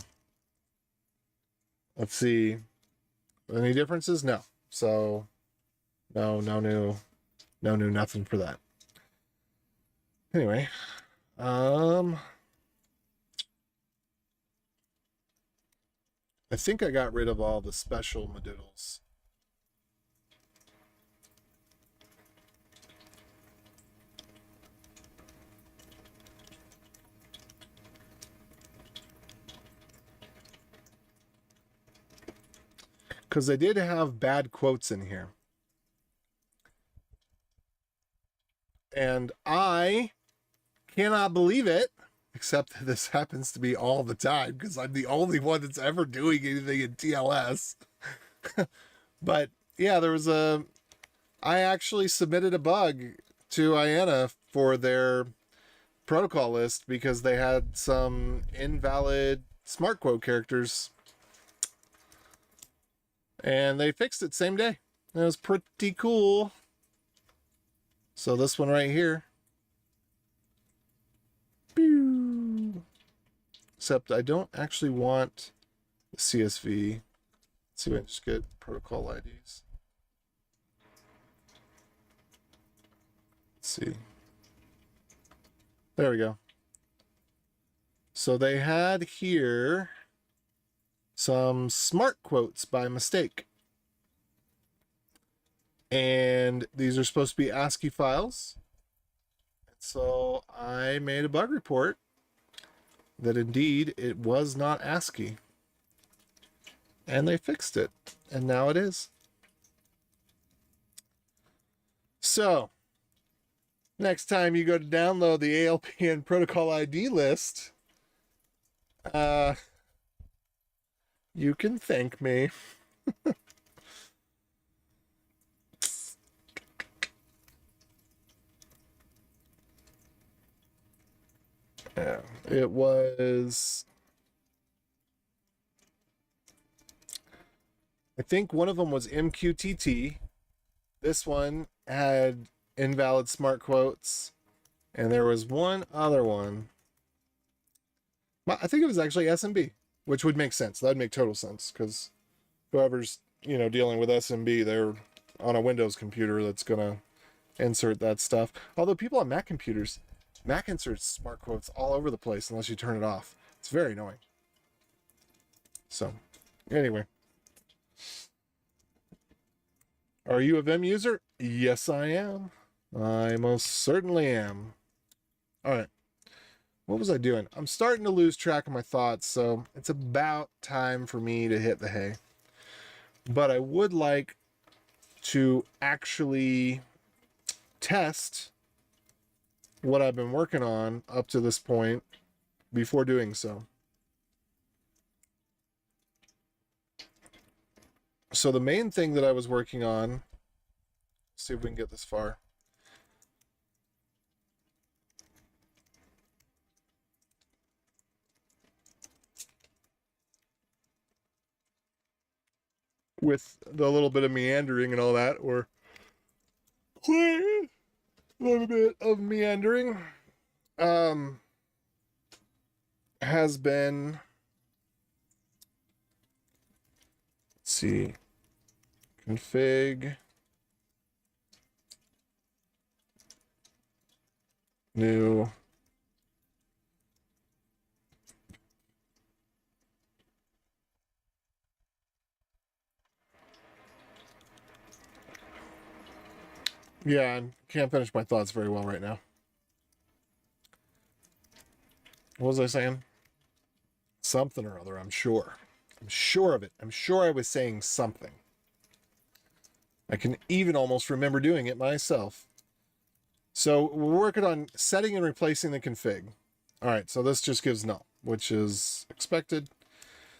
Let's see. Any differences? No. So no new nothing for that. Anyway, I think I got rid of all the special modoodles. Because I did have bad quotes in here. And I cannot believe it, except that this happens to be all the time because I'm the only one that's ever doing anything in TLS. But yeah, I actually submitted a bug to IANA for their protocol list because they had some invalid smart quote characters. And they fixed it same day. It was pretty cool. So this one right here. Except I don't actually want the CSV. Let's see if I can just get protocol IDs. Let's see. There we go. So they had here some smart quotes by mistake. And these are supposed to be ASCII files. And so I made a bug report that indeed it was not ASCII. And they fixed it. And now it is. So, next time you go to download the ALPN protocol ID list, you can thank me. Yeah, it was, I think one of them was MQTT. This one had invalid smart quotes. And there was one other one. I think it was actually SMB, which would make sense. That would make total sense because whoever's, dealing with SMB, they're on a Windows computer that's going to insert that stuff. Although people on Mac computers, Mac inserts smart quotes all over the place unless you turn it off. It's very annoying. So, anyway. Are you a Vim user? Yes, I am. I most certainly am. All right. What was I doing? I'm starting to lose track of my thoughts, so it's about time for me to hit the hay. But I would like to actually test what I've been working on up to this point before doing so. So the main thing that I was working on, see if we can get this far. With the little bit of meandering and all that, or a little bit of meandering, has been, let's see, config, New. Yeah, I can't finish my thoughts very well right now. What was I saying? Something or other, I'm sure. I'm sure of it. I'm sure I was saying something. I can even almost remember doing it myself. So we're working on setting and replacing the config. All right, so this just gives null, which is expected.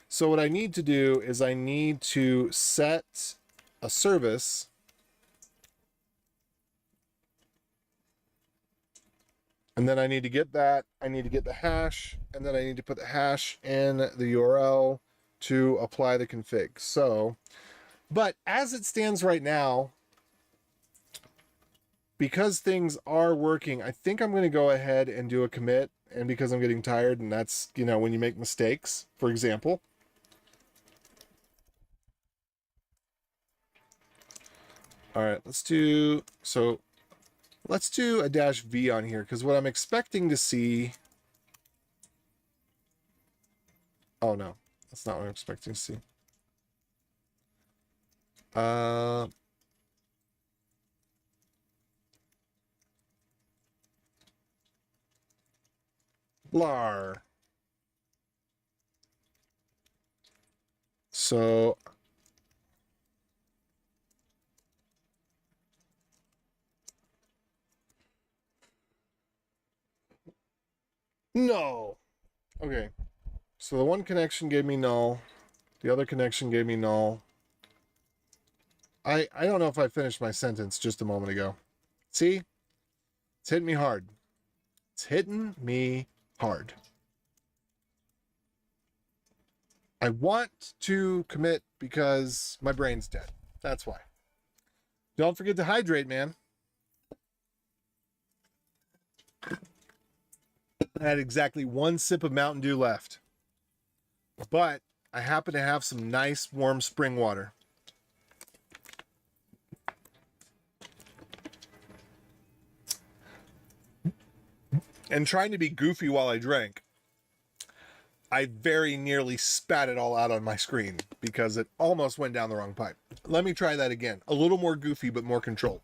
So what I need to do is I need to set a service. And then I need to get that. I need to get the hash, and then I need to put the hash in the URL to apply the config. So, but as it stands right now, because things are working, I think I'm going to go ahead and do a commit. And because I'm getting tired, and that's, you know, when you make mistakes, for example. All right, let's do a -v on here, because what I'm expecting to see. Oh no, that's not what I'm expecting to see. Blar. So no. Okay. So the one connection gave me null. The other connection gave me null. I don't know if I finished my sentence just a moment ago. See? It's hitting me hard. It's hitting me hard. I want to commit because my brain's dead. That's why. Don't forget to hydrate, man. I had exactly one sip of Mountain Dew left. But I happen to have some nice warm spring water. And trying to be goofy while I drank, I very nearly spat it all out on my screen because it almost went down the wrong pipe. Let me try that again. A little more goofy, but more controlled.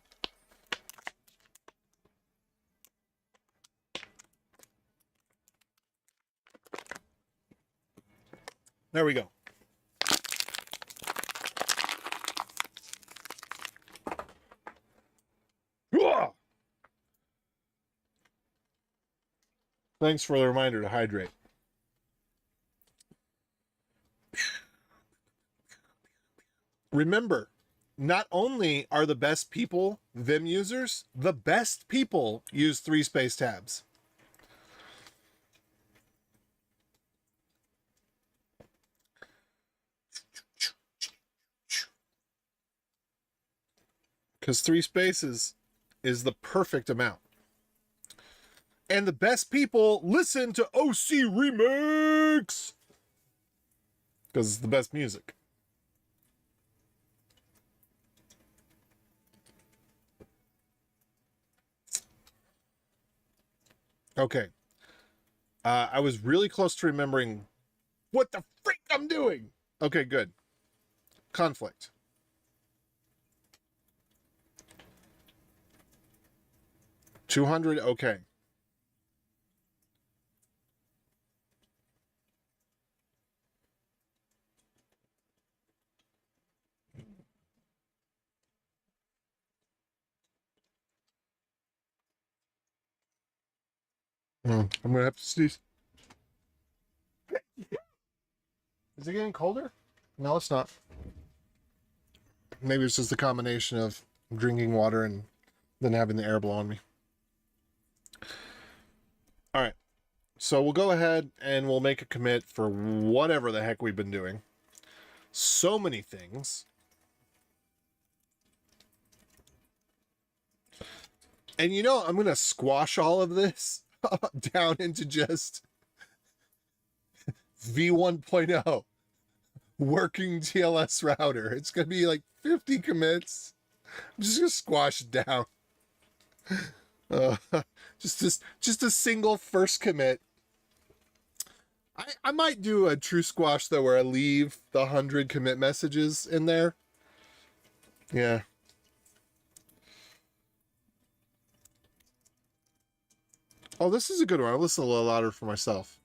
There we go. Thanks for the reminder to hydrate. Remember, not only are the best people Vim users, the best people use 3-space tabs. Because 3 spaces is the perfect amount. And the best people listen to OC Remix because it's the best music. Okay. I was really close to remembering what the freak I'm doing. Okay, good. Conflict. $200, okay. I'm gonna have to sneeze. Is it getting colder? No, it's not. Maybe it's just a combination of drinking water and then having the air blow on me. All right. So we'll go ahead and we'll make a commit for whatever the heck we've been doing. So many things. And you know, I'm going to squash all of this down into just v1.0 working TLS router. It's going to be like 50 commits. I'm just going to squash it down. Uh, just a single first commit. I might do a true squash though, where I leave the 100 commit messages in there. Yeah. Oh, this is a good one. I'll listen a little louder for myself.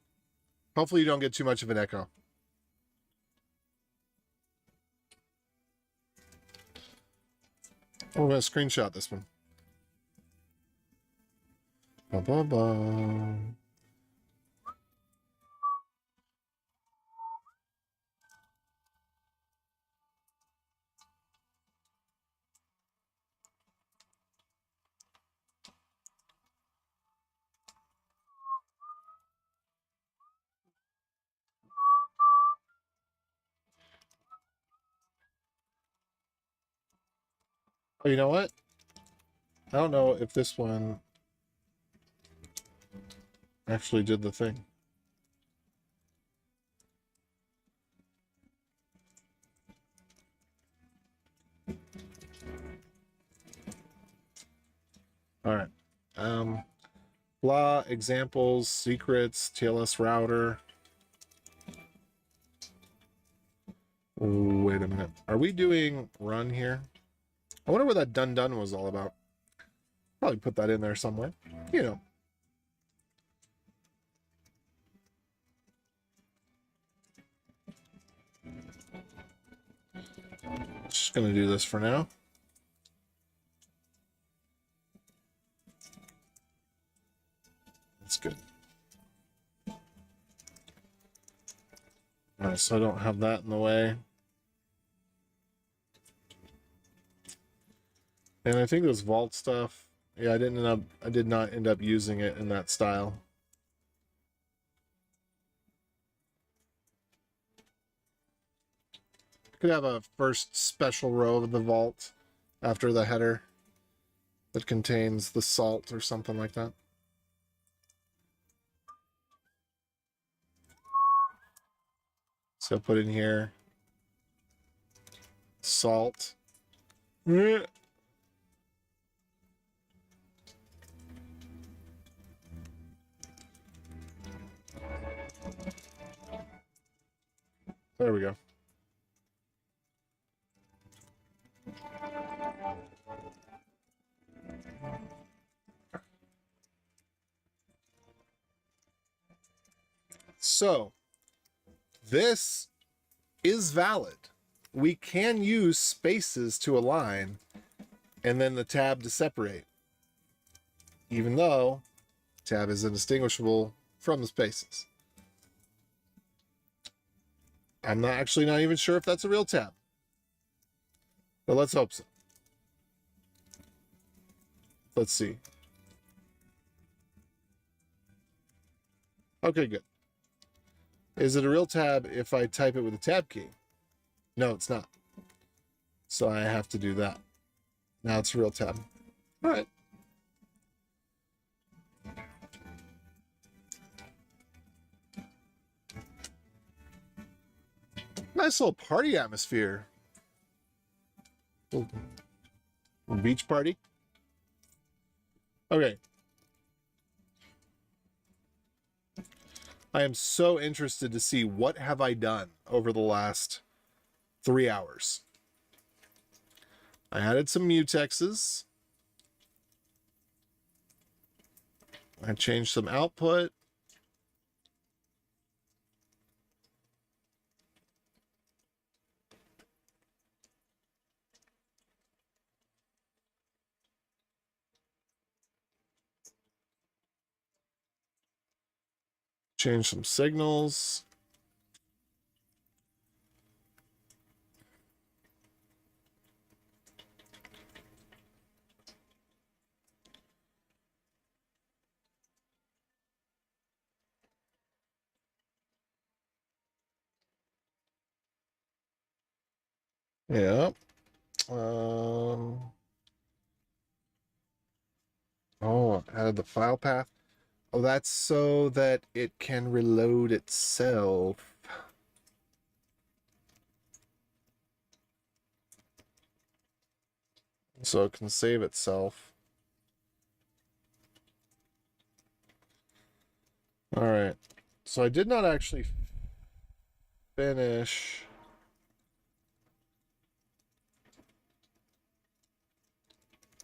Hopefully you don't get too much of an echo. Oh, I'm going to screenshot this one. Ba, ba, ba. Oh, you know what? I don't know if this one actually did the thing. All right. Blah, examples, secrets, TLS router. Ooh, wait a minute. Are we doing run here? I wonder what that done was all about. Probably put that in there somewhere. You know. Just gonna do this for now. That's good. All right, so I don't have that in the way. And I think this vault stuff, yeah, I did not end up using it in that style. Could have a first special row of the vault after the header that contains the salt or something like that. So put in here salt. There we go. So this is valid. We can use spaces to align and then the tab to separate, even though tab is indistinguishable from the spaces. I'm not even sure if that's a real tab, but let's hope so. Let's see. Okay, good. Is it a real tab if I type it with a tab key? No, it's not. So I have to do that. Now it's a real tab. All right. Nice little party atmosphere. Little beach party. Okay. I am so interested to see what have I done over the last 3 hours. I added some mutexes. I changed some output. Changed some signals. Yeah. Oh, added the file path. Oh, that's so that it can reload itself. So it can save itself. All right. So I did not actually finish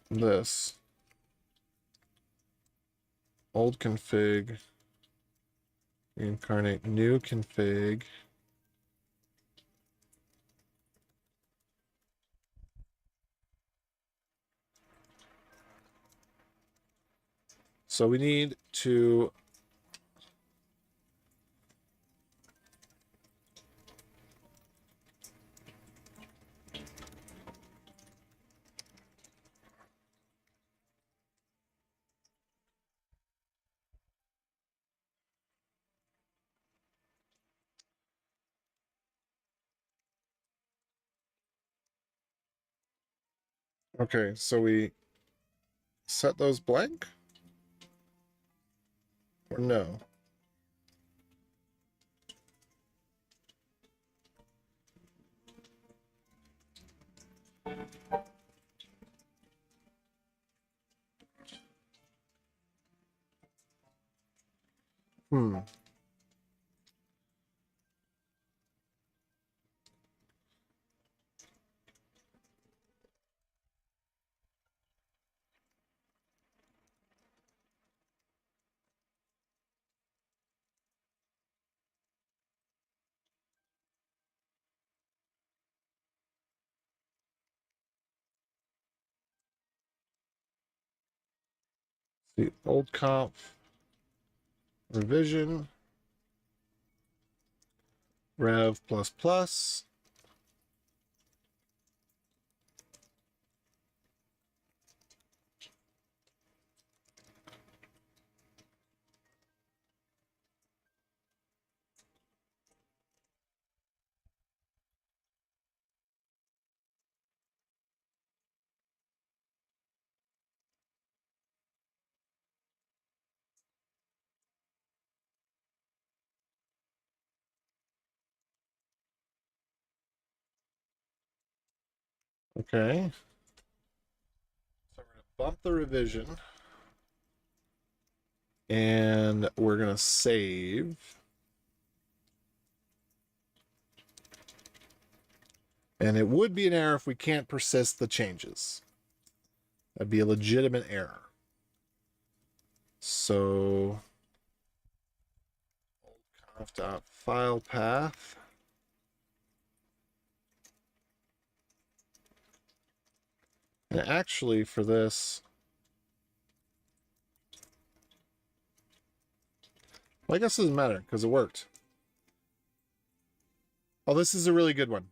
this. Old config. Incarnate new config. So we need to okay, so we set those blank? Or no? Hmm. The old conf revision rev plus plus. Okay. So we're gonna bump the revision. And we're gonna save. And it would be an error if we can't persist the changes. That'd be a legitimate error. So conf.file path. And actually for this, well, I guess it doesn't matter because it worked. Oh, this is a really good one.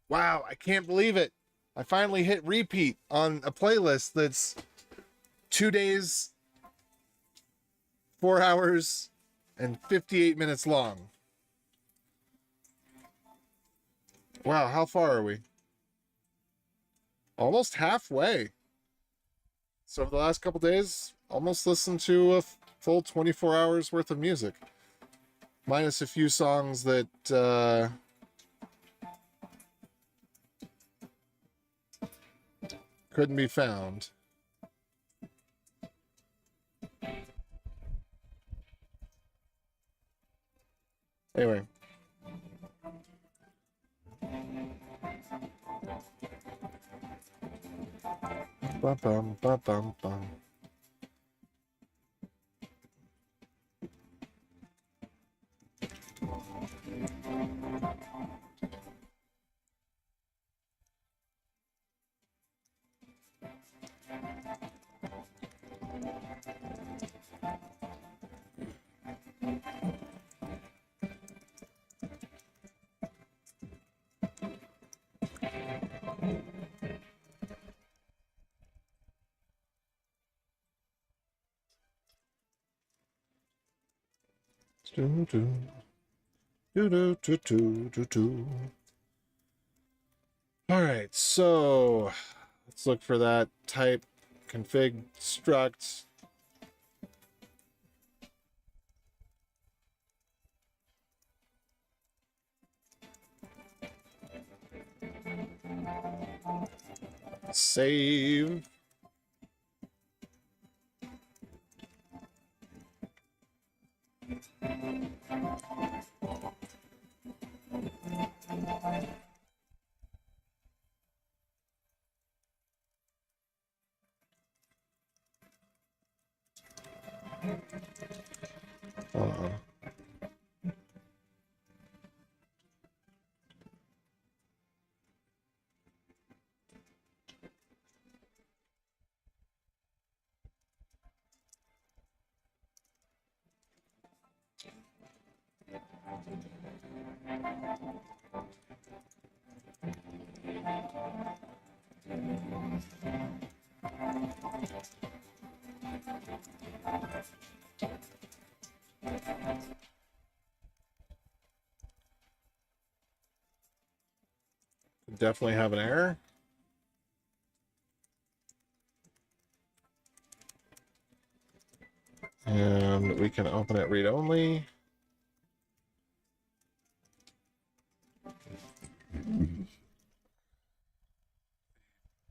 Wow, I can't believe it. I finally hit repeat on a playlist that's 2 days, 4 hours, and 58 minutes long. Wow, how far are we? Almost halfway. So for the last couple days, almost listened to a full 24 hours worth of music. Minus a few songs that couldn't be found. Anyway. Bum, bum, bum, bum, bum. Do, do. Do, do, do, do, do, do. All right, so let's look for that type config struct. Save. Hold on. Definitely have an error. And we can open it read only.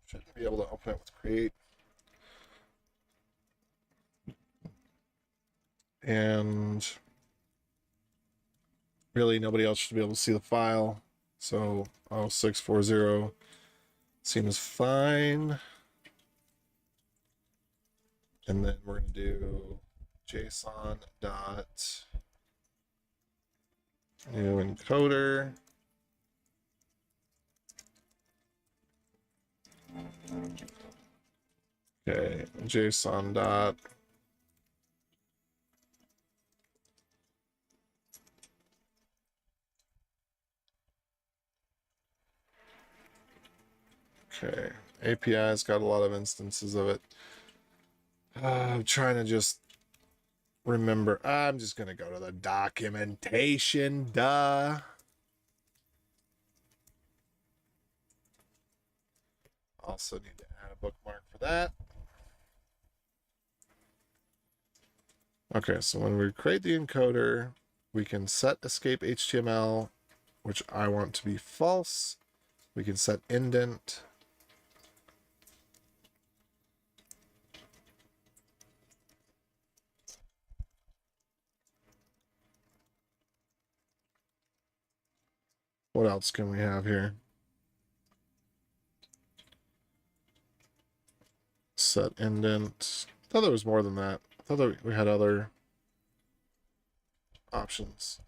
Shouldn't be able to open it with create. And really nobody else should be able to see the file. So 0640 seems fine. And then we're going to do JSON dot new encoder. Okay, JSON dot okay. API's got a lot of instances of it. I'm trying to just remember. I'm just going to go to the documentation. Duh. Also need to add a bookmark for that. Okay, so when we create the encoder, we can set escape HTML, which I want to be false. We can set indent. What else can we have here? Set indent. I thought there was more than that. I thought that we had other options.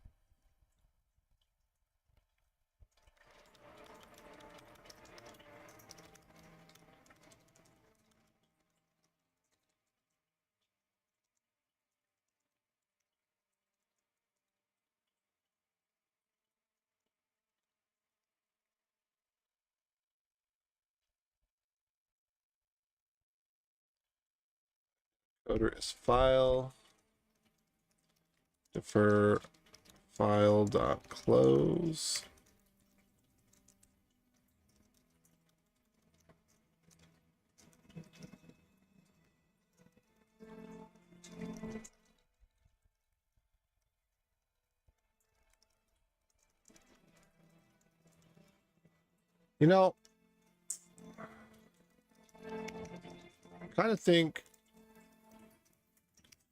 Encoder is file. Defer file dot close. You know, I kind of think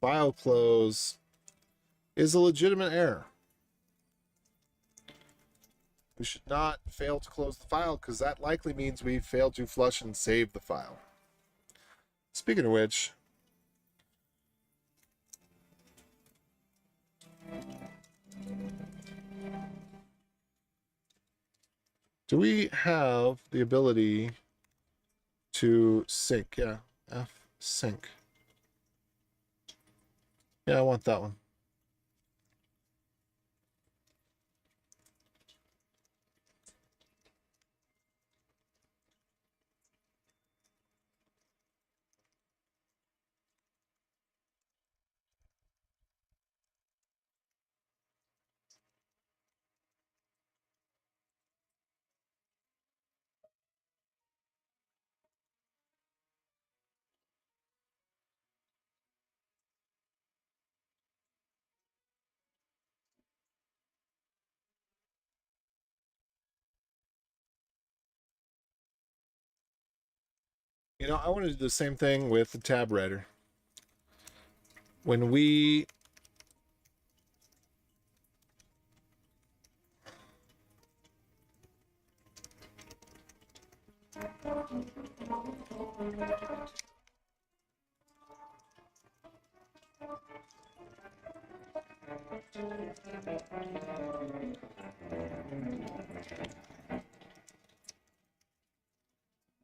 file close is a legitimate error. We should not fail to close the file because that likely means we failed to flush and save the file. Speaking of which, do we have the ability to sync? Yeah, F sync. Yeah, I want that one. You know, I want to do the same thing with the tab writer. When we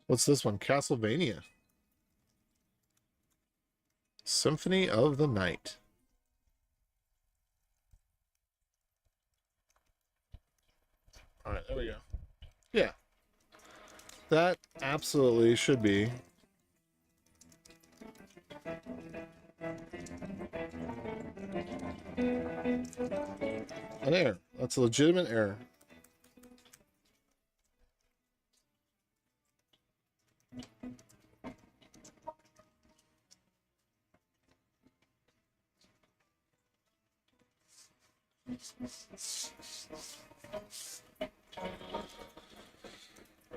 What's this one? Castlevania. Symphony of the Night. All right, there we go. Yeah. That absolutely should be. An error. That's a legitimate error.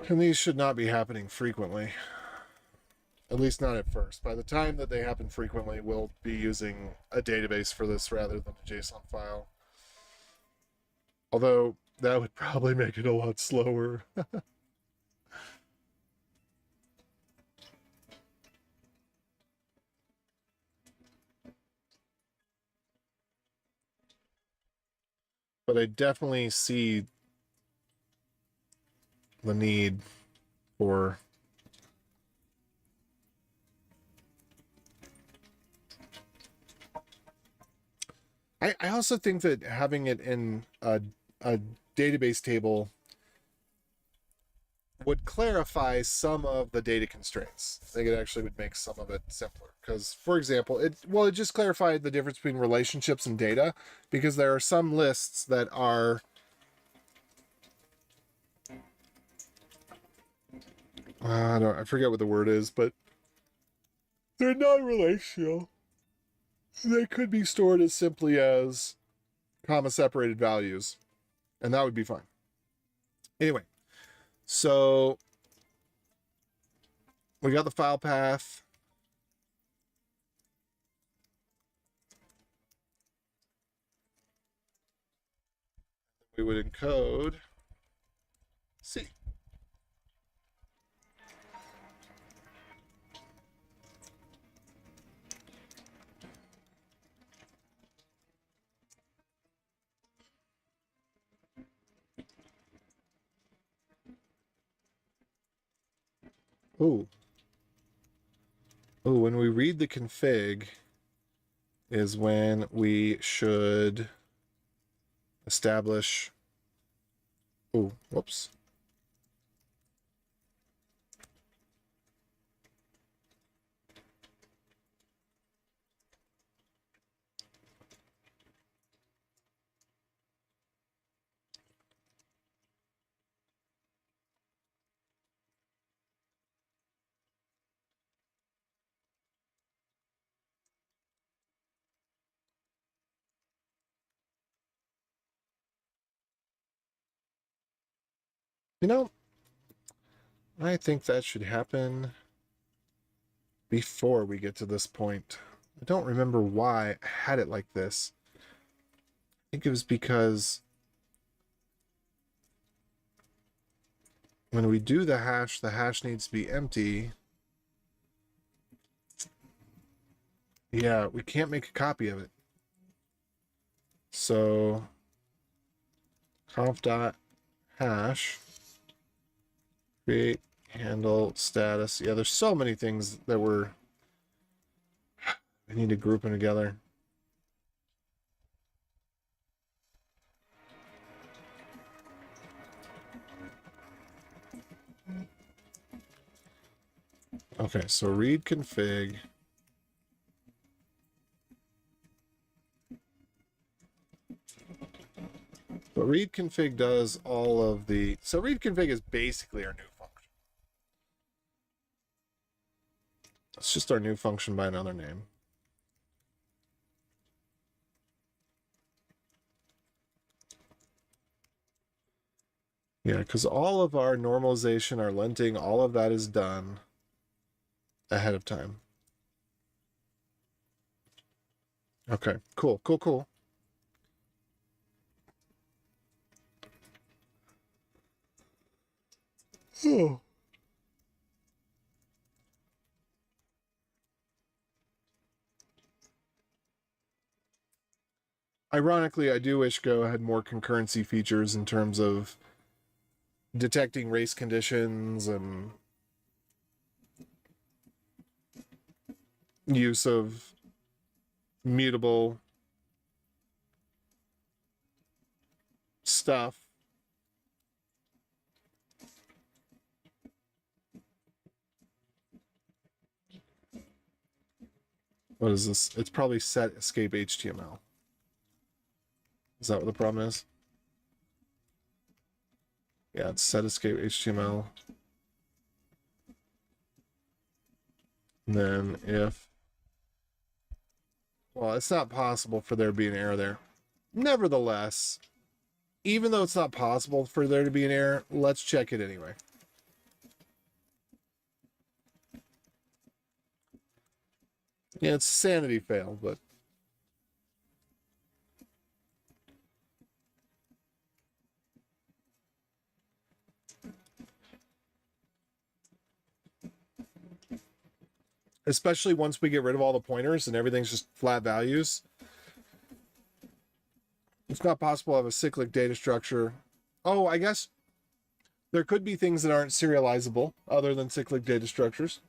And these should not be happening frequently. At least not at first. By the time that they happen frequently, we'll be using a database for this rather than a JSON file. Although that would probably make it a lot slower. But I definitely see the need for I also think that having it in a database table would clarify some of the data constraints. I think it actually would make some of it simpler. Because, for example, it just clarified the difference between relationships and data, because there are some lists that are I forget what the word is, but they're non-relational. They could be stored as simply as comma separated values, and that would be fine. Anyway, so we got the file path. We would encode C. Oh, when we read the config is when we should establish. Oh, whoops. You know, I think that should happen before we get to this point. I don't remember why I had it like this. I think it was because when we do the hash needs to be empty. Yeah, we can't make a copy of it. So conf.hash create handle status. Yeah, there's so many things that we need to group them together. Okay, so read config. But read config does all of the... So read config is basically our new function. It's just our new function by another name. Yeah, because all of our normalization, our linting, all of that is done ahead of time. Okay, cool. Oh. Ironically, I do wish Go had more concurrency features in terms of detecting race conditions and use of mutable stuff. What is this? It's probably set escape HTML. Is that what the problem is? Yeah, it's set escape HTML. And then if, well, it's not possible for there to be an error there. Nevertheless, even though it's not possible for there to be an error, let's check it anyway. Yeah, it's a sanity fail, but especially once we get rid of all the pointers and everything's just flat values. It's not possible to have a cyclic data structure. Oh, I guess there could be things that aren't serializable other than cyclic data structures.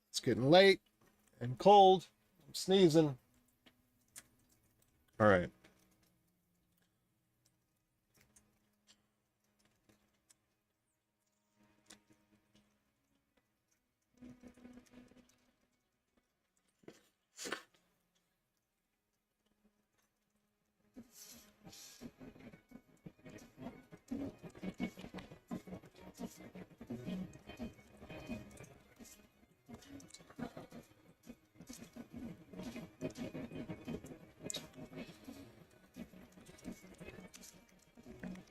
It's getting late and cold. I'm sneezing. All right.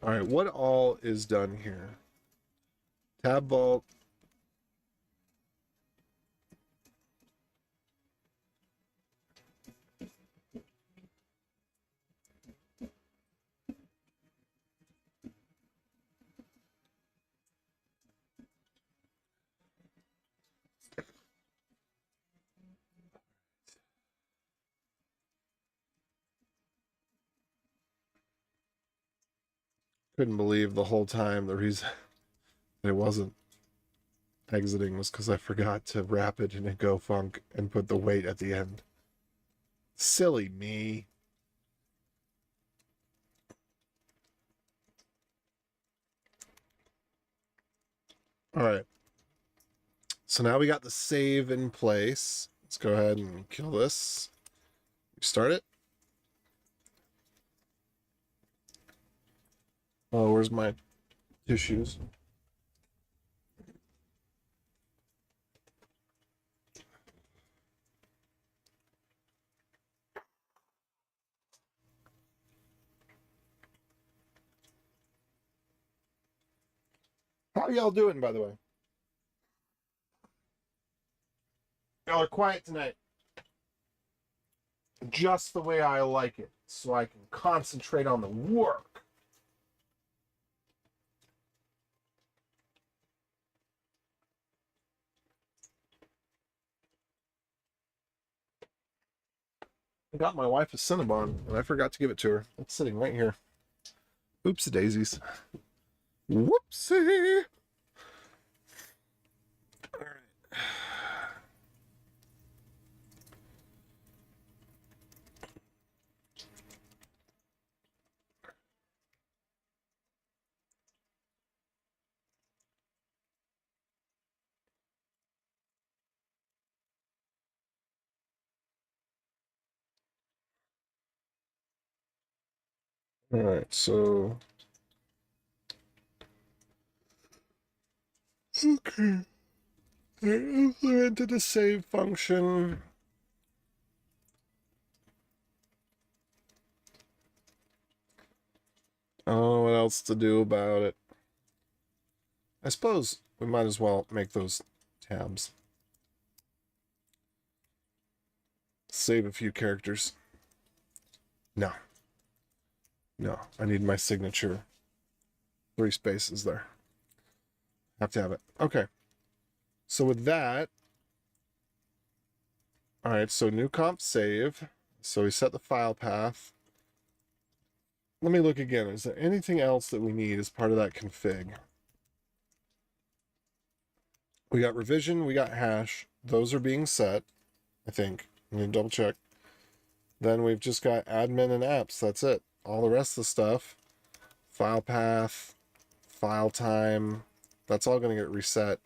All right, what all is done here? Tab vault. Couldn't believe the whole time the reason it wasn't exiting was because I forgot to wrap it in a Go Funk and put the weight at the end. Silly me. All right. So now we got the save in place. Let's go ahead and kill this. Start it. Oh, where's my tissues? How y'all doing, by the way? Y'all are quiet tonight. Just the way I like it, so I can concentrate on the work. I got my wife a Cinnabon, and I forgot to give it to her. It's sitting right here. Oopsie daisies. Whoopsie. All right. All right, so okay. I implemented the save function. Oh, what else to do about it? I suppose we might as well make those tabs. Save a few characters. No. No, I need my signature. 3 spaces there. Have to have it. Okay. So with that, all right, so new comp save. So we set the file path. Let me look again. Is there anything else that we need as part of that config? We got revision, we got hash. Those are being set, I think. I'm going to double check. Then we've just got admin and apps. That's it. All the rest of the stuff, file path, file time, that's all going to get reset.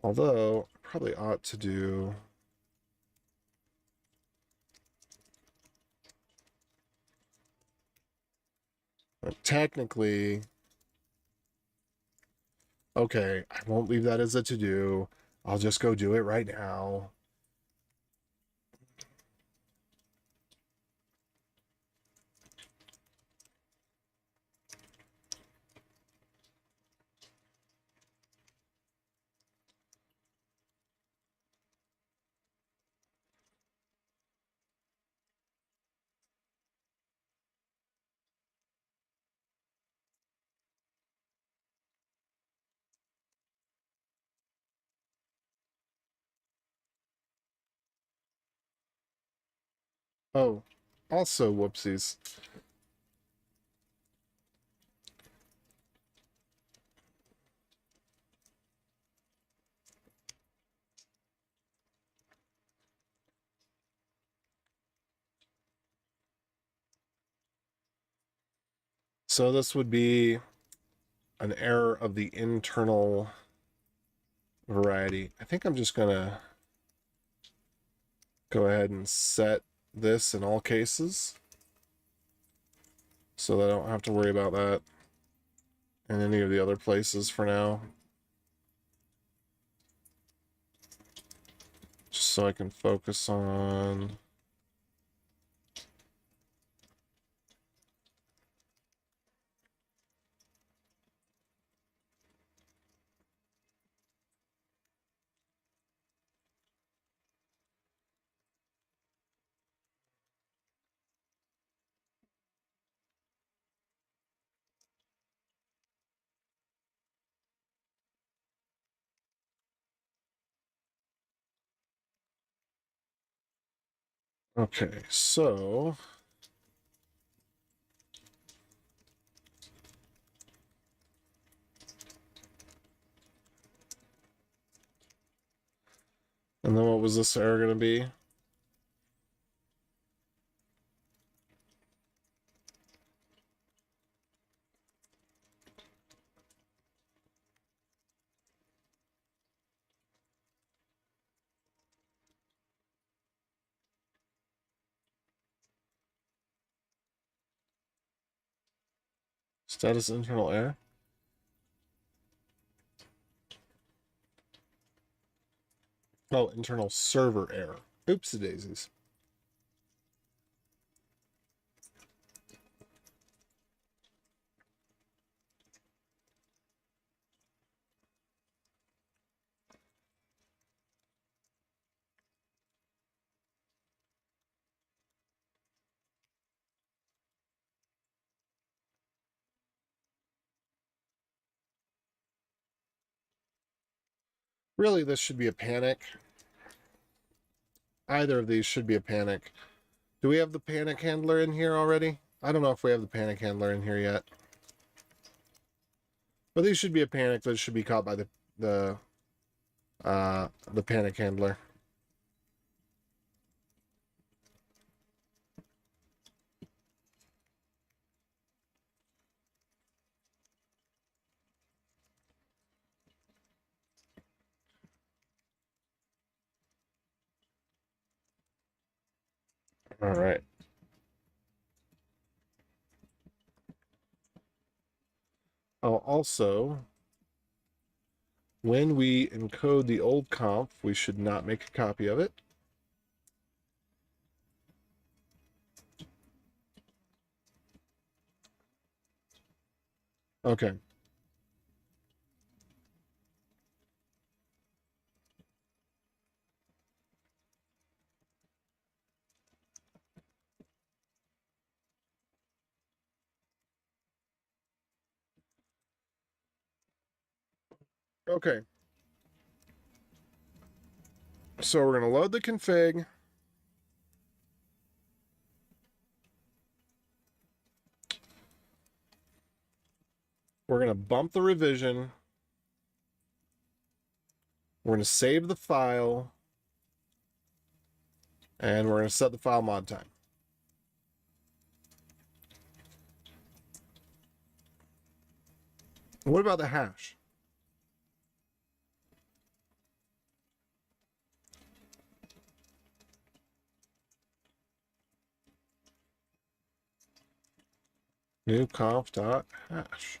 Although, I probably ought to do... Technically... Okay, I won't leave that as a to-do. I'll just go do it right now. Oh, also, whoopsies. So this would be an error of the internal variety. I think I'm just going to go ahead and set this in all cases so that I don't have to worry about that in any of the other places for now. Just so I can focus on... Okay, so... And then what was this error going to be? Status internal error? Oh, internal server error. Oopsie daisies. Really, this should be a panic. Either of these should be a panic. Do we have the panic handler in here already? I don't know if we have the panic handler in here yet. But these should be a panic that should be caught by the panic handler. All right. Oh, also, when we encode the old conf, we should not make a copy of it. Okay. Okay. So we're going to load the config. We're going to bump the revision. We're going to save the file. And we're going to set the file mod time. What about the hash? New conf.hash.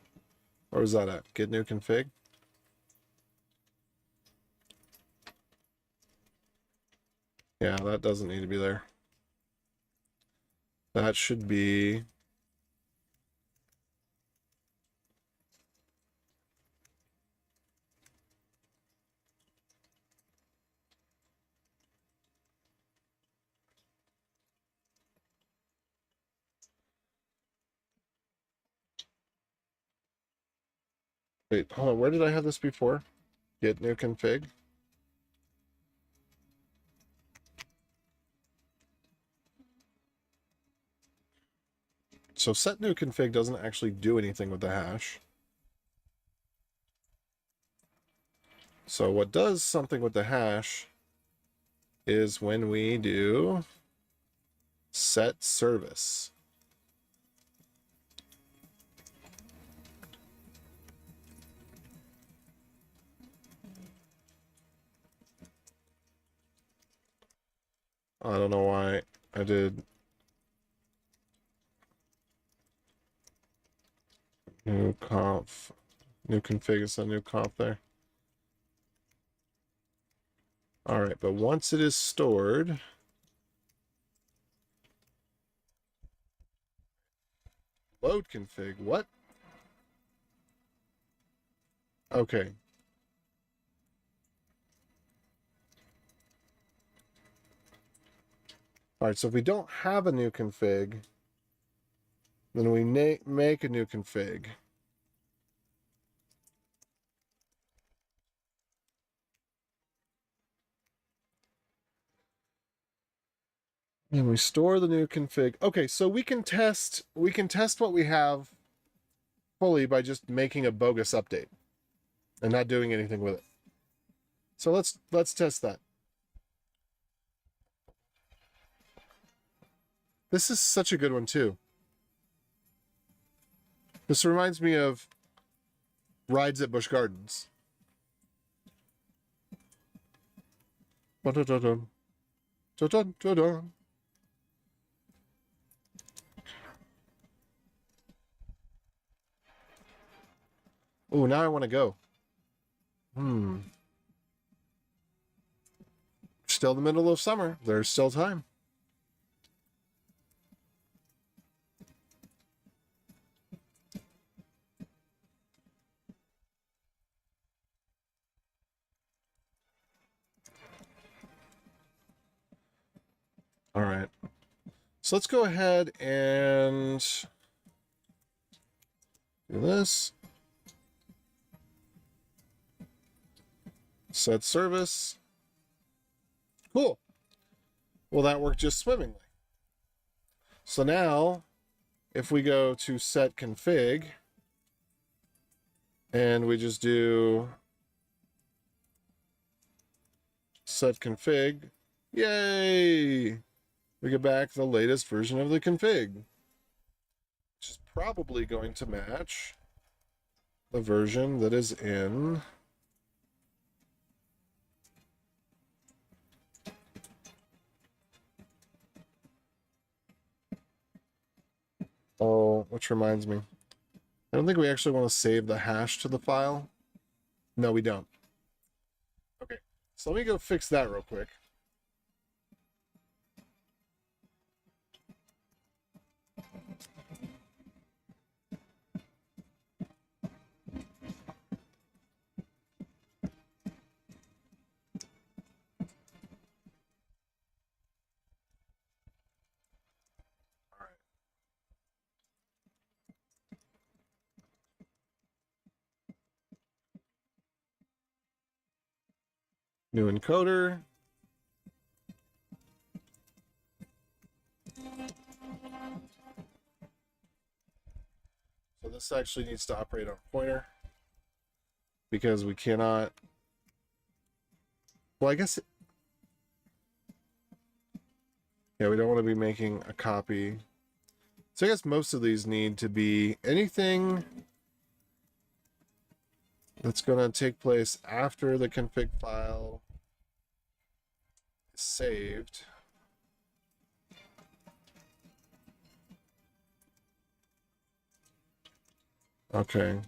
Where was that at? Get new config? Yeah, that doesn't need to be there. That should be... Wait, hold on. Where did I have this before? Get new config? So set new config doesn't actually do anything with the hash. So what does something with the hash is when we do set service. I don't know why I did new conf, new config is a new conf there. All right, but once it is stored, load config, what? Okay. All right, so if we don't have a new config, then we make a new config. And we store the new config. Okay, so we can test what we have fully by just making a bogus update and not doing anything with it. So let's test that. This is such a good one too. This reminds me of rides at Busch Gardens. Dun-dun-dun-dun. Dun-dun-dun-dun. Oh, now I want to go. Still the middle of summer. There's still time. All right. So let's go ahead and do this. Set service. Cool. Well, that worked just swimmingly. So now, if we go to set config, and we just do set config, yay! We get back the latest version of the config, which is probably going to match the version that is in which reminds me, I don't think we actually want to save the hash to the file. No, we don't. Okay, so let me go fix that real quick. New encoder. So this actually needs to operate on pointer because we cannot. Well, I guess. Yeah, we don't want to be making a copy. So I guess most of these need to be anything that's going to take place after the config file is saved. Okay.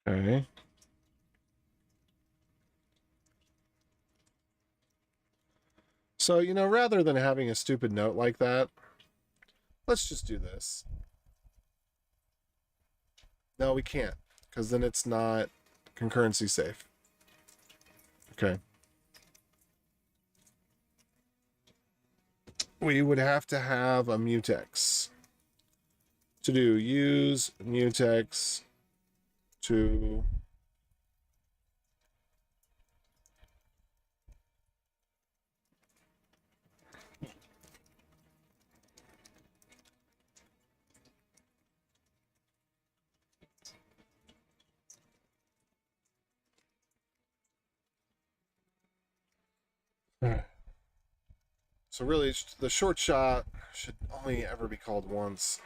Okay. So, rather than having a stupid note like that, let's just do this. No, we can't, because then it's not concurrency safe. Okay. We would have to have a mutex to do use mutex to so really the short shot should only ever be called once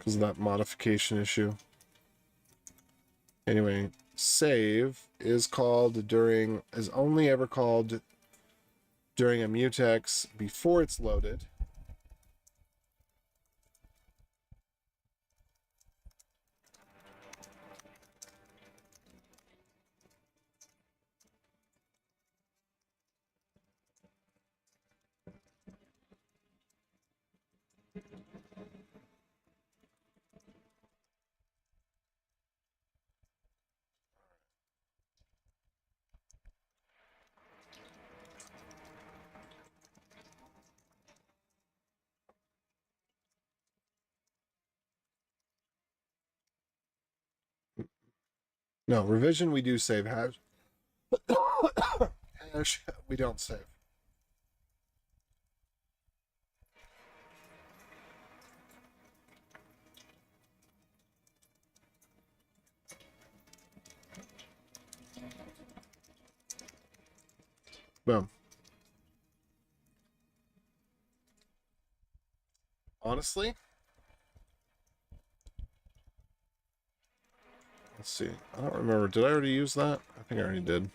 because of that modification issue. Anyway, save is only ever called during a mutex before it's loaded. No, revision we do save. Hash we don't save. Boom. Honestly, let's see. I don't remember. Did I already use that? I think I already did.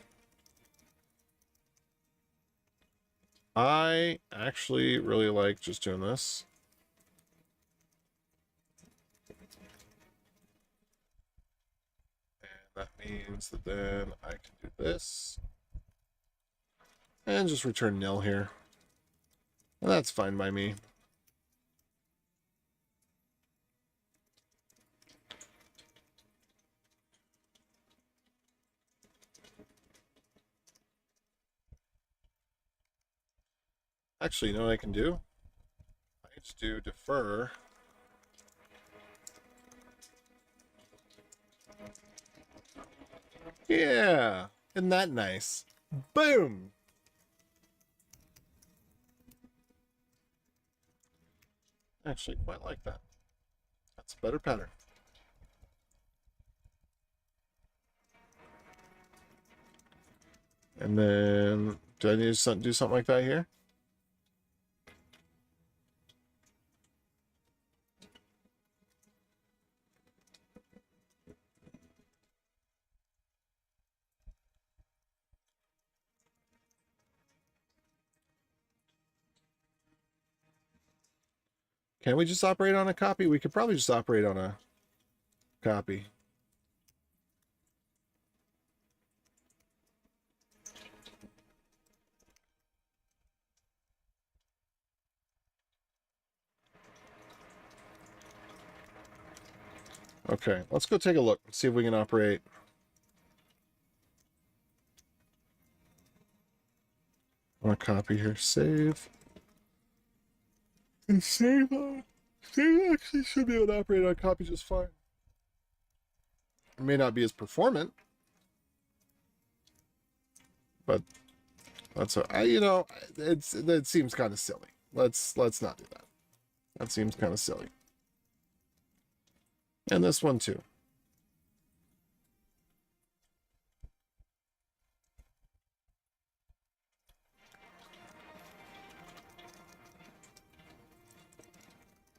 I actually really like just doing this. And that means that then I can do this. And just return nil here. And that's fine by me. Actually, you know what I can do? I can just do defer. Yeah, isn't that nice? Boom! Actually, quite like that. That's a better pattern. And then, do I need to do something like that here? Can we just operate on a copy? We could probably just operate on a copy. Okay, let's go take a look. See if we can operate. On a copy here. Save. And save. Save actually should be able to operate on a copy just fine. It may not be as performant, but that's it seems kind of silly. Let's not do that. That seems kind of silly. And this one too.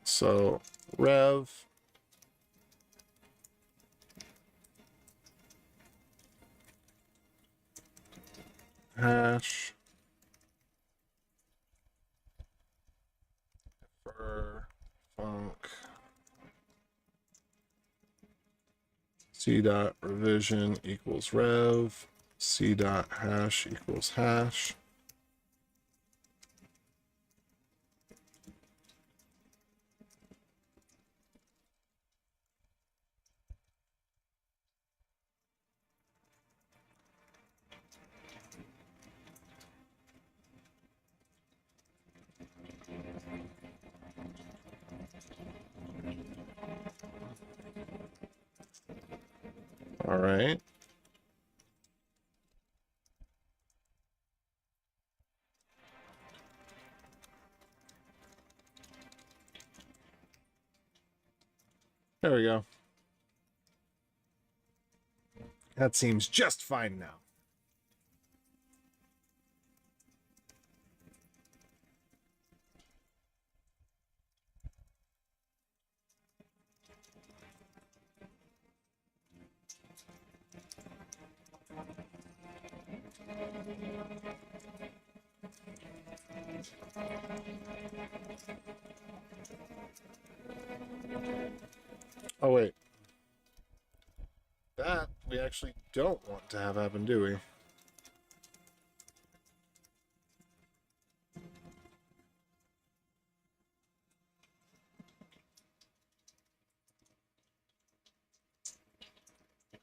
So rev hash for func c dot revision equals rev c dot hash equals hash. All right. There we go. That seems just fine now. Oh, wait. That we actually don't want to have happen, do we?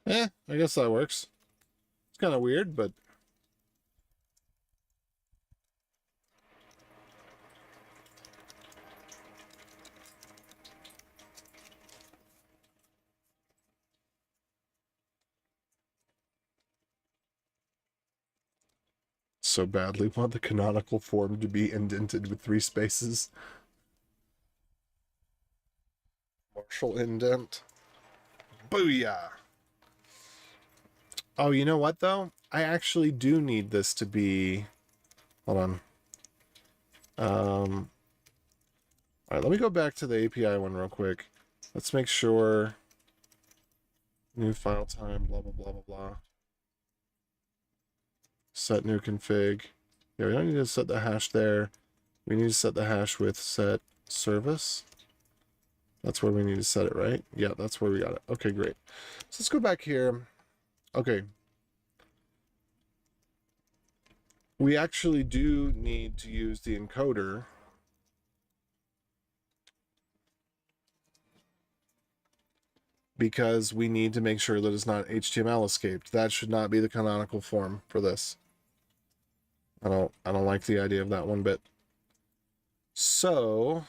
I guess that works. It's kind of weird, but so badly want the canonical form to be indented with 3 spaces. Marshall indent. Booyah! Oh, you know what, though? I actually do need this to be... Hold on. All right, let me go back to the API one real quick. Let's make sure... New file time, blah, blah, blah, blah, blah. Set new config. Yeah, we don't need to set the hash there. We need to set the hash with set service. That's where we need to set it, right? Yeah, that's where we got it. Okay, great. So let's go back here. Okay. We actually do need to use the encoder. Because we need to make sure that it's not HTML escaped. That should not be the canonical form for this. I don't like the idea of that one bit. So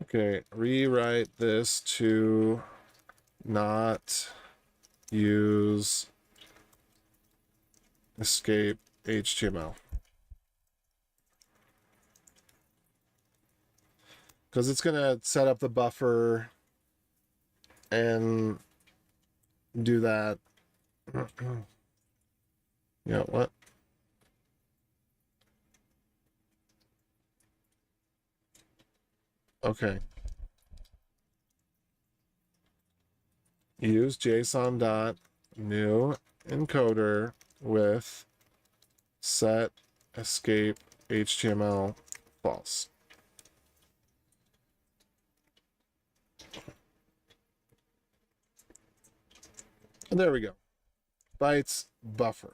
okay, rewrite this to not use escape HTML. Because it's going to set up the buffer and do that. Yeah, what? Okay. use JSON dot new encoder with set escape HTML false. And there we go. Bytes buffer.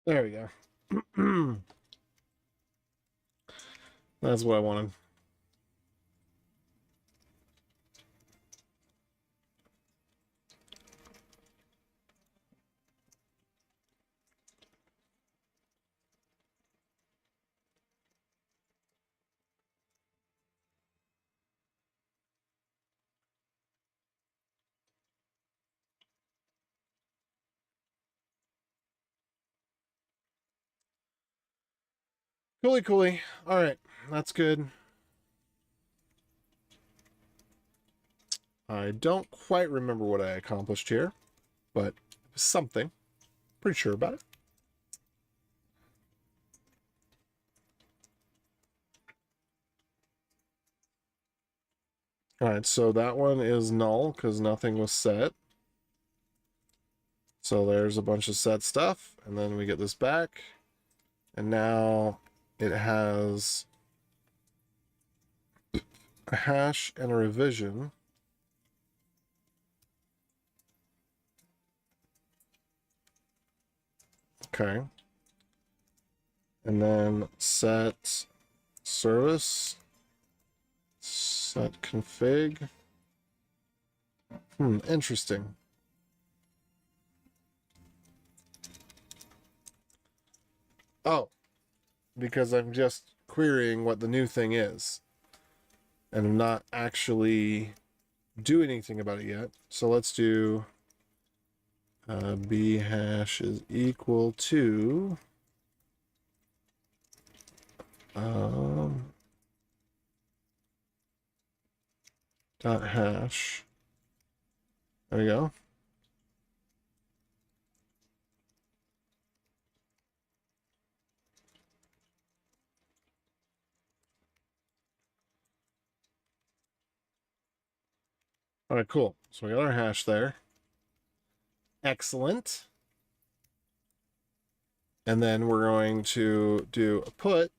There we go. That's what I wanted. Cooly, cooly. All right, that's good. I don't quite remember what I accomplished here, but it was something. Pretty sure about it. All right, so that one is null because nothing was set. So there's a bunch of set stuff, and then we get this back, and now it has a hash and a revision. Okay. And then set service, set config. Interesting. Oh, because I'm just querying what the new thing is, and I'm not actually doing anything about it yet. So let's do b hash is equal to dot hash. There we go. All right, cool. So we got our hash there. Excellent. And then we're going to do a put,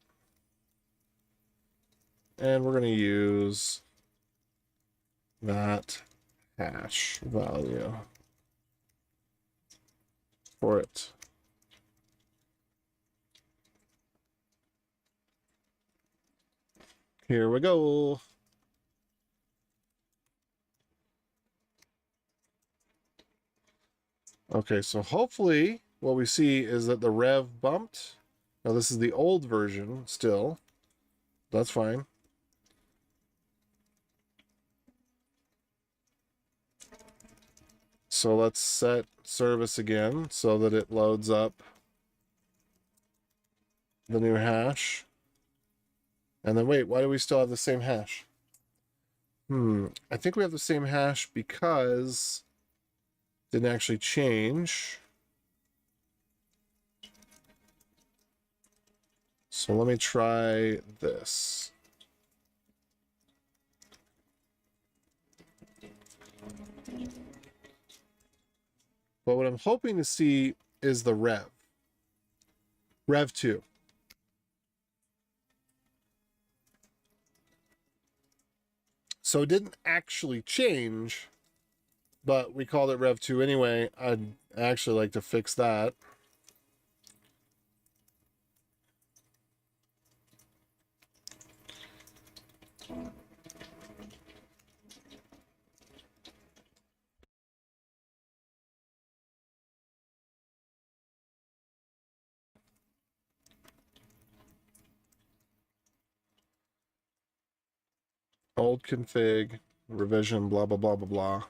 and we're going to use that hash value for it. Here we go. Okay, so hopefully what we see is that the rev bumped. Now this is the old version still. That's fine. So let's set service again so that it loads up the new hash. And then wait, why do we still have the same hash? I think we have the same hash because it didn't actually change. So let me try this. But what I'm hoping to see is the rev. Rev 2. So it didn't actually change, but we called it Rev 2 anyway. I'd actually like to fix that. Old config, revision, blah, blah, blah, blah, blah.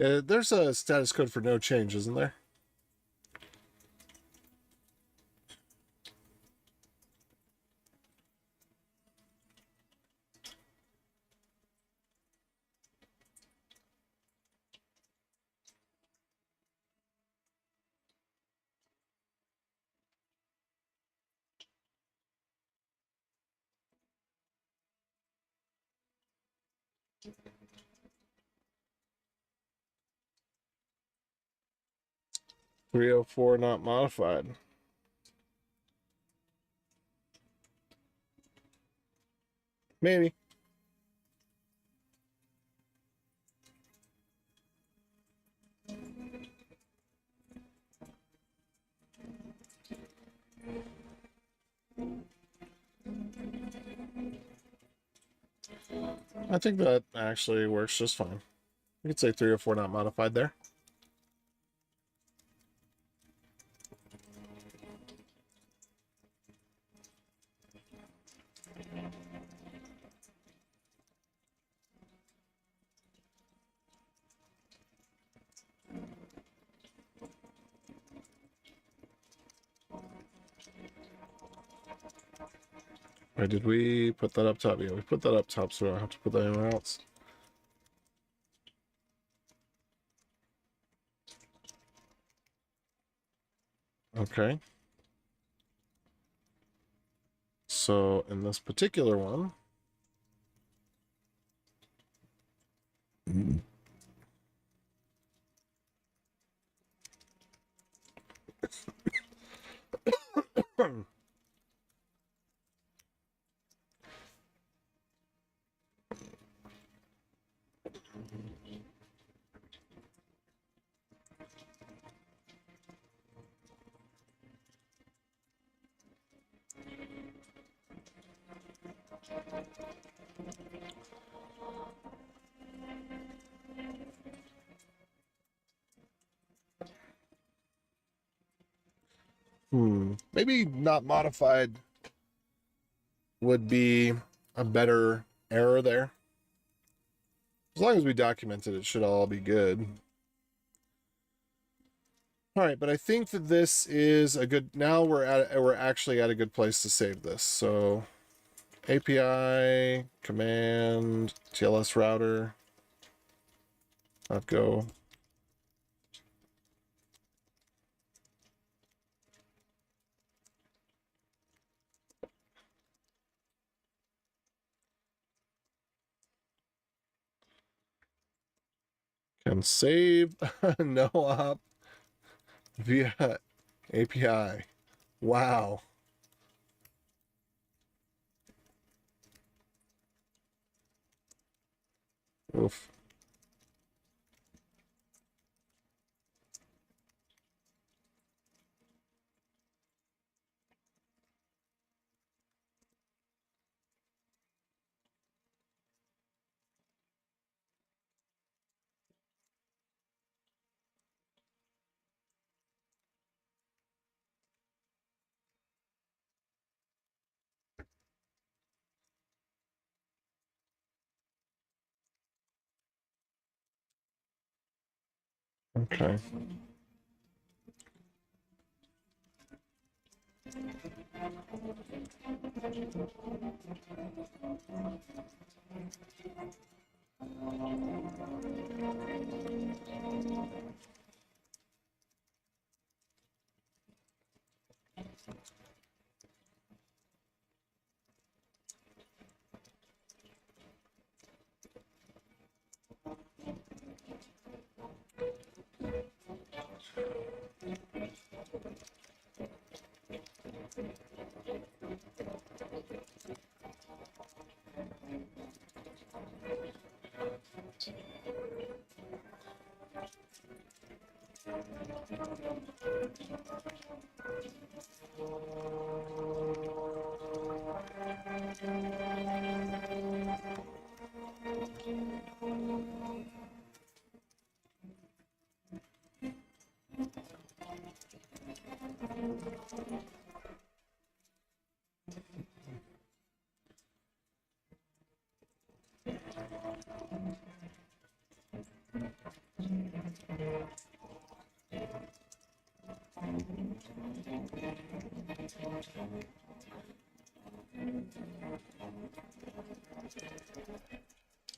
There's a status code for no change, isn't there? .304 not modified. Maybe. I think that actually works just fine. You could say 304 not modified there. Wait, did we put that up top? Yeah, we put that up top, so I don't have to put that anywhere else. Okay. So in this particular one, maybe not modified would be a better error there. As long as we document it, it should all be good. All right, but I think that this is a good. Now we're actually at a good place to save this. So API command TLS router. Go. Can save no op via API. Wow. Oof. Okay.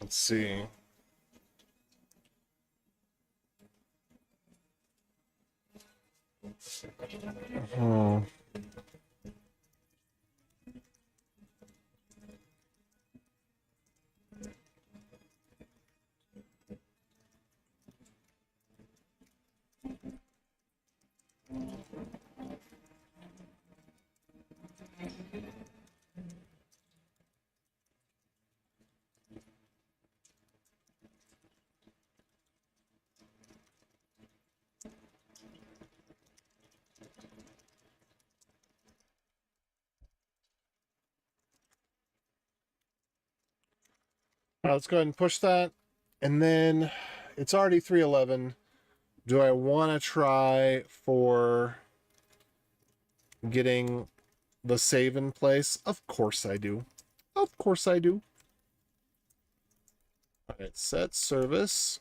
Let's see. Oh. All right, let's go ahead and push that. And then it's already 3:11. Do I want to try for getting the save in place? Of course I do. Of course I do. All right, set service.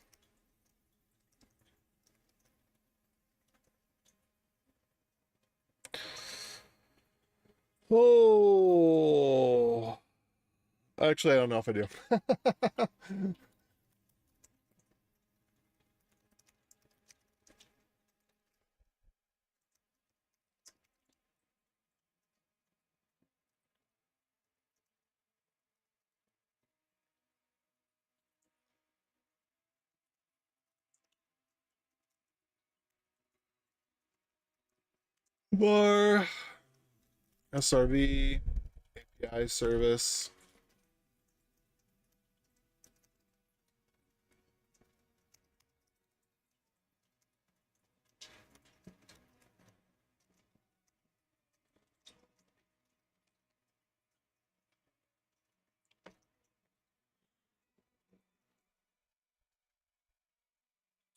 Oh, actually, I don't know if I do. Bar SRV API service.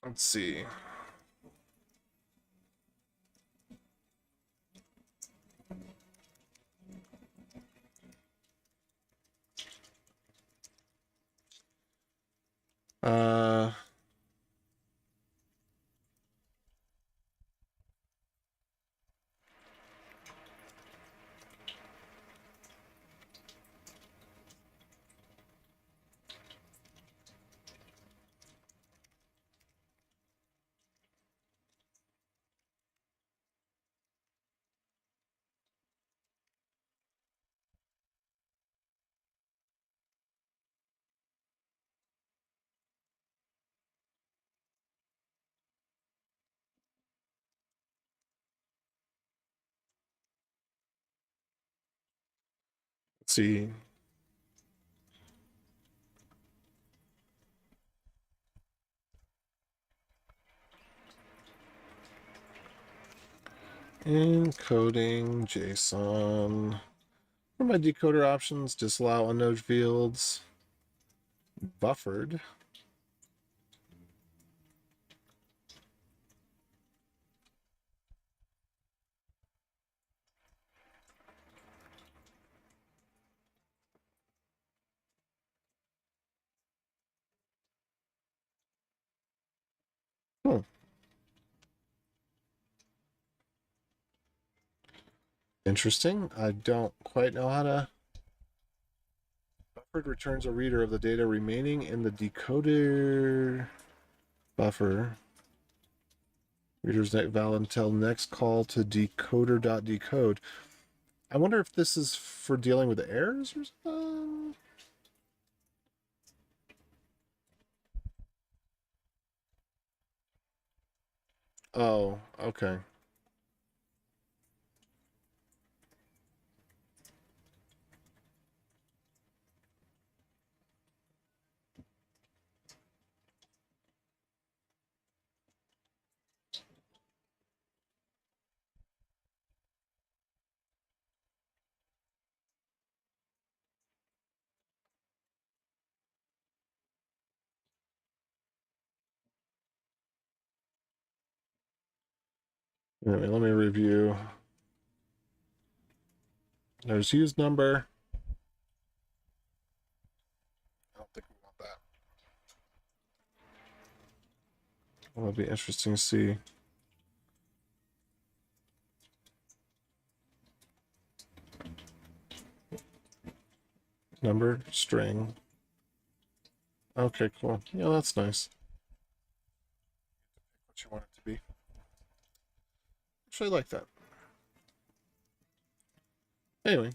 Let's see. Uh, let's see. Encoding JSON. For my decoder options, disallow unknown fields. Buffered. Hmm. Interesting. I don't quite know how to. Buffered returns a reader of the data remaining in the decoder buffer. Reader's not valid until next call to decoder.decode. I wonder if this is for dealing with errors or something. Oh, okay. Anyway, let me review. There's use number. I don't think we want that. It'll be interesting to see. Number, string. Okay, cool. Yeah, that's nice. What you want it to be. Actually, I like that. Anyway,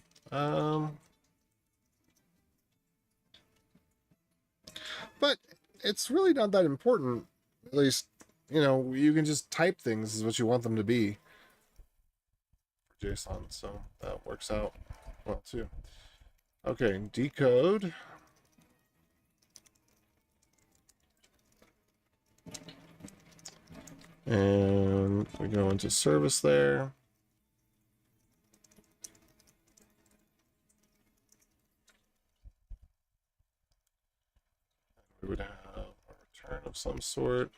but it's really not that important. At least, you can just type things as what you want them to be for JSON, so that works out well too. Okay, decode. And we go into service there. We would have a return of some sort.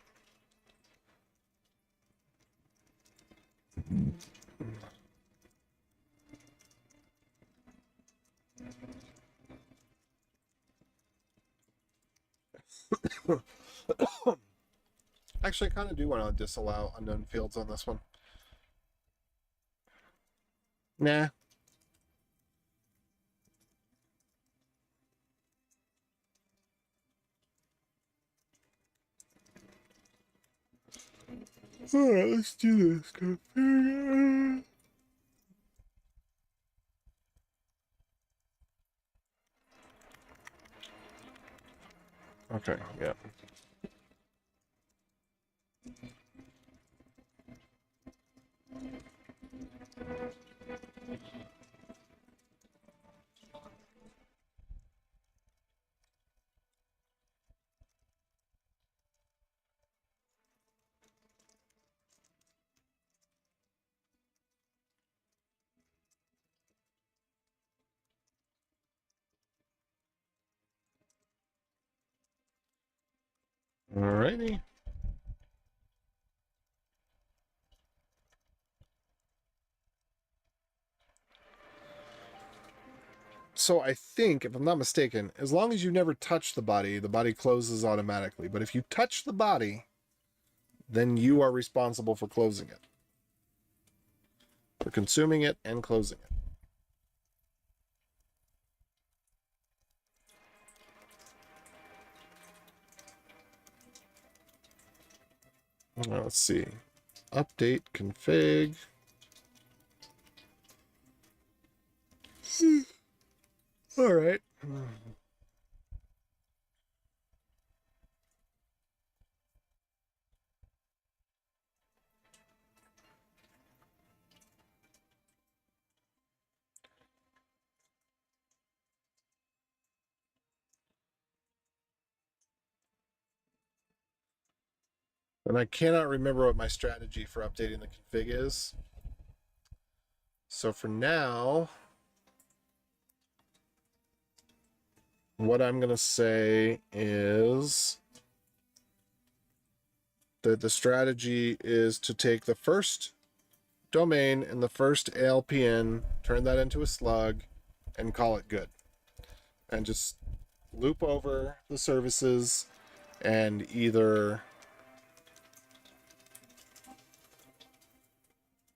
Actually, I kind of do want to disallow unknown fields on this one. Nah. Alright, let's do this. Okay, yeah. Alrighty. So I think, if I'm not mistaken, as long as you never touch the body closes automatically. But if you touch the body, then you are responsible for closing it. For consuming it and closing it. Let's see. Update config. All right. And I cannot remember what my strategy for updating the config is. So for now, what I'm going to say is that the strategy is to take the first domain and the first ALPN, turn that into a slug, and call it good. And just loop over the services and either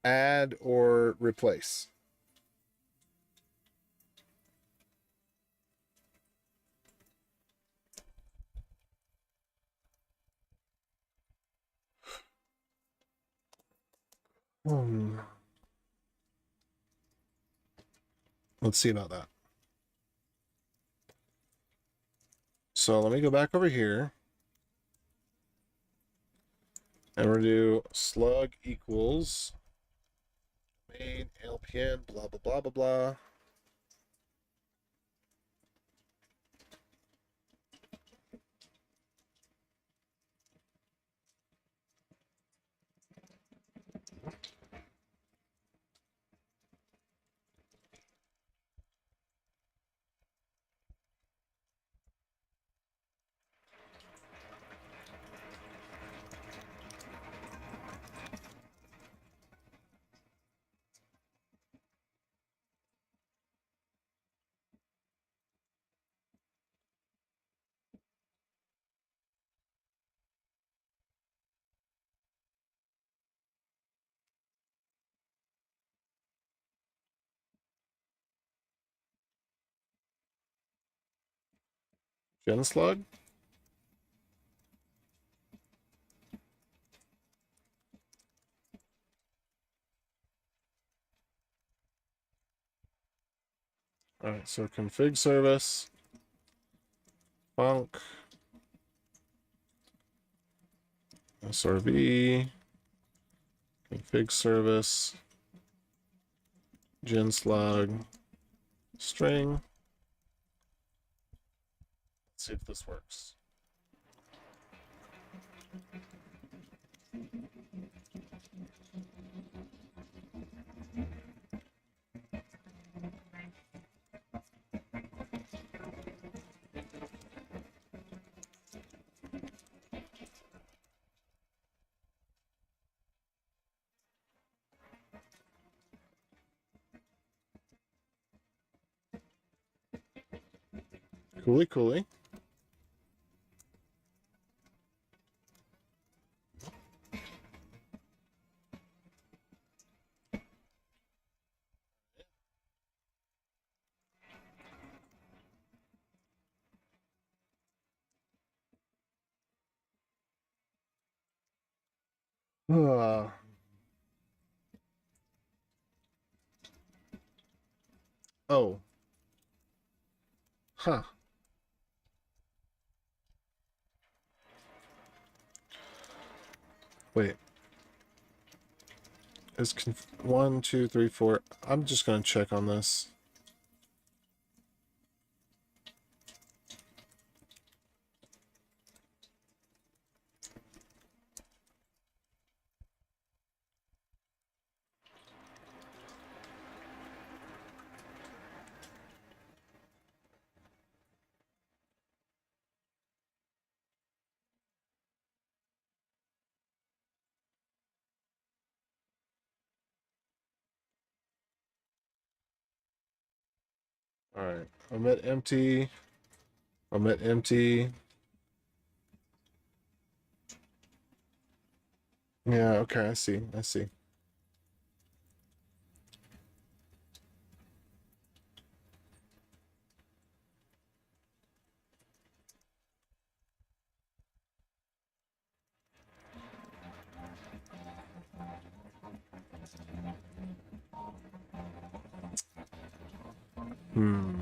add or replace. Let's see about that. So let me go back over here. And we're going to do slug equals main LPN, blah, blah, blah, blah, blah. Gen slug. All right, so config service, func, SRV, config service, gen slug, string. Let's see if this works. Cooly, cooly. Uh, oh. Huh. Wait. Is 1, 2, 3, 4. I'm just going to check on this. All right. Omit empty. Omit empty. Yeah, okay, I see. I see. Hmm.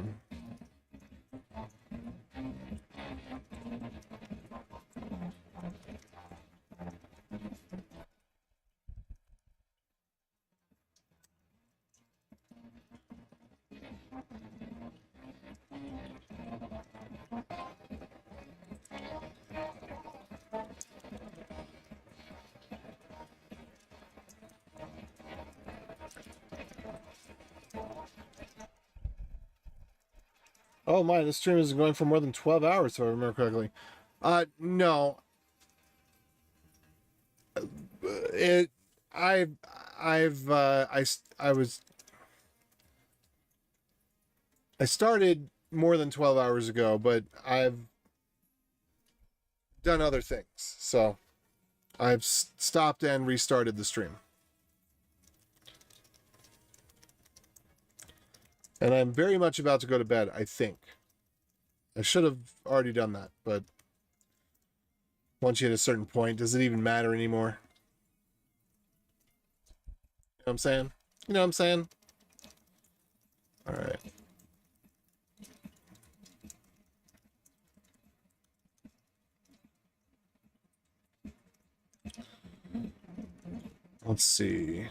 Oh my, this stream is going for more than 12 hours, if I remember correctly. No. It, I was, I started more than 12 hours ago, but I've done other things. So I've stopped and restarted the stream. And I'm very much about to go to bed, I think. I should have already done that, but once you hit a certain point, does it even matter anymore? what I'm saying? You know what I'm saying? All right. Let's see.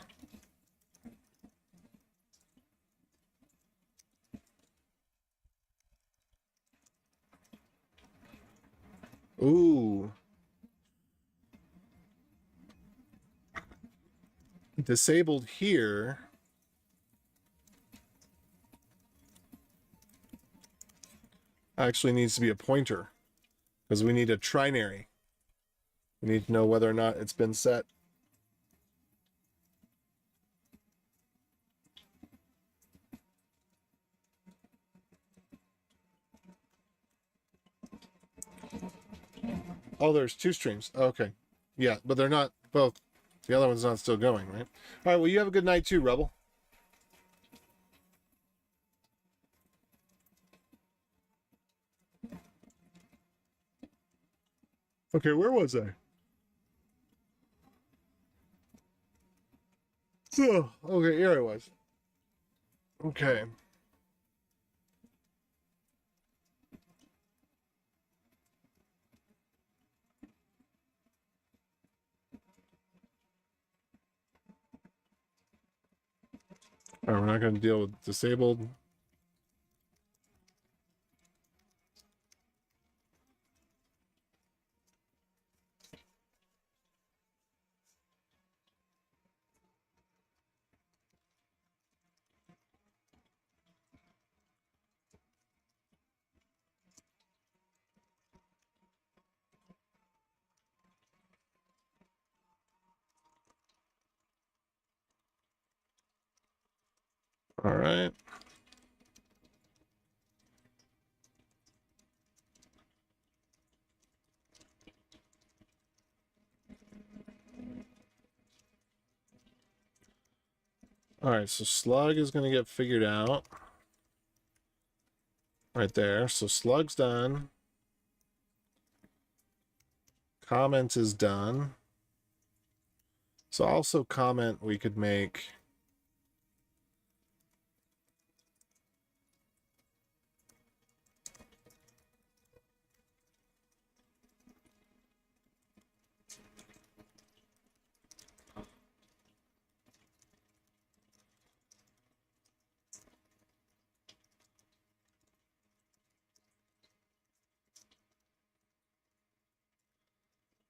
Ooh. Disabled here. Actually needs to be a pointer because we need a trinary. We need to know whether or not it's been set. Oh, there's two streams. Okay. Yeah, but they're not both. The other one's not still going, right? All right, well, you have a good night too, Rebel. Okay, where was I? Oh, okay, here I was. Okay. All right, we're not going to deal with disabled. All right. All right, so slug is going to get figured out. Right there. So slug's done. Comment is done. So also comment we could make.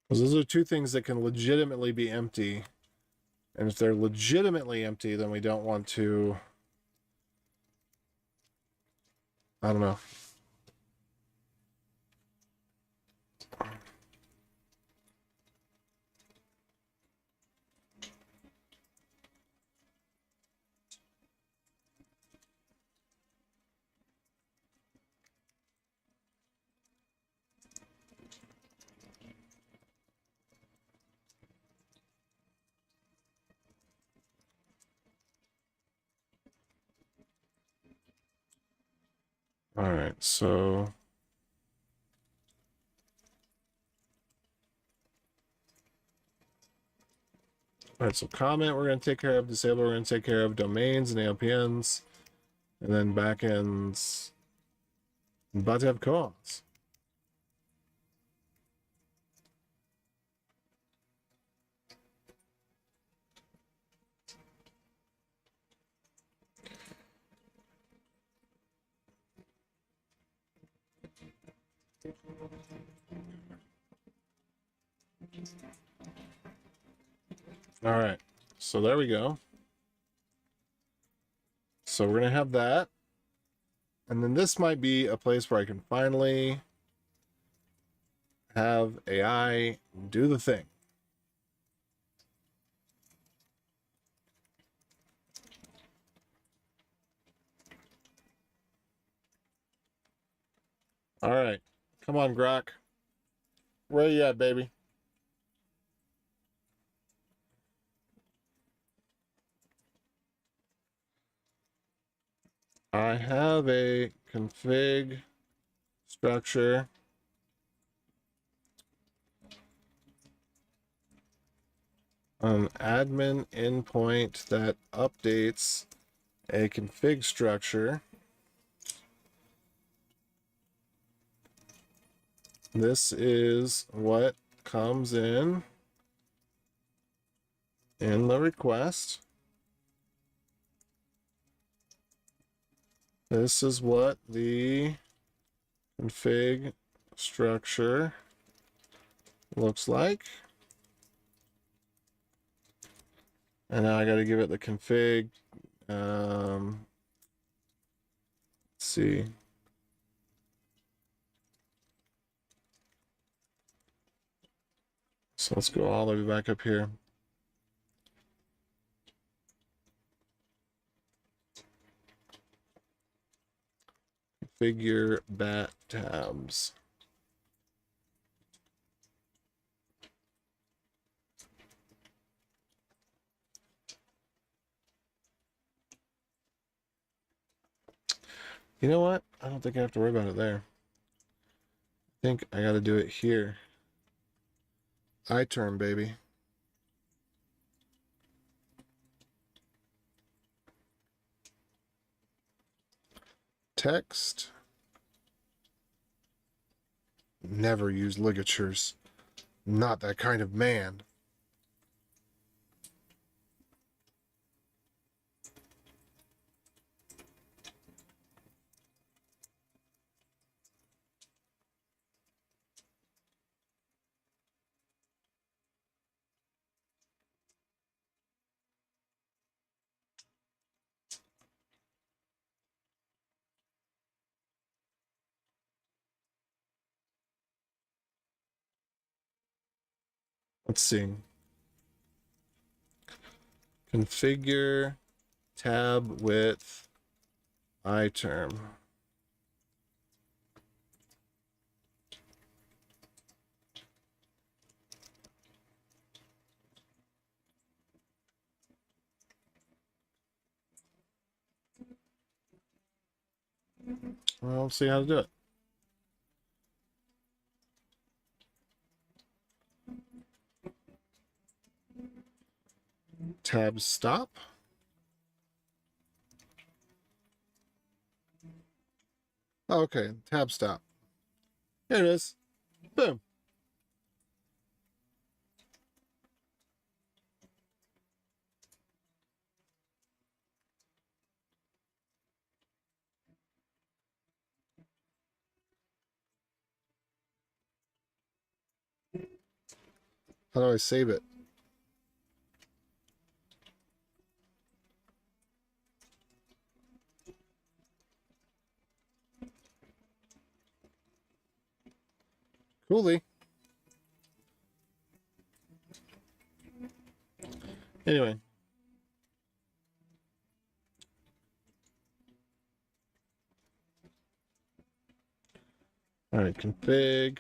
Because those are two things that can legitimately be empty. And if they're legitimately empty, then we don't want to. I don't know. All right, so. All right, so comment we're going to take care of, disable we're going to take care of, domains and ALPNs, and then backends. I'm about to have co-ops. All right, so there we go. So we're going to have that. And then this might be a place where I can finally have AI do the thing. All right, come on, Grok. Where you at, baby? I have a config structure. admin endpoint that updates a config structure. This is what comes in the request. This is what the config structure looks like. And now I got to give it the config. Let's see. So let's go all the way back up here. Configure bat tabs. You know what? I don't think I have to worry about it there. I think I got to do it here. iTerm, baby. Text. Never use ligatures. Not that kind of man. Let's see. Configure tab width iTerm. Well, let's see how to do it. Tab stop. Oh, okay, tab stop. Here it is. Boom. How do I save it? Coolly. Anyway. All right, config.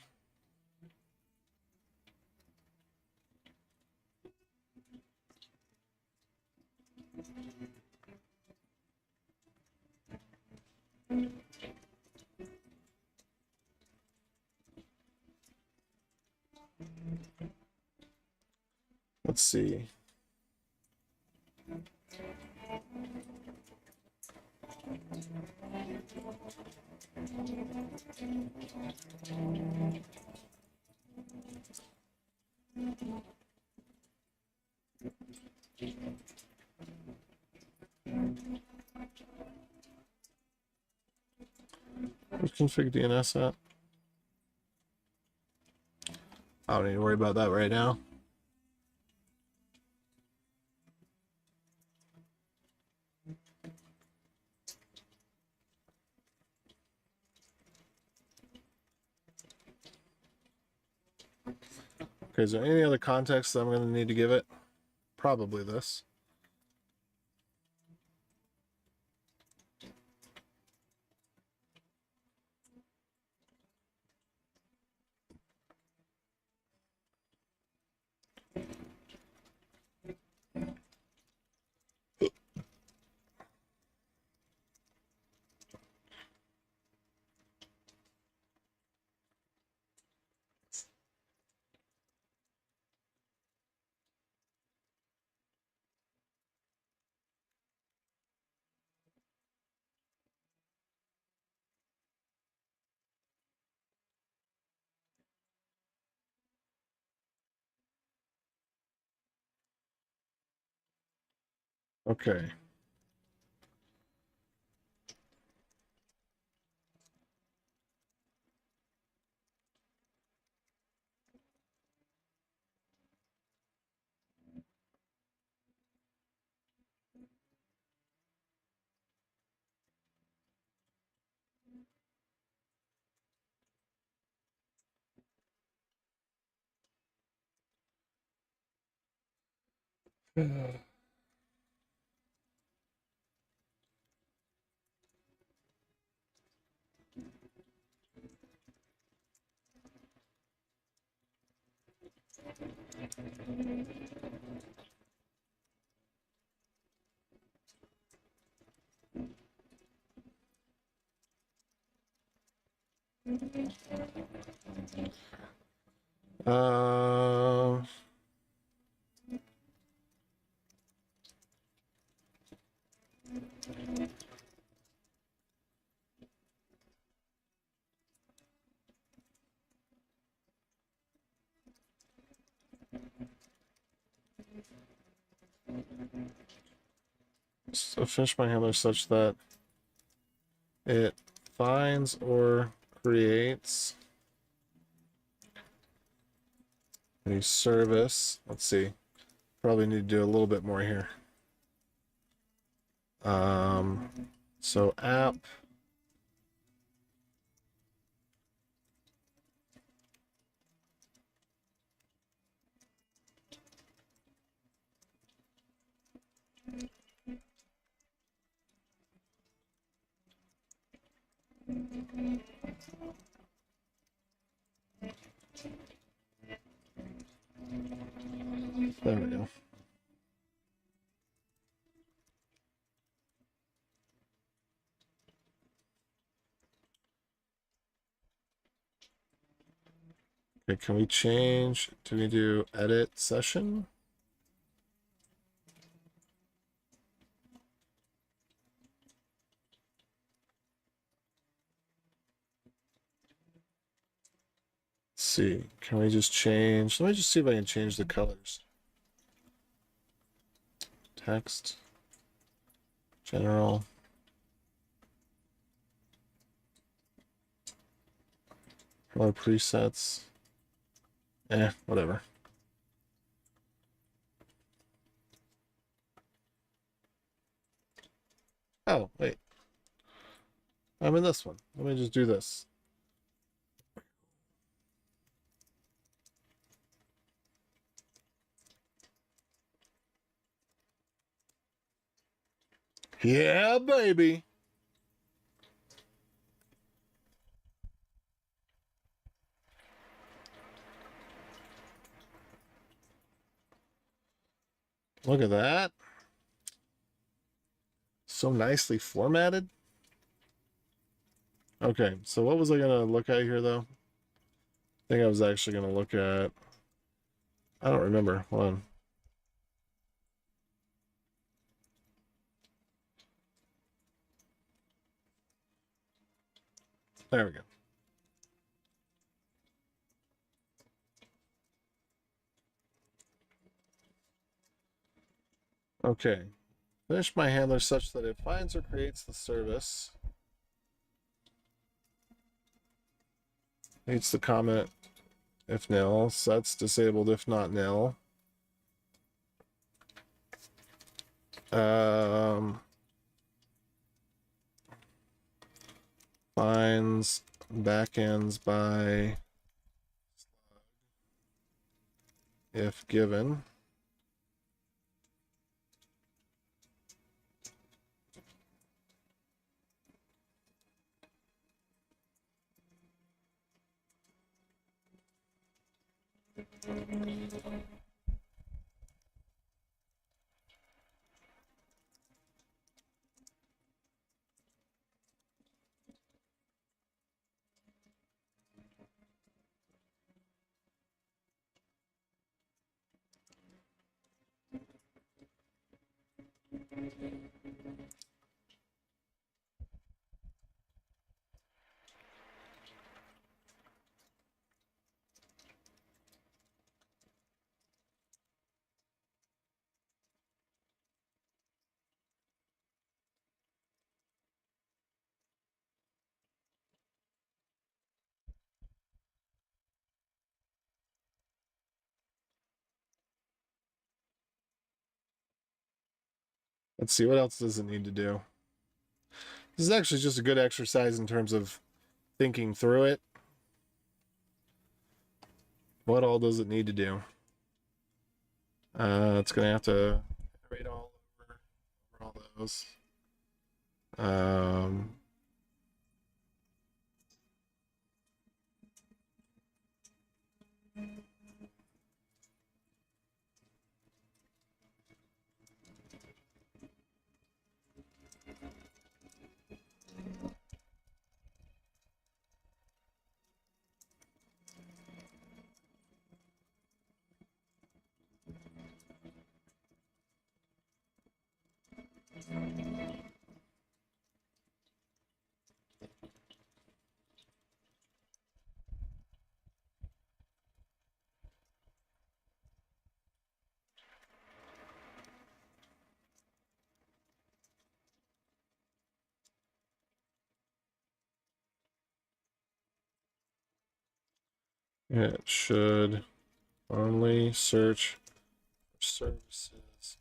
Let's see. Where's config DNS at? I don't need to worry about that right now. Okay, is there any other context that I'm going to need to give it? Probably this. Okay. Uh, so finish my handler such that it finds or creates a service. Let's see. Probably need to do a little bit more here. So app. There we go. Okay, can we change? Do we do edit session? Let's see. Can we just change? Let me just see if I can change the colors. Text. General. Color presets. Whatever. Oh, wait. I'm in this one. Let me just do this. Yeah, baby. Look at that. So nicely formatted. Okay, so what was I going to look at here, though? I think I was actually going to look at... I don't remember. Hold on. There we go. Okay. Finish my handler such that it finds or creates the service. Needs the comment if nil. Sets disabled if not nil. Finds backends by if given. Let's see, what else does it need to do? This is actually just a good exercise in terms of thinking through it. What all does it need to do? It's going to have to iterate over all those. It should only search for services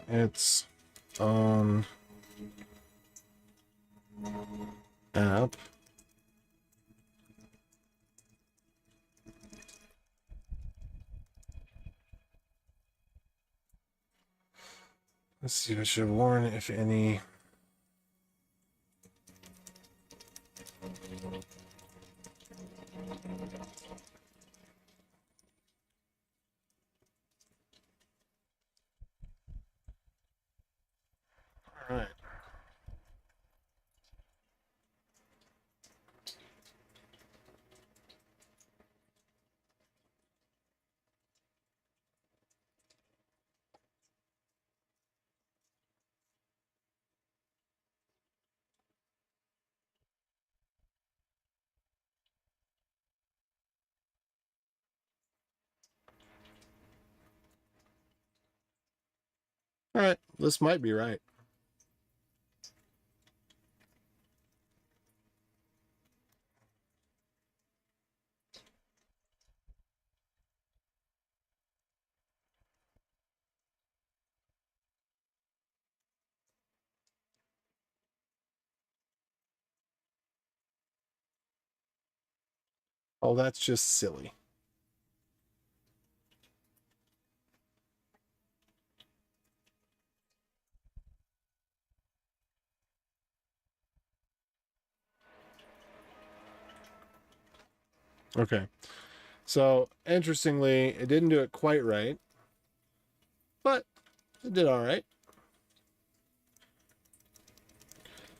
within its own app. Let's see, I should warn if any. All right. All right, this might be right. Oh, that's just silly. Okay. So, interestingly, it didn't do it quite right, but it did all right.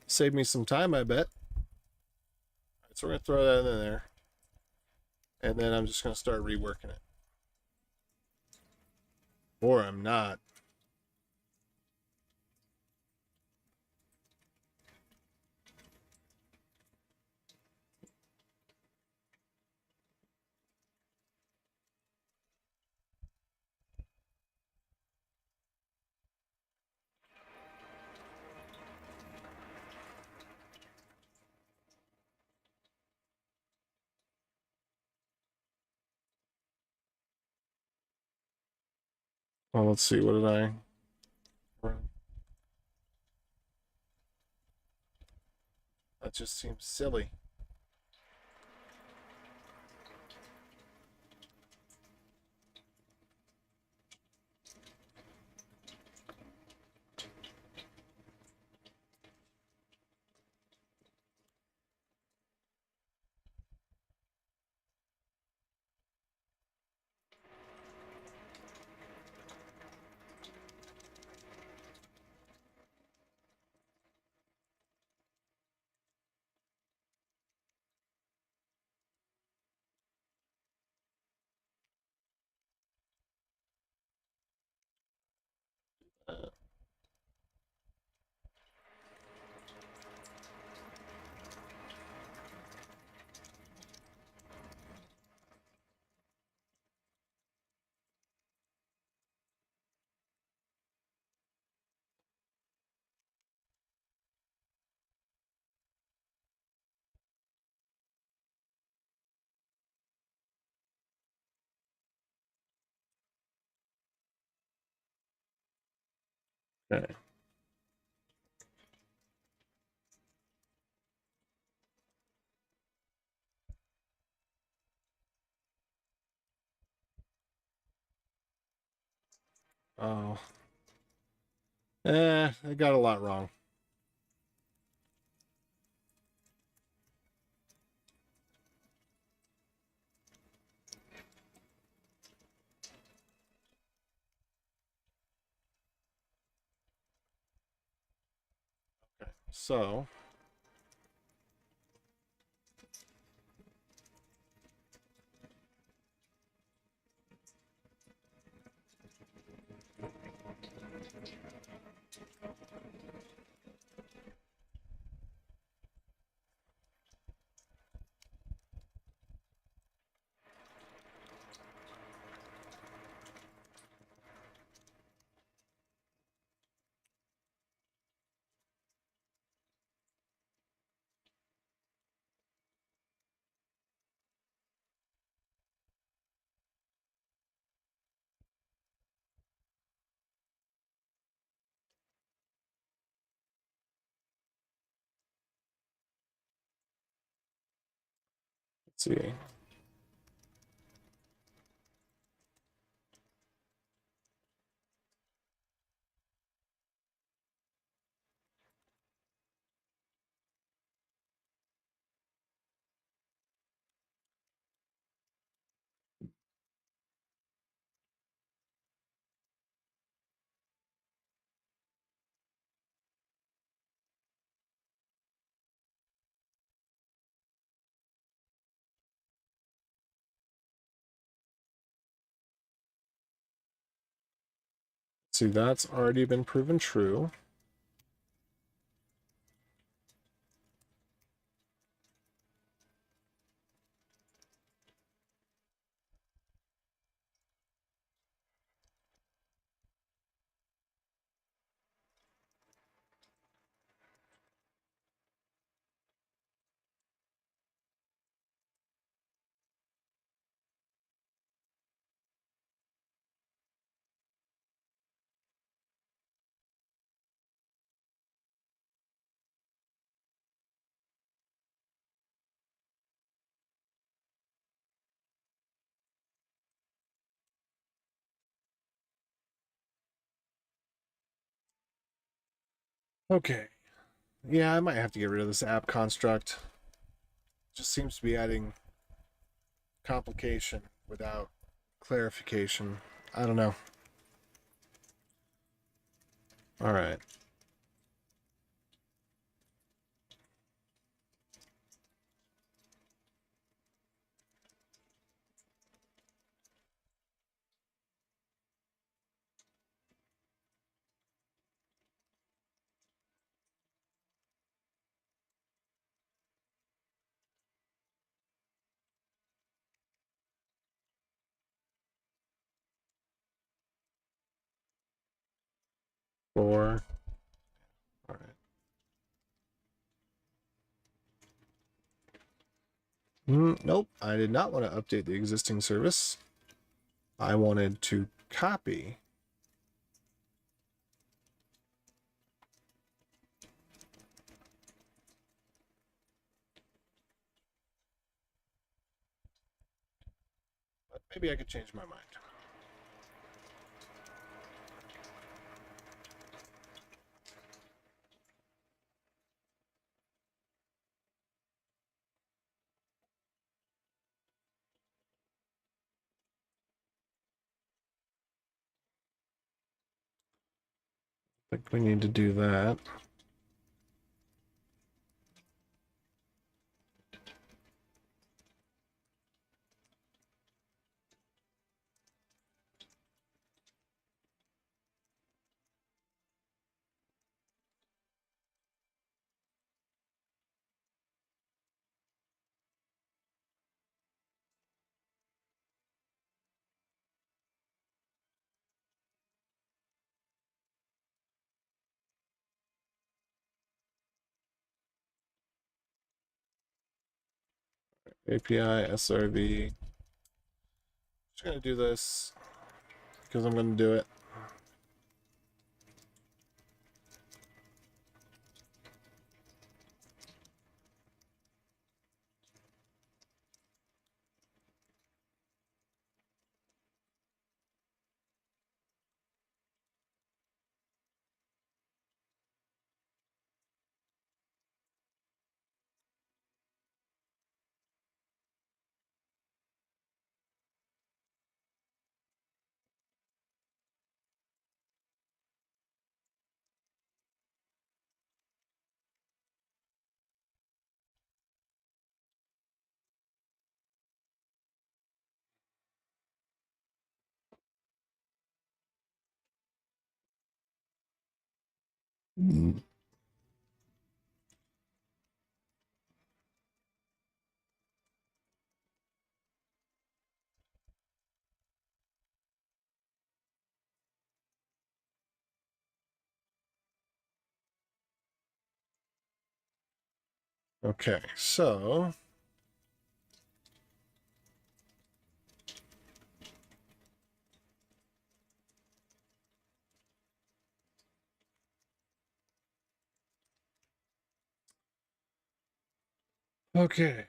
Saved me some time, I bet. All right, so we're going to throw that in there. And then I'm just going to start reworking it. Or I'm not. Well, let's see. What did I run? That just seems silly. Okay. Oh. I got a lot wrong. Okay. So, let's see. See, that's already been proven true. Okay. Yeah, I might have to get rid of this app construct. Just seems to be adding complication without clarification. I don't know. All right. Four. All right. Nope. I did not want to update the existing service. I wanted to copy. But maybe I could change my mind. I think we need to do that. API SRV. Just gonna do this because I'm gonna do it. Mm. Okay, so okay.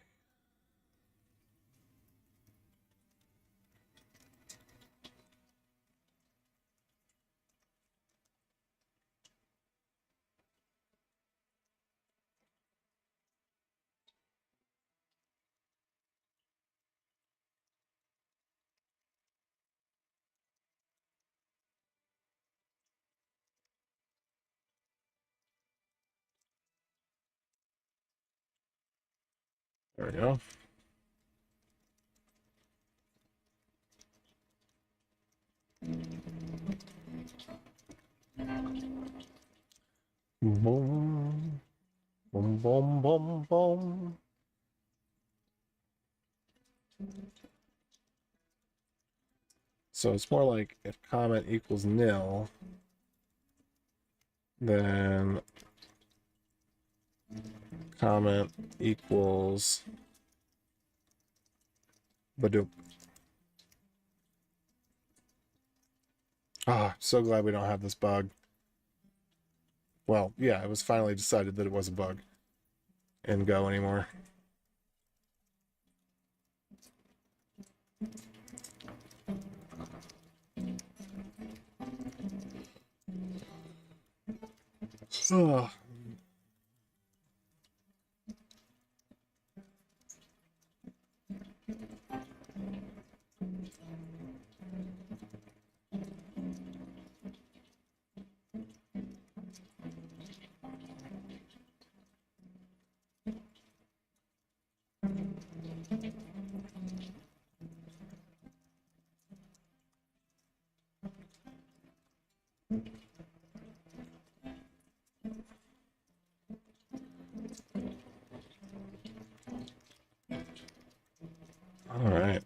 There we go. Boom, boom, boom, boom, boom. So it's more like if comment equals nil, then comment equals Badoop. Ah, so glad we don't have this bug. Well, yeah, it was finally decided that it was a bug in Go anymore. Oh. All right.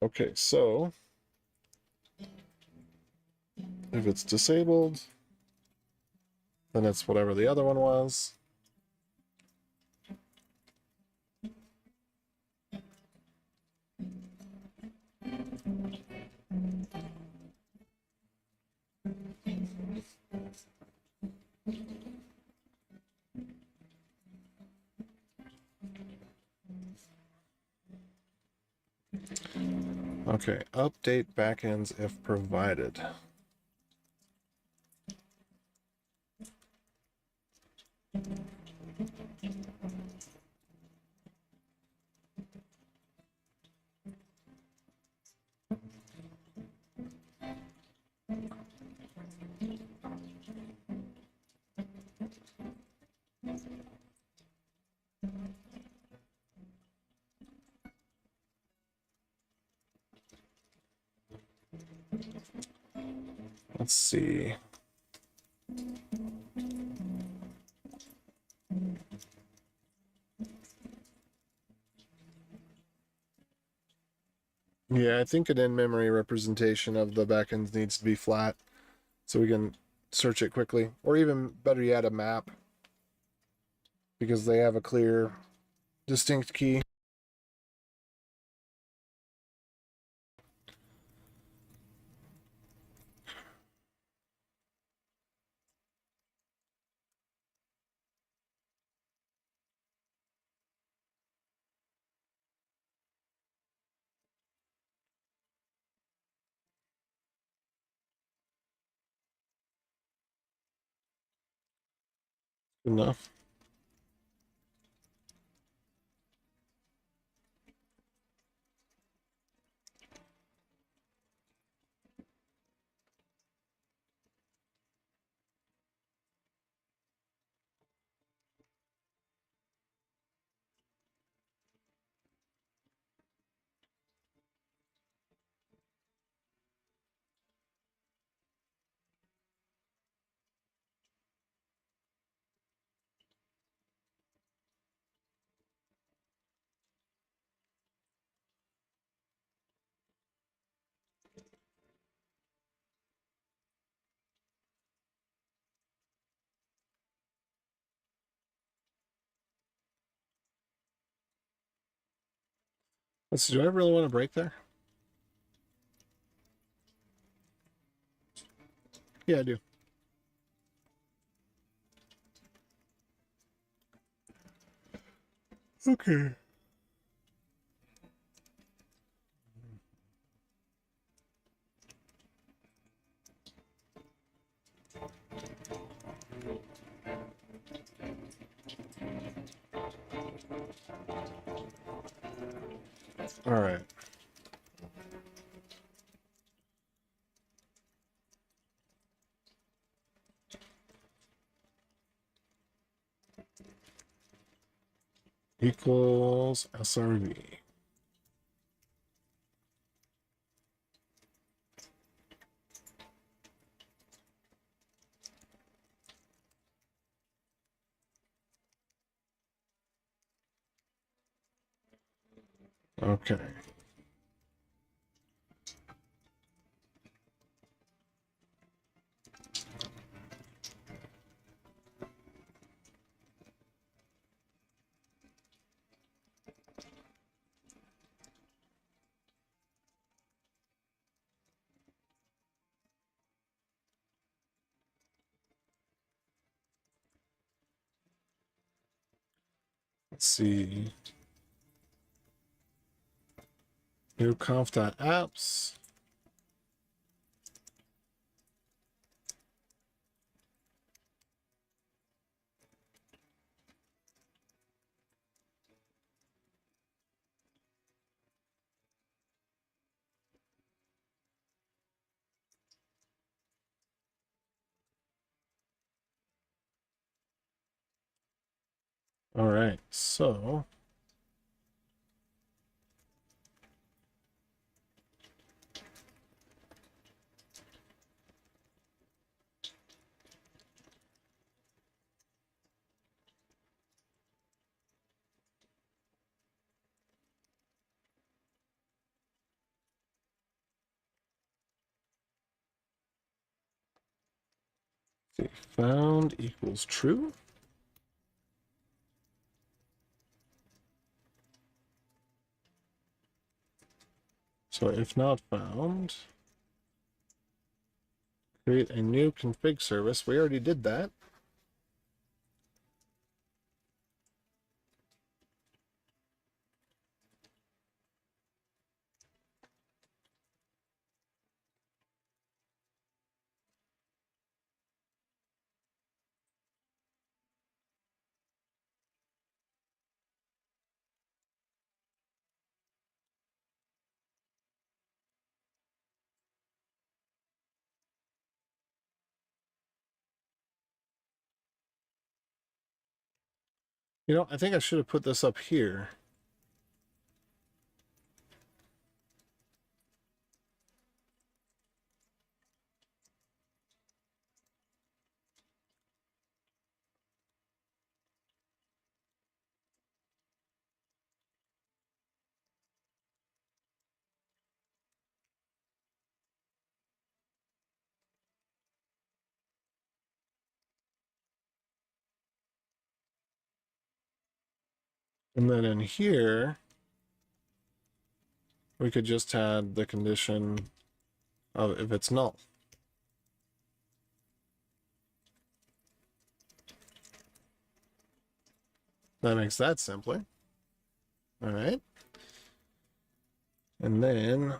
Okay, so if it's disabled, then it's whatever the other one was. Okay, update backends if provided. Let's see. Yeah, I think an in-memory representation of the backends needs to be flat so we can search it quickly. Or even better yet, a map, because they have a clear, distinct key. Good enough. Let's see, do I really want to break there? Yeah, I do. Okay. All right. Equals SRV. Okay. Let's see. New conf.apps. All right, so see, found equals true. So if not found, create a new config service. We already did that. You know, I think I should have put this up here. And then in here, we could just add the condition of if it's null. That makes that simpler. All right. And then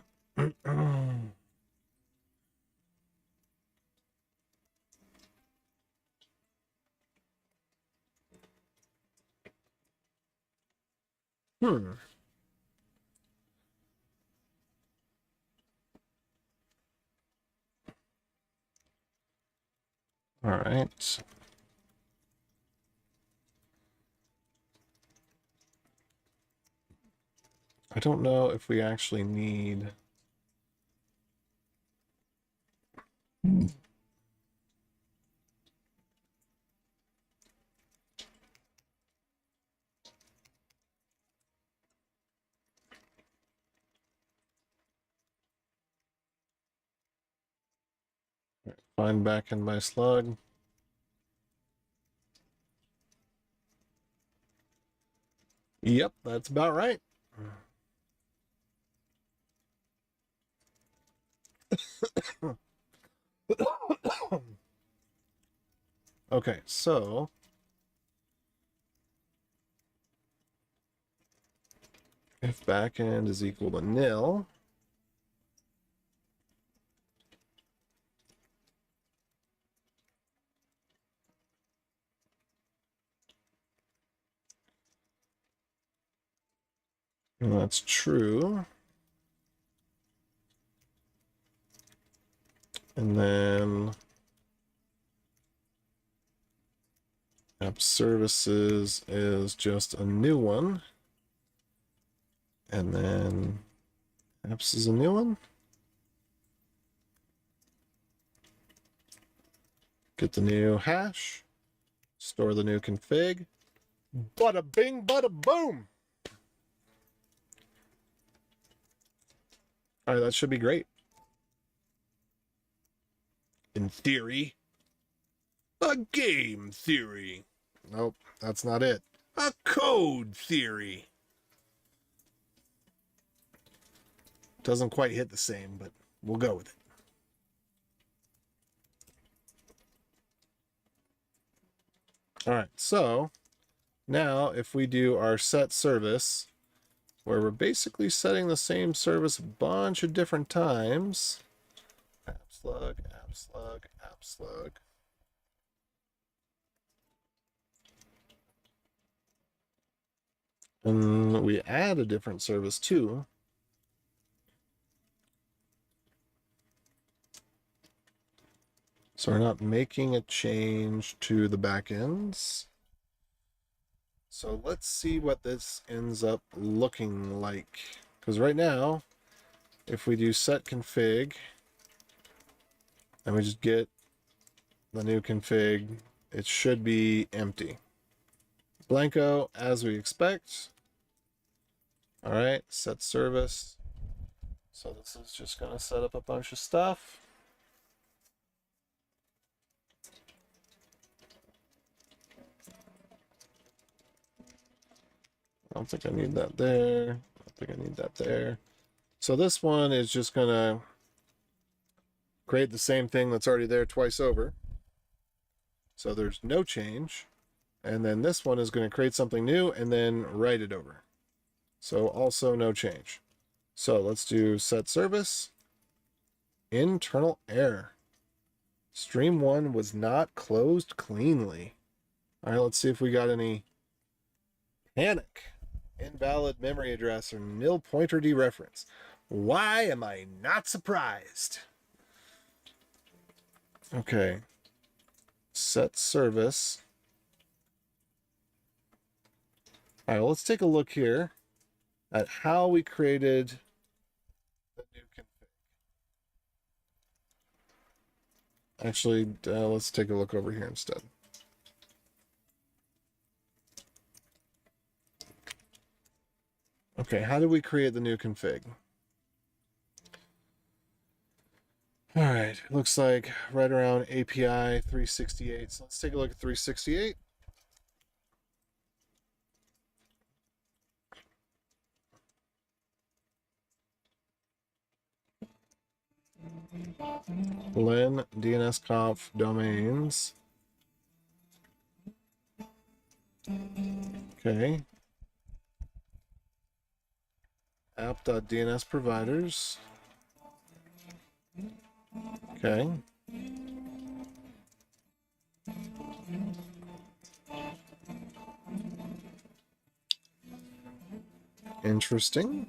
Hmm. All right. I don't know if we actually need... Find back in my slug. Yep, that's about right. Okay, so if backend is equal to nil, and that's true, and then app services is just a new one, and then apps is a new one. Get the new hash, store the new config. Bada bing, bada boom. All right, that should be great. In theory. A game theory. Nope, that's not it. A code theory. Doesn't quite hit the same, but we'll go with it. All right, so now if we do our set service, where we're basically setting the same service a bunch of different times, app slug, app slug, app slug. And we add a different service too. So we're not making a change to the backends. So let's see what this ends up looking like. Because right now, if we do set config, and we just get the new config, it should be empty. Blanco, as we expect. All right, set service. So this is just going to set up a bunch of stuff. I don't think I need that there. I don't think I need that there. So this one is just going to create the same thing that's already there twice over. So there's no change. And then this one is going to create something new and then write it over. So also no change. So let's do set service. Internal error. Stream 1 was not closed cleanly. All right, let's see if we got any panic. Invalid memory address or nil pointer dereference. Why am I not surprised? Okay. Set service. All right, well, let's take a look here at how we created the new config. Actually, let's take a look over here instead. Okay, how do we create the new config? All right, looks like right around API 368. So let's take a look at 368. Len DNSConf domains. Okay. App.dns providers. Okay. Interesting.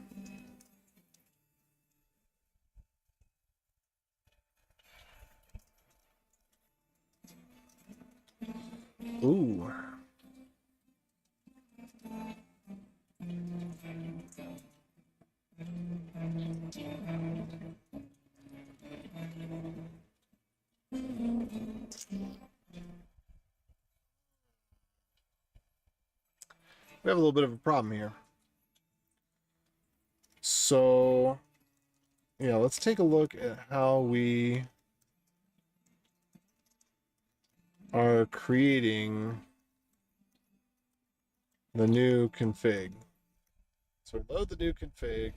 Ooh. We have a little bit of a problem here. So, yeah, let's take a look at how we are creating the new config. So we load the new config.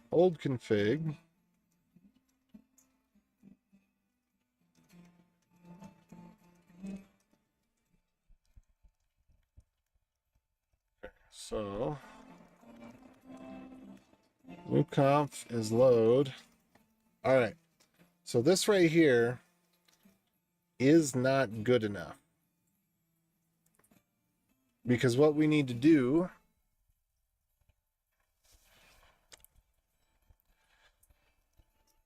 Old config. So new conf is load. All right. So this right here is not good enough. Because what we need to do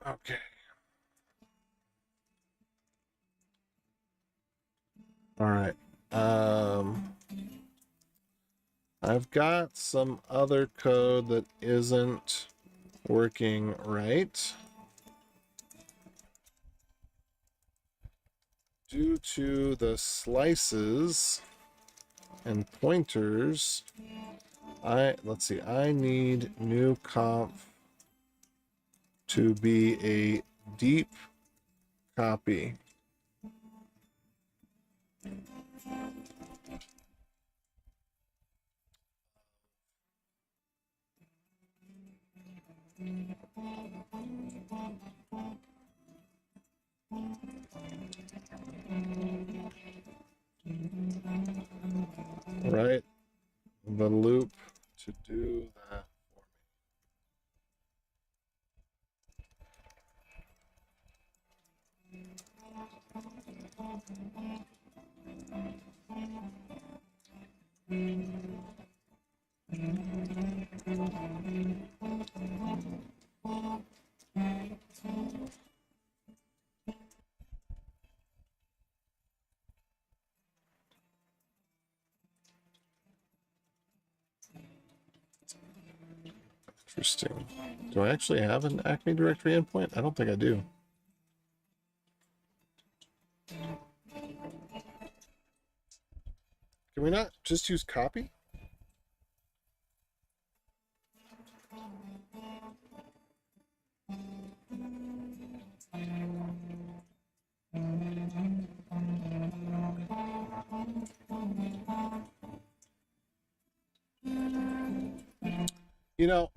okay. All right. I've got some other code that isn't working right. Due to the slices and pointers, let's see, I need new conf to be a deep copy. Right, the loop to do that for Interesting. Do I actually have an Acme directory endpoint? I don't think I do. Can we not just use copy? You know,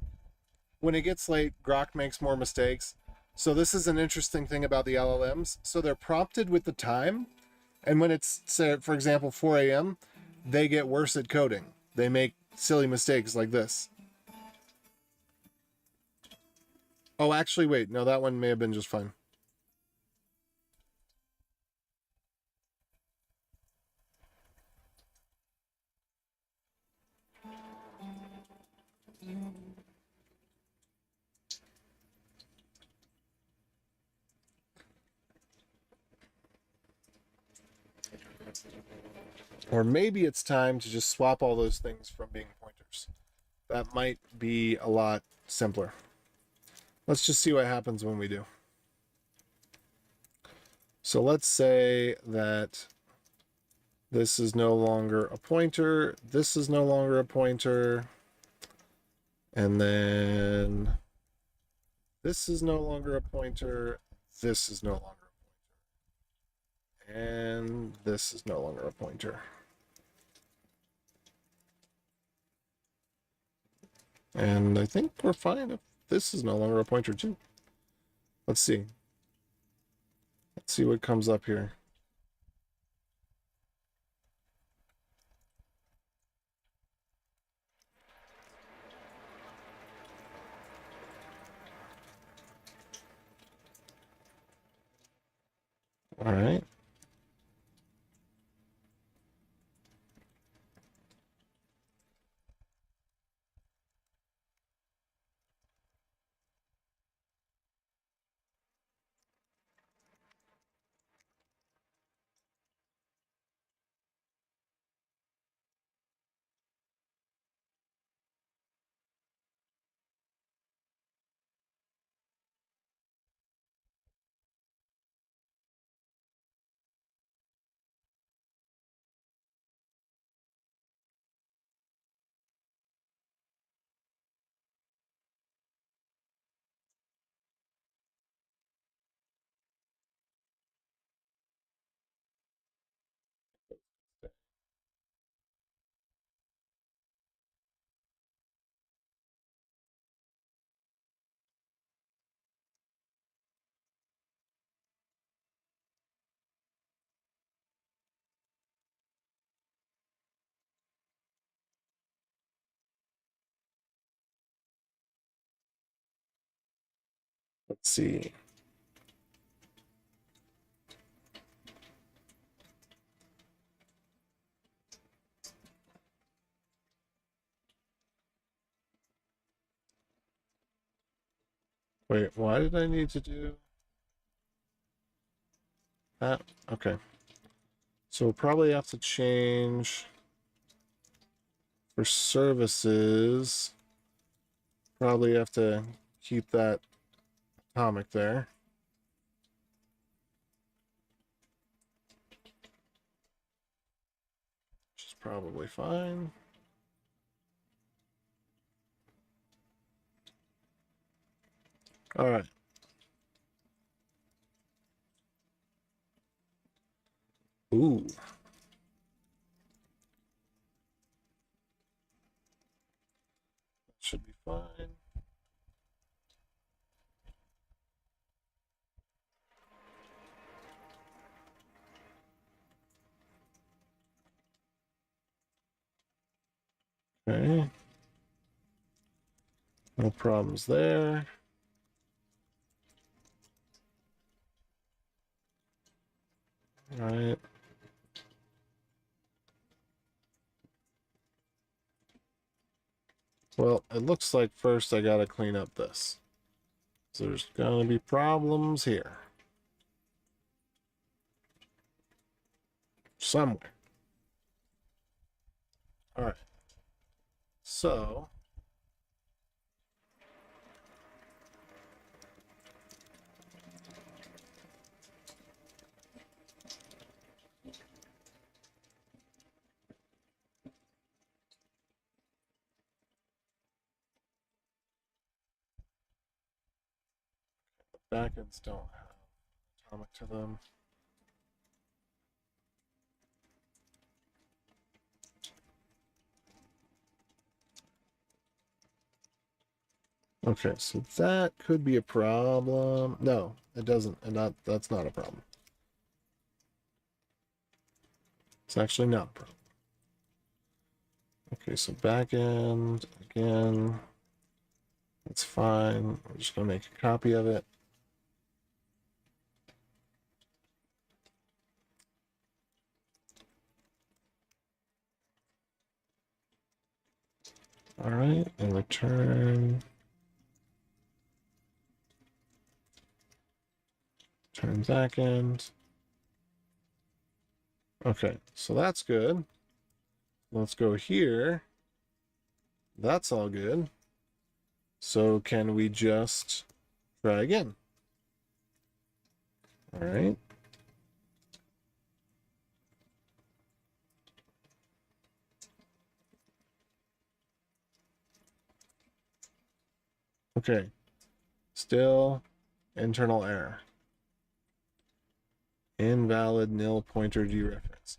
when it gets late, Grok makes more mistakes. So this is an interesting thing about the LLMs. So they're prompted with the time. And when it's, say, for example, 4 a.m., they get worse at coding. They make silly mistakes like this. Oh, actually, wait. No, that one may have been just fine. Or maybe it's time to just swap all those things from being pointers. That might be a lot simpler. Let's just see what happens when we do. So let's say that this is no longer a pointer, this is no longer a pointer, and then this is no longer a pointer, this is no longer a pointer, and this is no longer a pointer. And I think we're fine if this is no longer a pointer too. Let's see. Let's see what comes up here. All right. Let's see. Wait, why did I need to do that? Okay. So we'll probably have to change for services. Probably have to keep that atomic there. Which is probably fine. All right. Ooh. Should be fine. Okay. No problems there. All right. Well, it looks like first I gotta clean up this. So there's gonna be problems here. Somewhere. All right. So backends don't have atomic to them. Okay, so that could be a problem. No, it doesn't, and that's not a problem. It's actually not a problem. Okay, so backend again. That's fine. I'm just gonna make a copy of it. All right, and return backend. Okay, so that's good. Let's go here. That's all good. So can we just try again? All right. Okay. Still internal error. Invalid nil pointer dereference.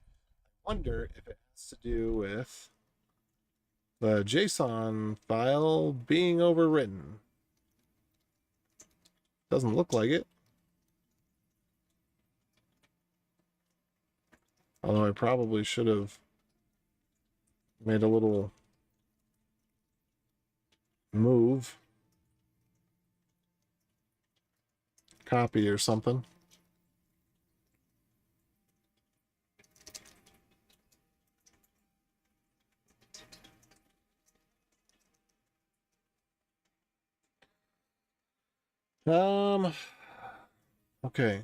I wonder if it has to do with the JSON file being overwritten. Doesn't look like it. Although I probably should have made a little move, copy or something. Okay.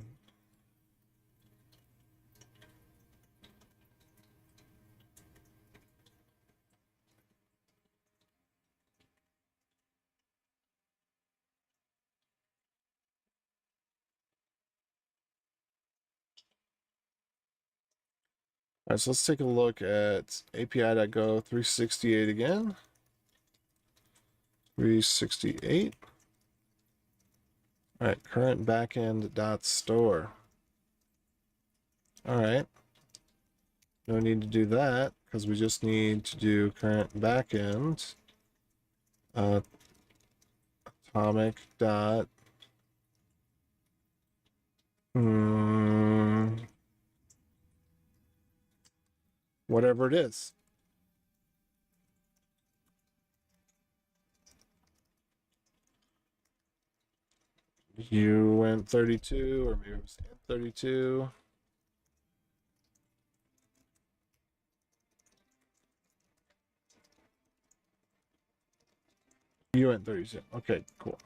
All right, so let's take a look at API.go 368 again. 368. All right, current backend dot store. All right. No need to do that because we just need to do current backend atomic dot whatever it is. You went 32, or maybe it was 32. You went 32. Okay, cool.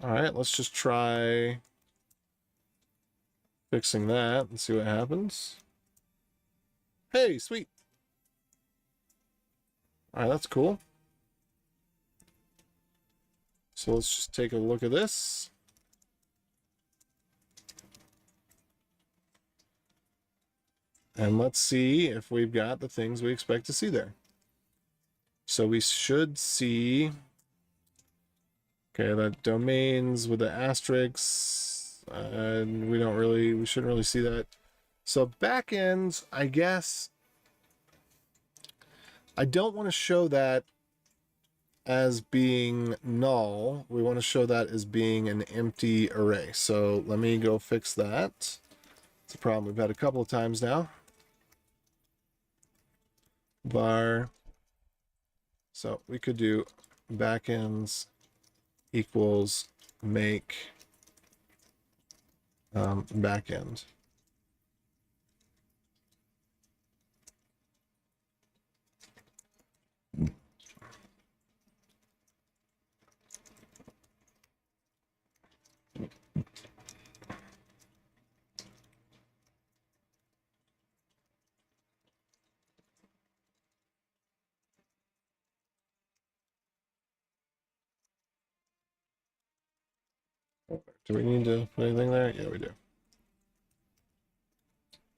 All right, let's just try fixing that and see what happens. Hey, sweet. All right, that's cool. So let's just take a look at this. And let's see if we've got the things we expect to see there. So we should see, okay, that domains with the asterisks, and we shouldn't really see that. So backends, I guess, I don't want to show that as being null. We want to show that as being an empty array. So let me go fix that. It's a problem we've had a couple of times now. Var. So we could do backends equals make backend. Do we need to put anything there? Yeah, we do.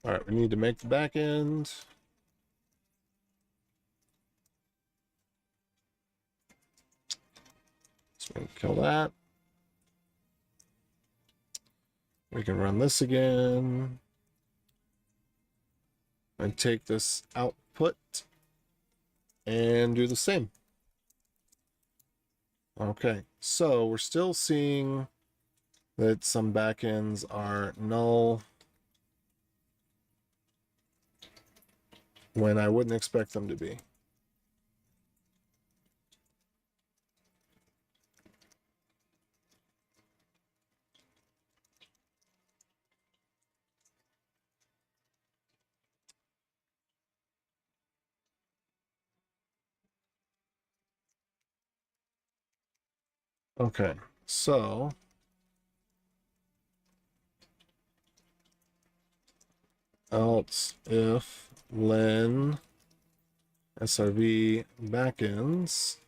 All right, we need to make the backend. So we can kill that. We can run this again. And take this output and do the same. Okay, so we're still seeing that some backends are null when I wouldn't expect them to be. Okay, so else if len srv backends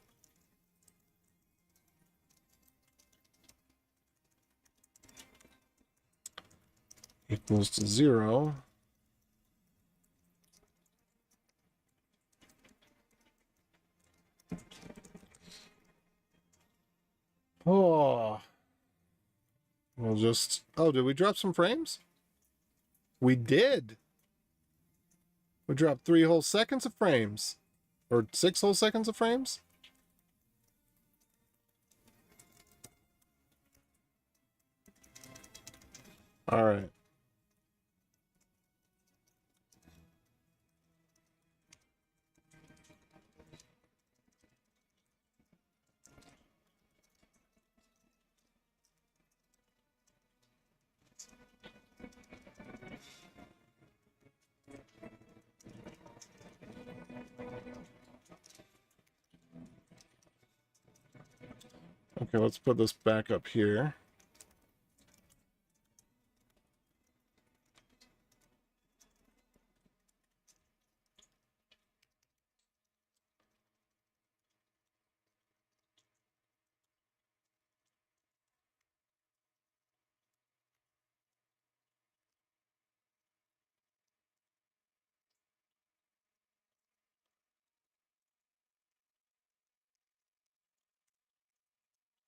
equals to 0, oh, we'll just, oh, did we drop some frames? We did. We dropped 3 whole seconds of frames, or 6 whole seconds of frames. All right. Okay, let's put this back up here.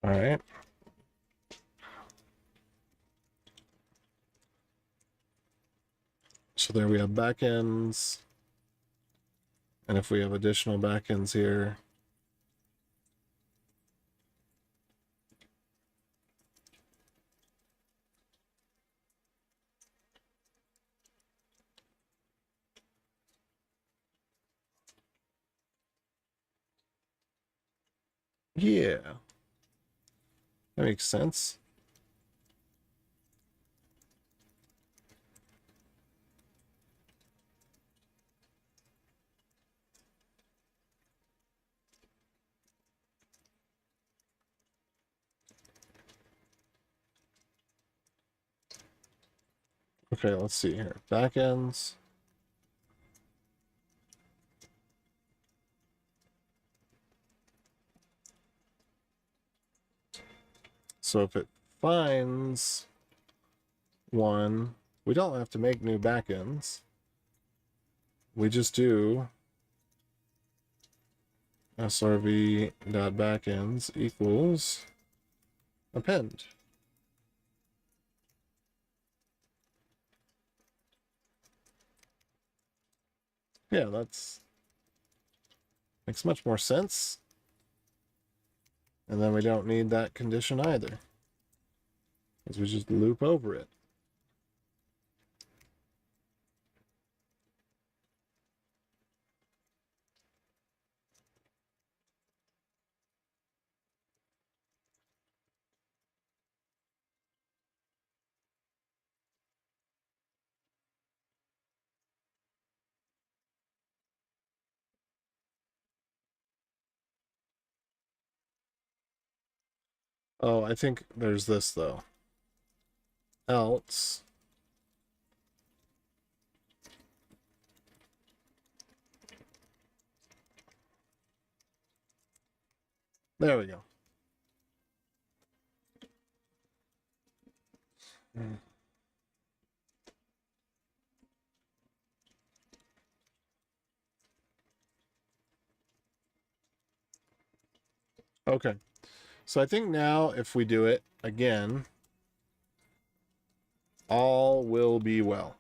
All right. So there we have backends. And if we have additional backends here, yeah, that makes sense. Okay, let's see here. Backends. So if it finds one, we don't have to make new backends. We just do srv.backends equals append. Yeah, that's makes much more sense. And then we don't need that condition either, because we just loop over it. Oh, I think there's this though. Else there we go. Okay. So I think now if we do it again, all will be well.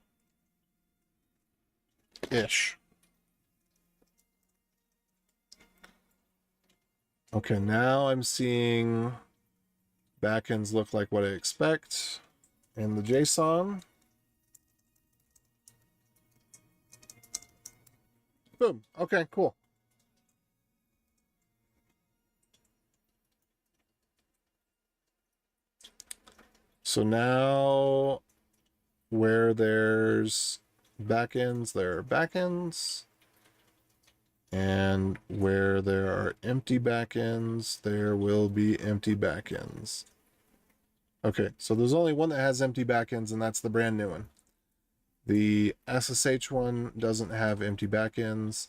Ish. Okay, now I'm seeing backends look like what I expect in the JSON. Boom. Okay, cool. So now where there's backends, there are backends. And where there are empty backends, there will be empty backends. Okay, so there's only one that has empty backends, and that's the brand new one. The SSH one doesn't have empty backends.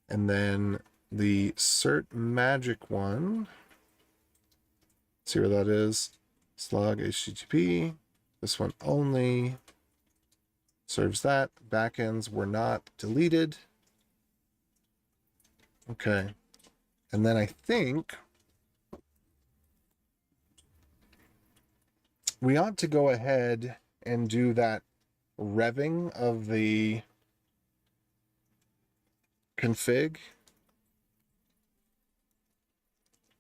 And then the cert magic one, see where that is, slug HTTP. This one only serves that. Backends were not deleted. Okay. And then I think we ought to go ahead and do that revving of the config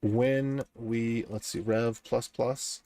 when we, let's see, rev plus plus.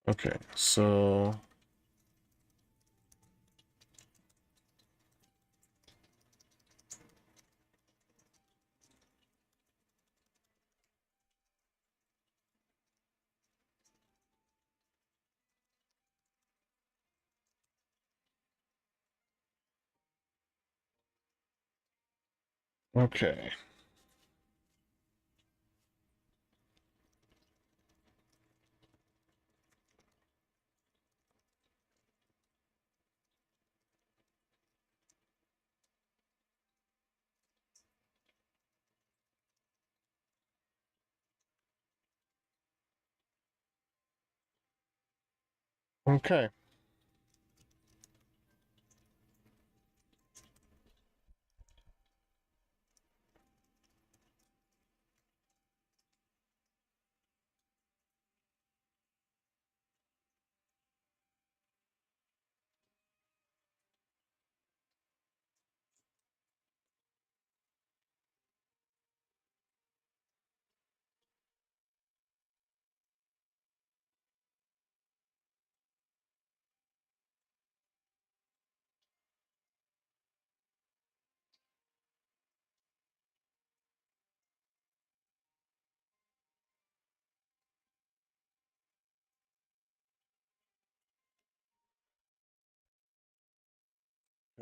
Okay, so okay. Okay.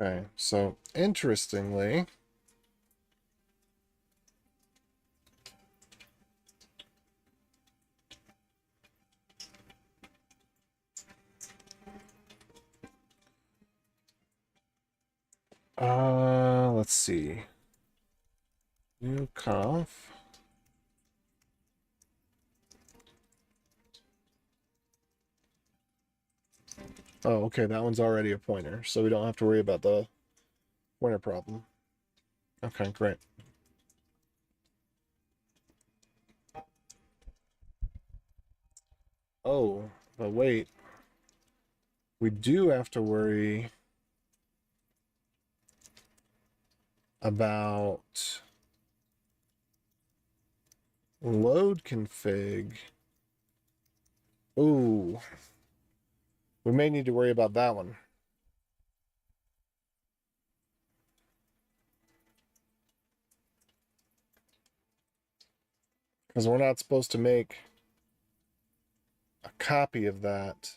Okay, so interestingly, let's see. New cutoff. Oh, okay, that one's already a pointer, so we don't have to worry about the pointer problem. Okay, great. Oh, but wait. We do have to worry about load config. Ooh, we may need to worry about that one. Because we're not supposed to make a copy of that.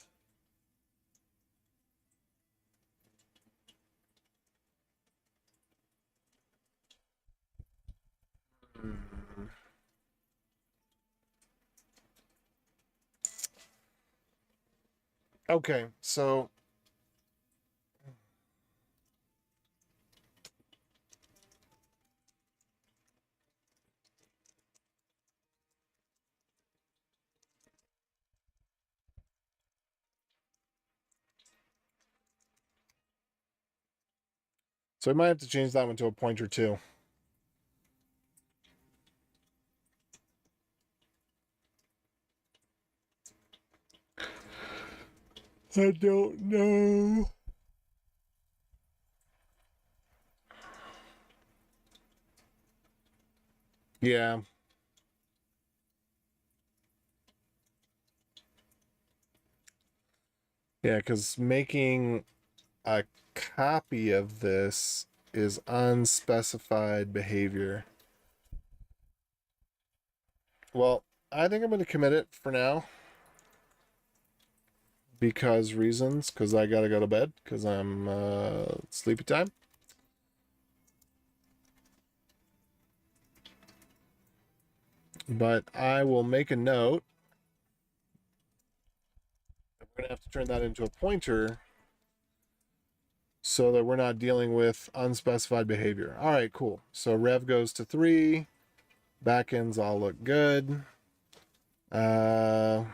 Okay, so we might have to change that one to a pointer too. I don't know. Yeah. Yeah, because making a copy of this is unspecified behavior. Well, I think I'm going to commit it for now because reasons, because I got to go to bed because I'm sleepy time. But I will make a note. We're going to have to turn that into a pointer so that we're not dealing with unspecified behavior. All right, cool. So rev goes to 3. Backends all look good. And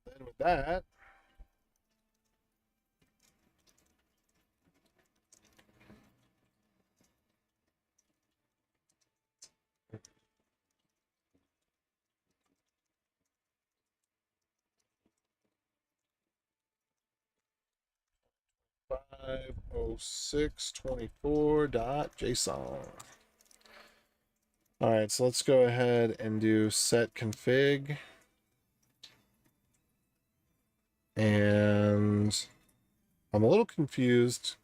then with that, .506.24.json. All right, so let's go ahead and do set config. And I'm a little confused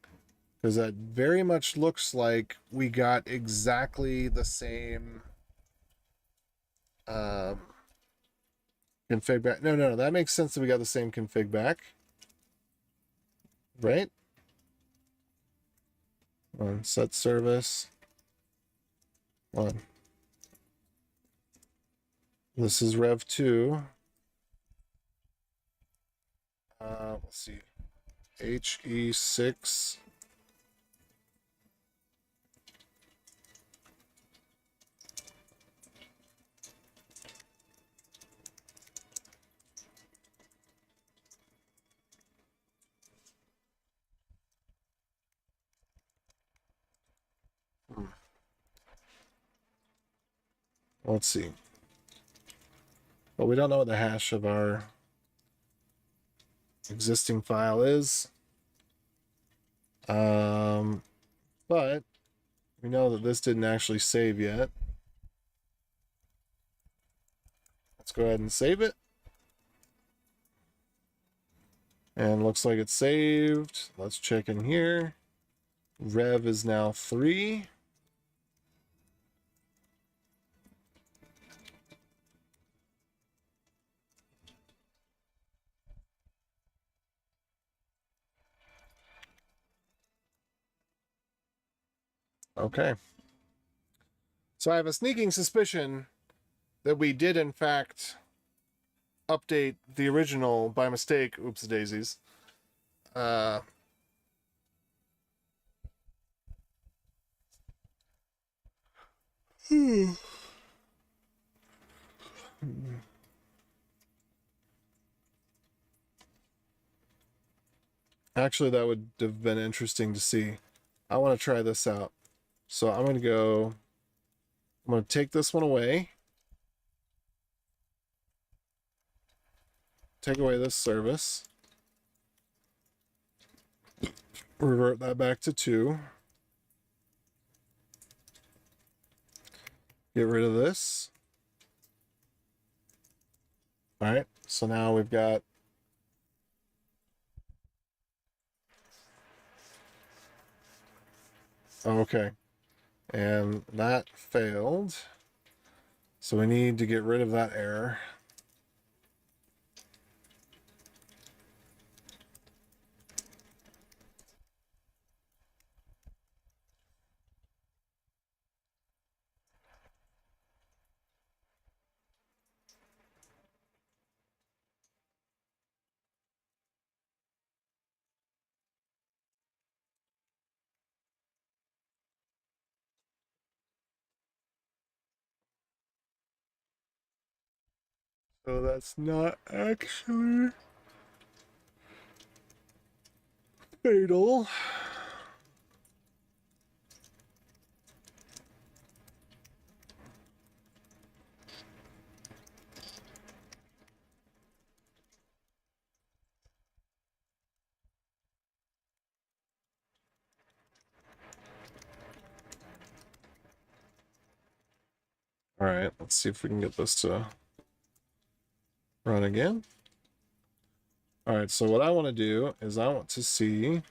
because that very much looks like we got exactly the same config back. No, that makes sense that we got the same config back, right? On set service. On. This is Rev 2. Let's see. HE6. Let's see. But we don't know what the hash of our existing file is. But we know that this didn't actually save yet. Let's go ahead and save it. And looks like it's saved. Let's check in here. Rev is now 3. Okay. So I have a sneaking suspicion that we did, in fact, update the original by mistake. Oops, daisies. Actually, that would have been interesting to see. I want to try this out. So I'm going to take this one away. Take away this service. Revert that back to 2. Get rid of this. All right, so now we've got okay, and that failed. So we need to get rid of that error. So that's not actually fatal. All right, let's see if we can get this to run again. All right, so what I want to do is I want to see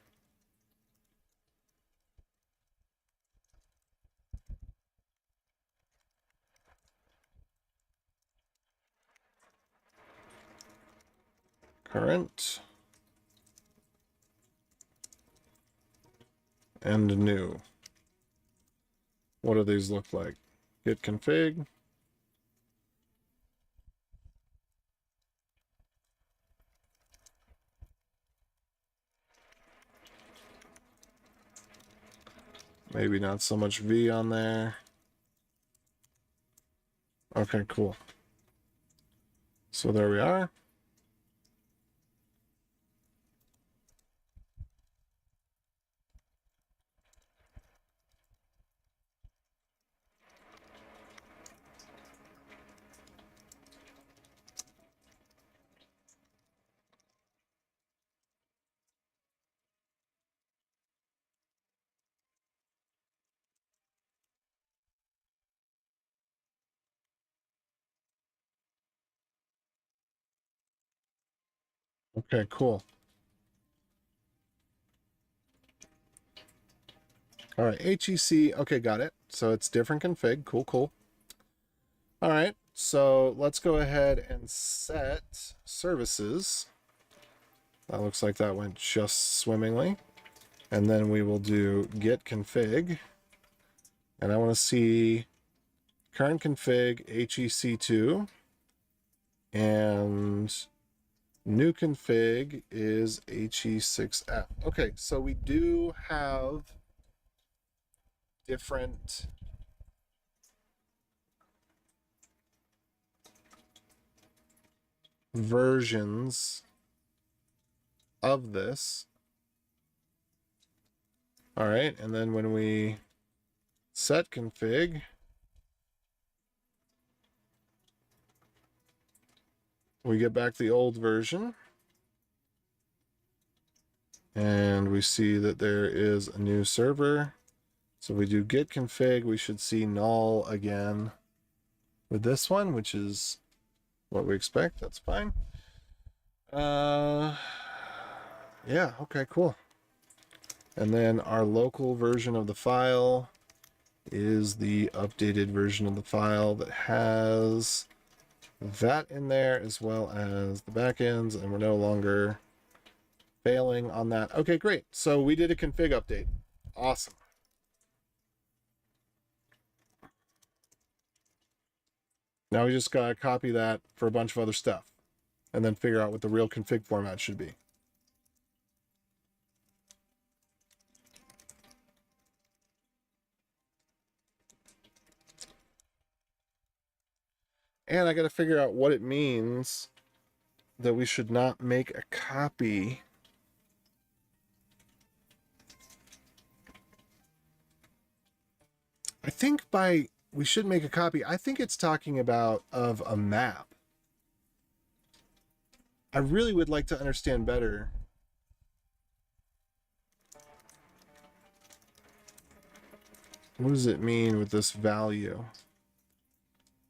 current and new. What do these look like? Git config. Maybe not so much V on there. Okay, cool. So there we are. Okay, cool. All right, HEC. Okay, got it. So it's different config. Cool, cool. All right, so let's go ahead and set services. That looks like that went just swimmingly. And then we will do git config. And I want to see current config HEC2. And new config is HE6F. Okay, so we do have different versions of this. All right, and then when we set config, we get back the old version. And we see that there is a new server. So we do git config, we should see null again with this one, which is what we expect. That's fine. Yeah, okay, cool. And then our local version of the file is the updated version of the file that has that in there as well as the backends, and we're no longer failing on that. Okay, great. So we did a config update. Awesome. Now we just gotta copy that for a bunch of other stuff and then figure out what the real config format should be. And I gotta figure out what it means that we should not make a copy. I think by we should make a copy, I think it's talking about of a map. I really would like to understand better. What does it mean with this value?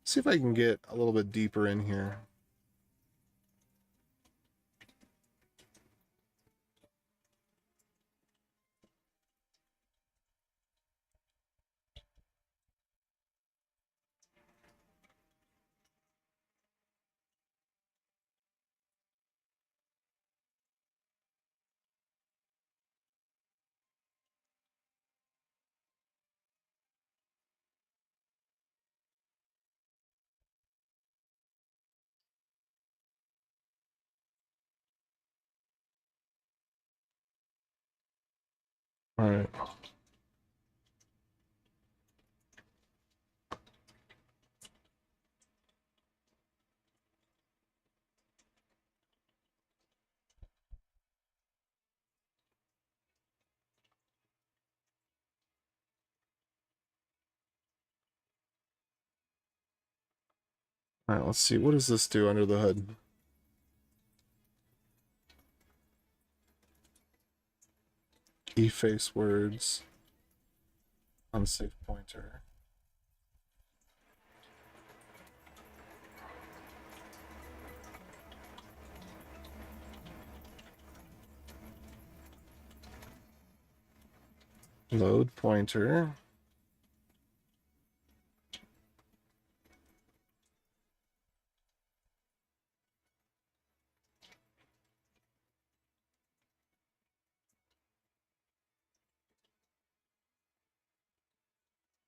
See if I can get a little bit deeper in here. All right. All right, let's see. What does this do under the hood? Efface words. Unsafe pointer. Load pointer.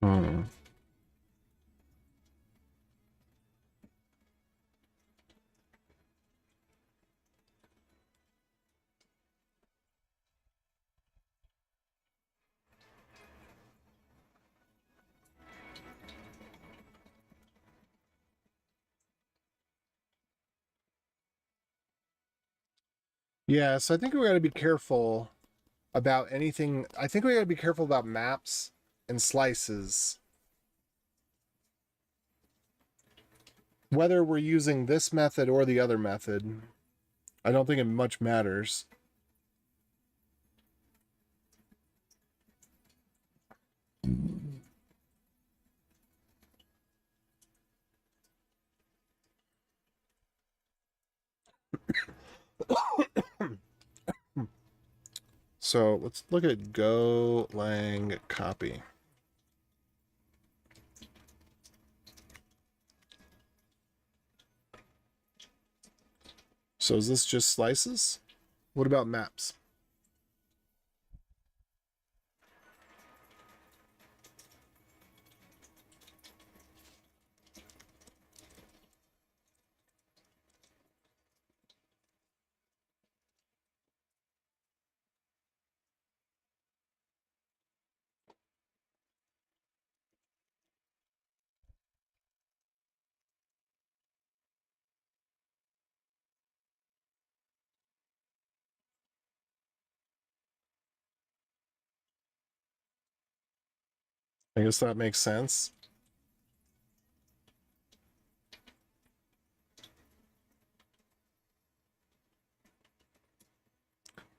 Hmm. Yeah, so I think we got to be careful about anything. I think we got to be careful about maps and slices. Whether we're using this method or the other method, I don't think it much matters. So let's look at Golang copy. So is this just slices? What about maps? I guess that makes sense.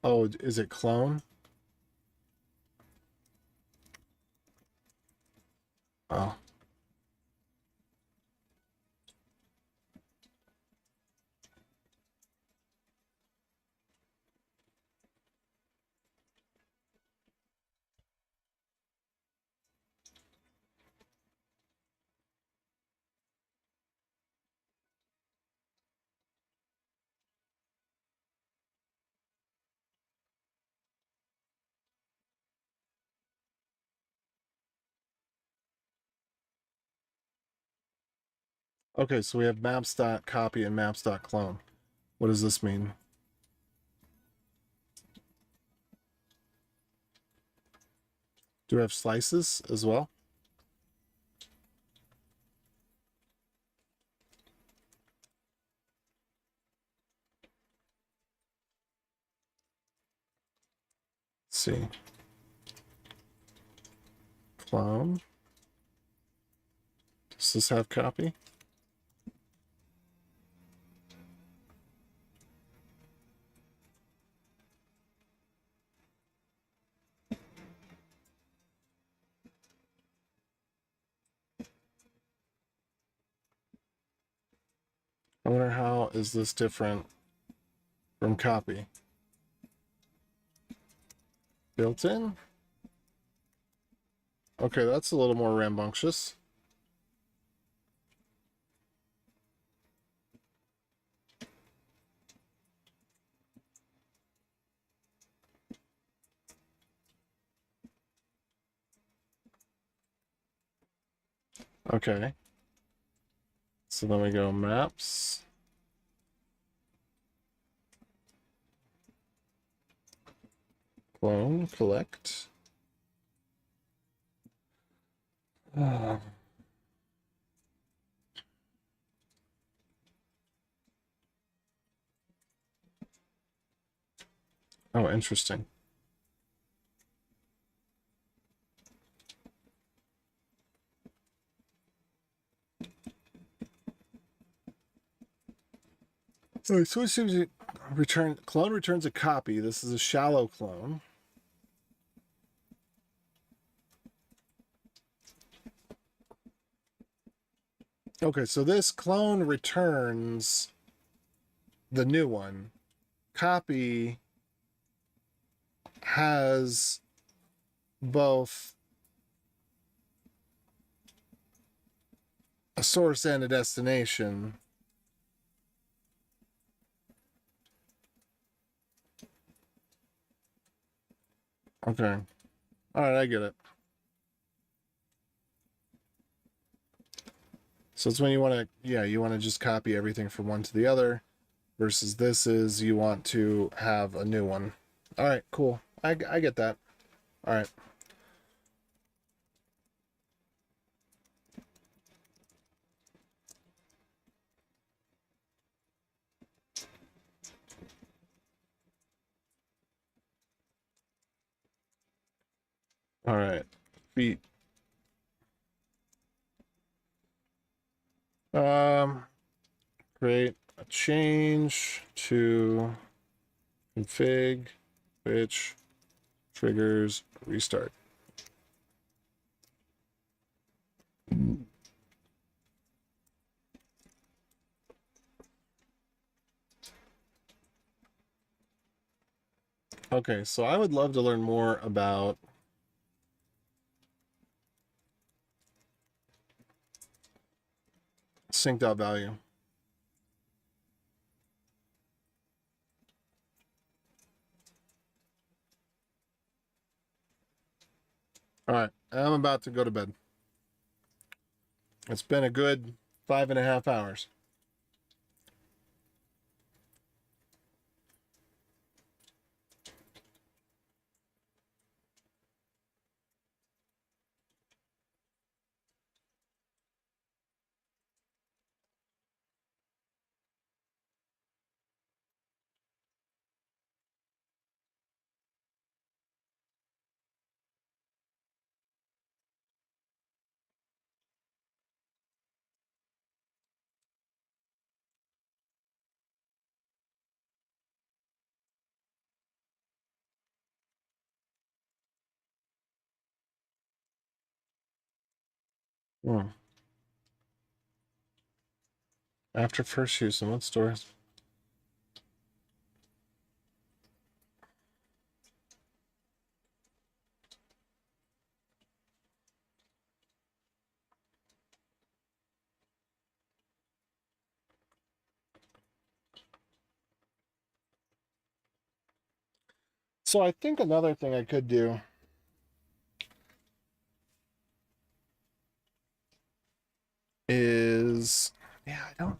Oh, is it clone? Oh. Okay, so we have maps.copy and maps.clone. What does this mean? Do we have slices as well? Let's see. Clone. Does this have copy? I wonder how is this different from copy? Built in? Okay, that's a little more rambunctious. Okay. So then we go maps. Clone, collect. Oh, interesting. So it seems to return clone returns a copy. This is a shallow clone. Okay, so this clone returns the new one. Copy has both a source and a destination. Okay. All right, I get it. So it's when you want to, you want to just copy everything from one to the other, versus this is you want to have a new one. All right, cool. I get that. All right. All right. Feet. Create a change to config, which triggers restart. Okay, so I would love to learn more about sync.value. All right, I'm about to go to bed. It's been a good 5.5 hours. Hmm. After first use, in what stores? So I think another thing I could do is, yeah, I don't.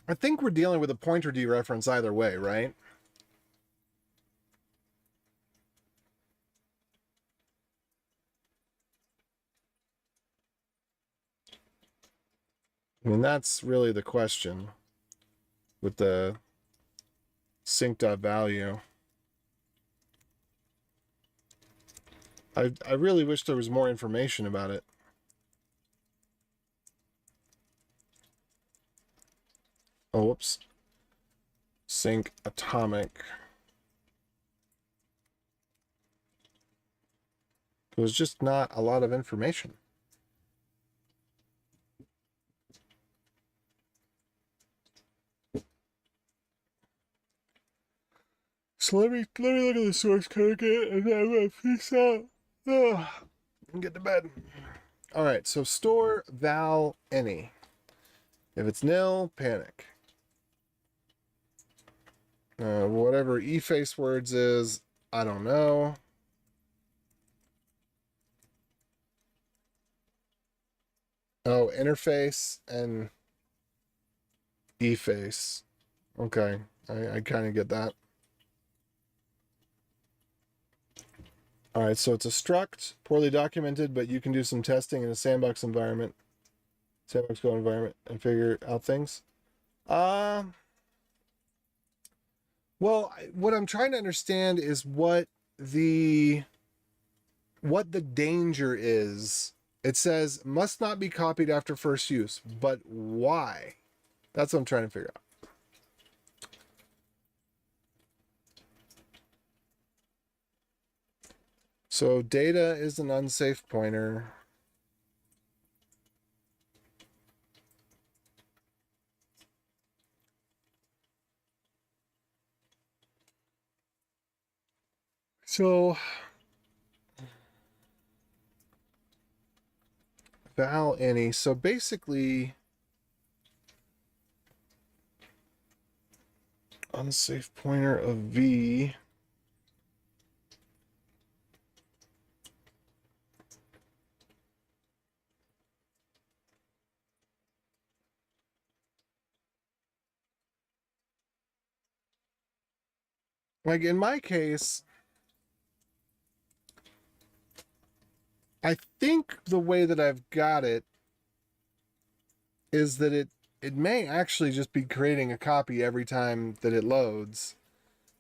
I think we're dealing with a pointer dereference either way, right? I mean, that's really the question with the sync.value. I really wish there was more information about it. Oh, whoops. Sync atomic. It was just not a lot of information. So let me look at the source code again, and then I'm gonna peace out. And get to bed. All right, so store val any. If it's nil, panic. Whatever eface words is, I don't know. Oh, interface and eface. Okay, I kind of get that. All right, so it's a struct, poorly documented, but you can do some testing in a sandbox environment, sandbox code environment, and figure out things. Well, what I'm trying to understand is the what the danger is. It says must not be copied after first use, but why? That's what I'm trying to figure out. So data is an unsafe pointer. So val any. So basically unsafe pointer of V. Like in my case, I think the way that I've got it is that it may actually just be creating a copy every time that it loads,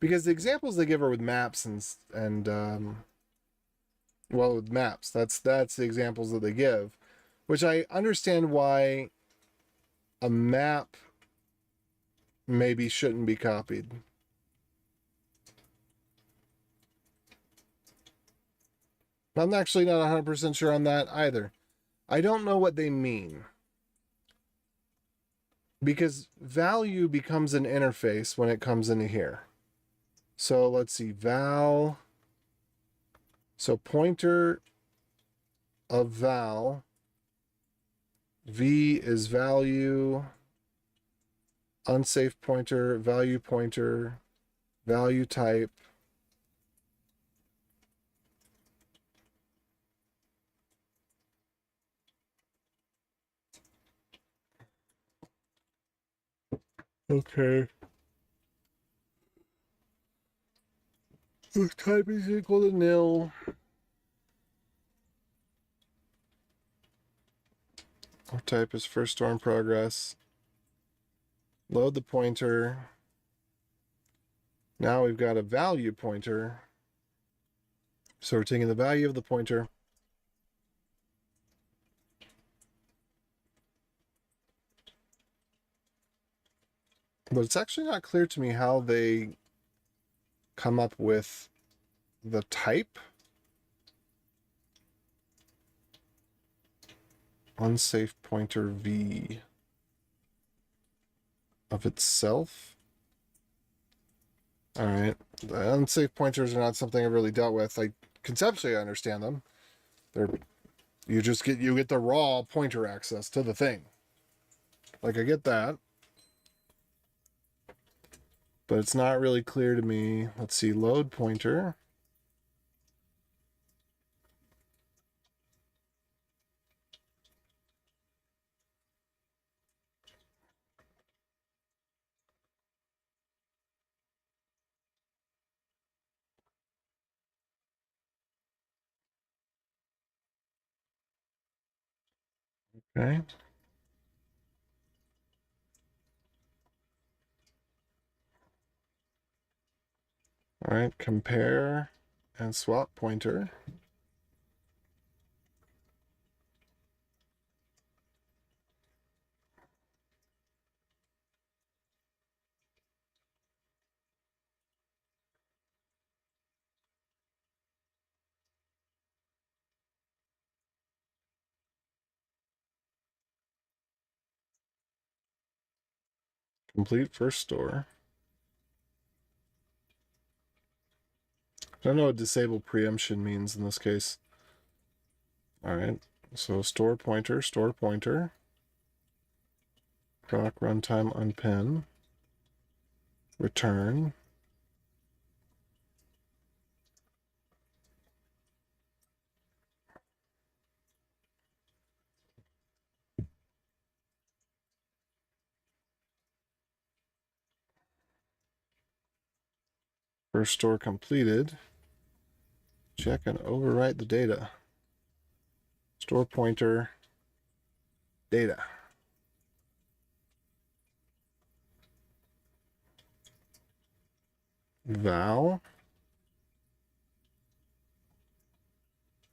because the examples they give are with maps and well, with maps. That's the examples that they give, which I understand why a map maybe shouldn't be copied. I'm actually not 100% sure on that either. I don't know what they mean. because value becomes an interface when it comes into here. So let's see, val. So pointer of val. V is value. Unsafe pointer, value type. Okay. Type is equal to nil. Our type is first store in progress. Load the pointer. Now we've got a value pointer. So we're taking the value of the pointer. But it's actually not clear to me how they come up with the type. Unsafe pointer V of itself. All right. The unsafe pointers are not something I've really dealt with. Like conceptually, I understand them. You get the raw pointer access to the thing. Like I get that. But it's not really clear to me. Let's see, load pointer. Okay. All right, compare and swap pointer. Complete first store. I don't know what disable preemption means in this case. All right, so store pointer, proc runtime unpin, return. First store completed. Check and overwrite the data. Store pointer, data. Val.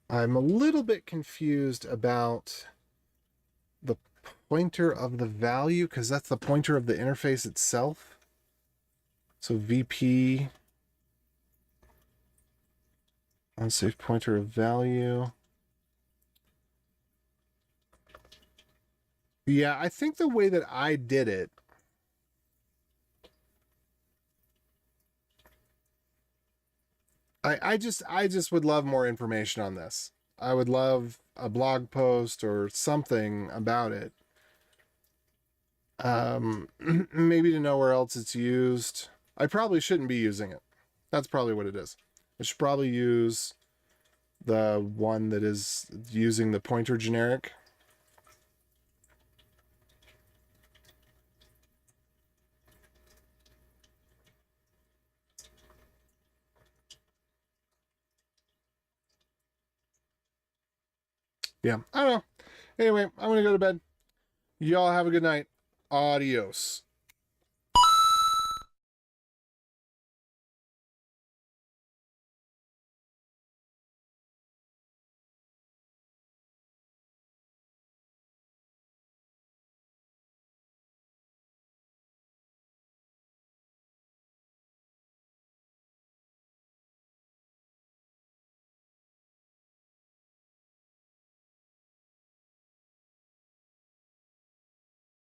I'm a little bit confused about the pointer of the value because that's the pointer of the interface itself. So VP, unsafe pointer of value. Yeah, I think the way that I did it, I just would love more information on this. I would love a blog post or something about it. Maybe to know where else it's used. I probably shouldn't be using it. That's probably what it is. I should probably use the one that is using the pointer generic. Yeah, I don't know. Anyway, I'm going to go to bed. Y'all have a good night. Adios.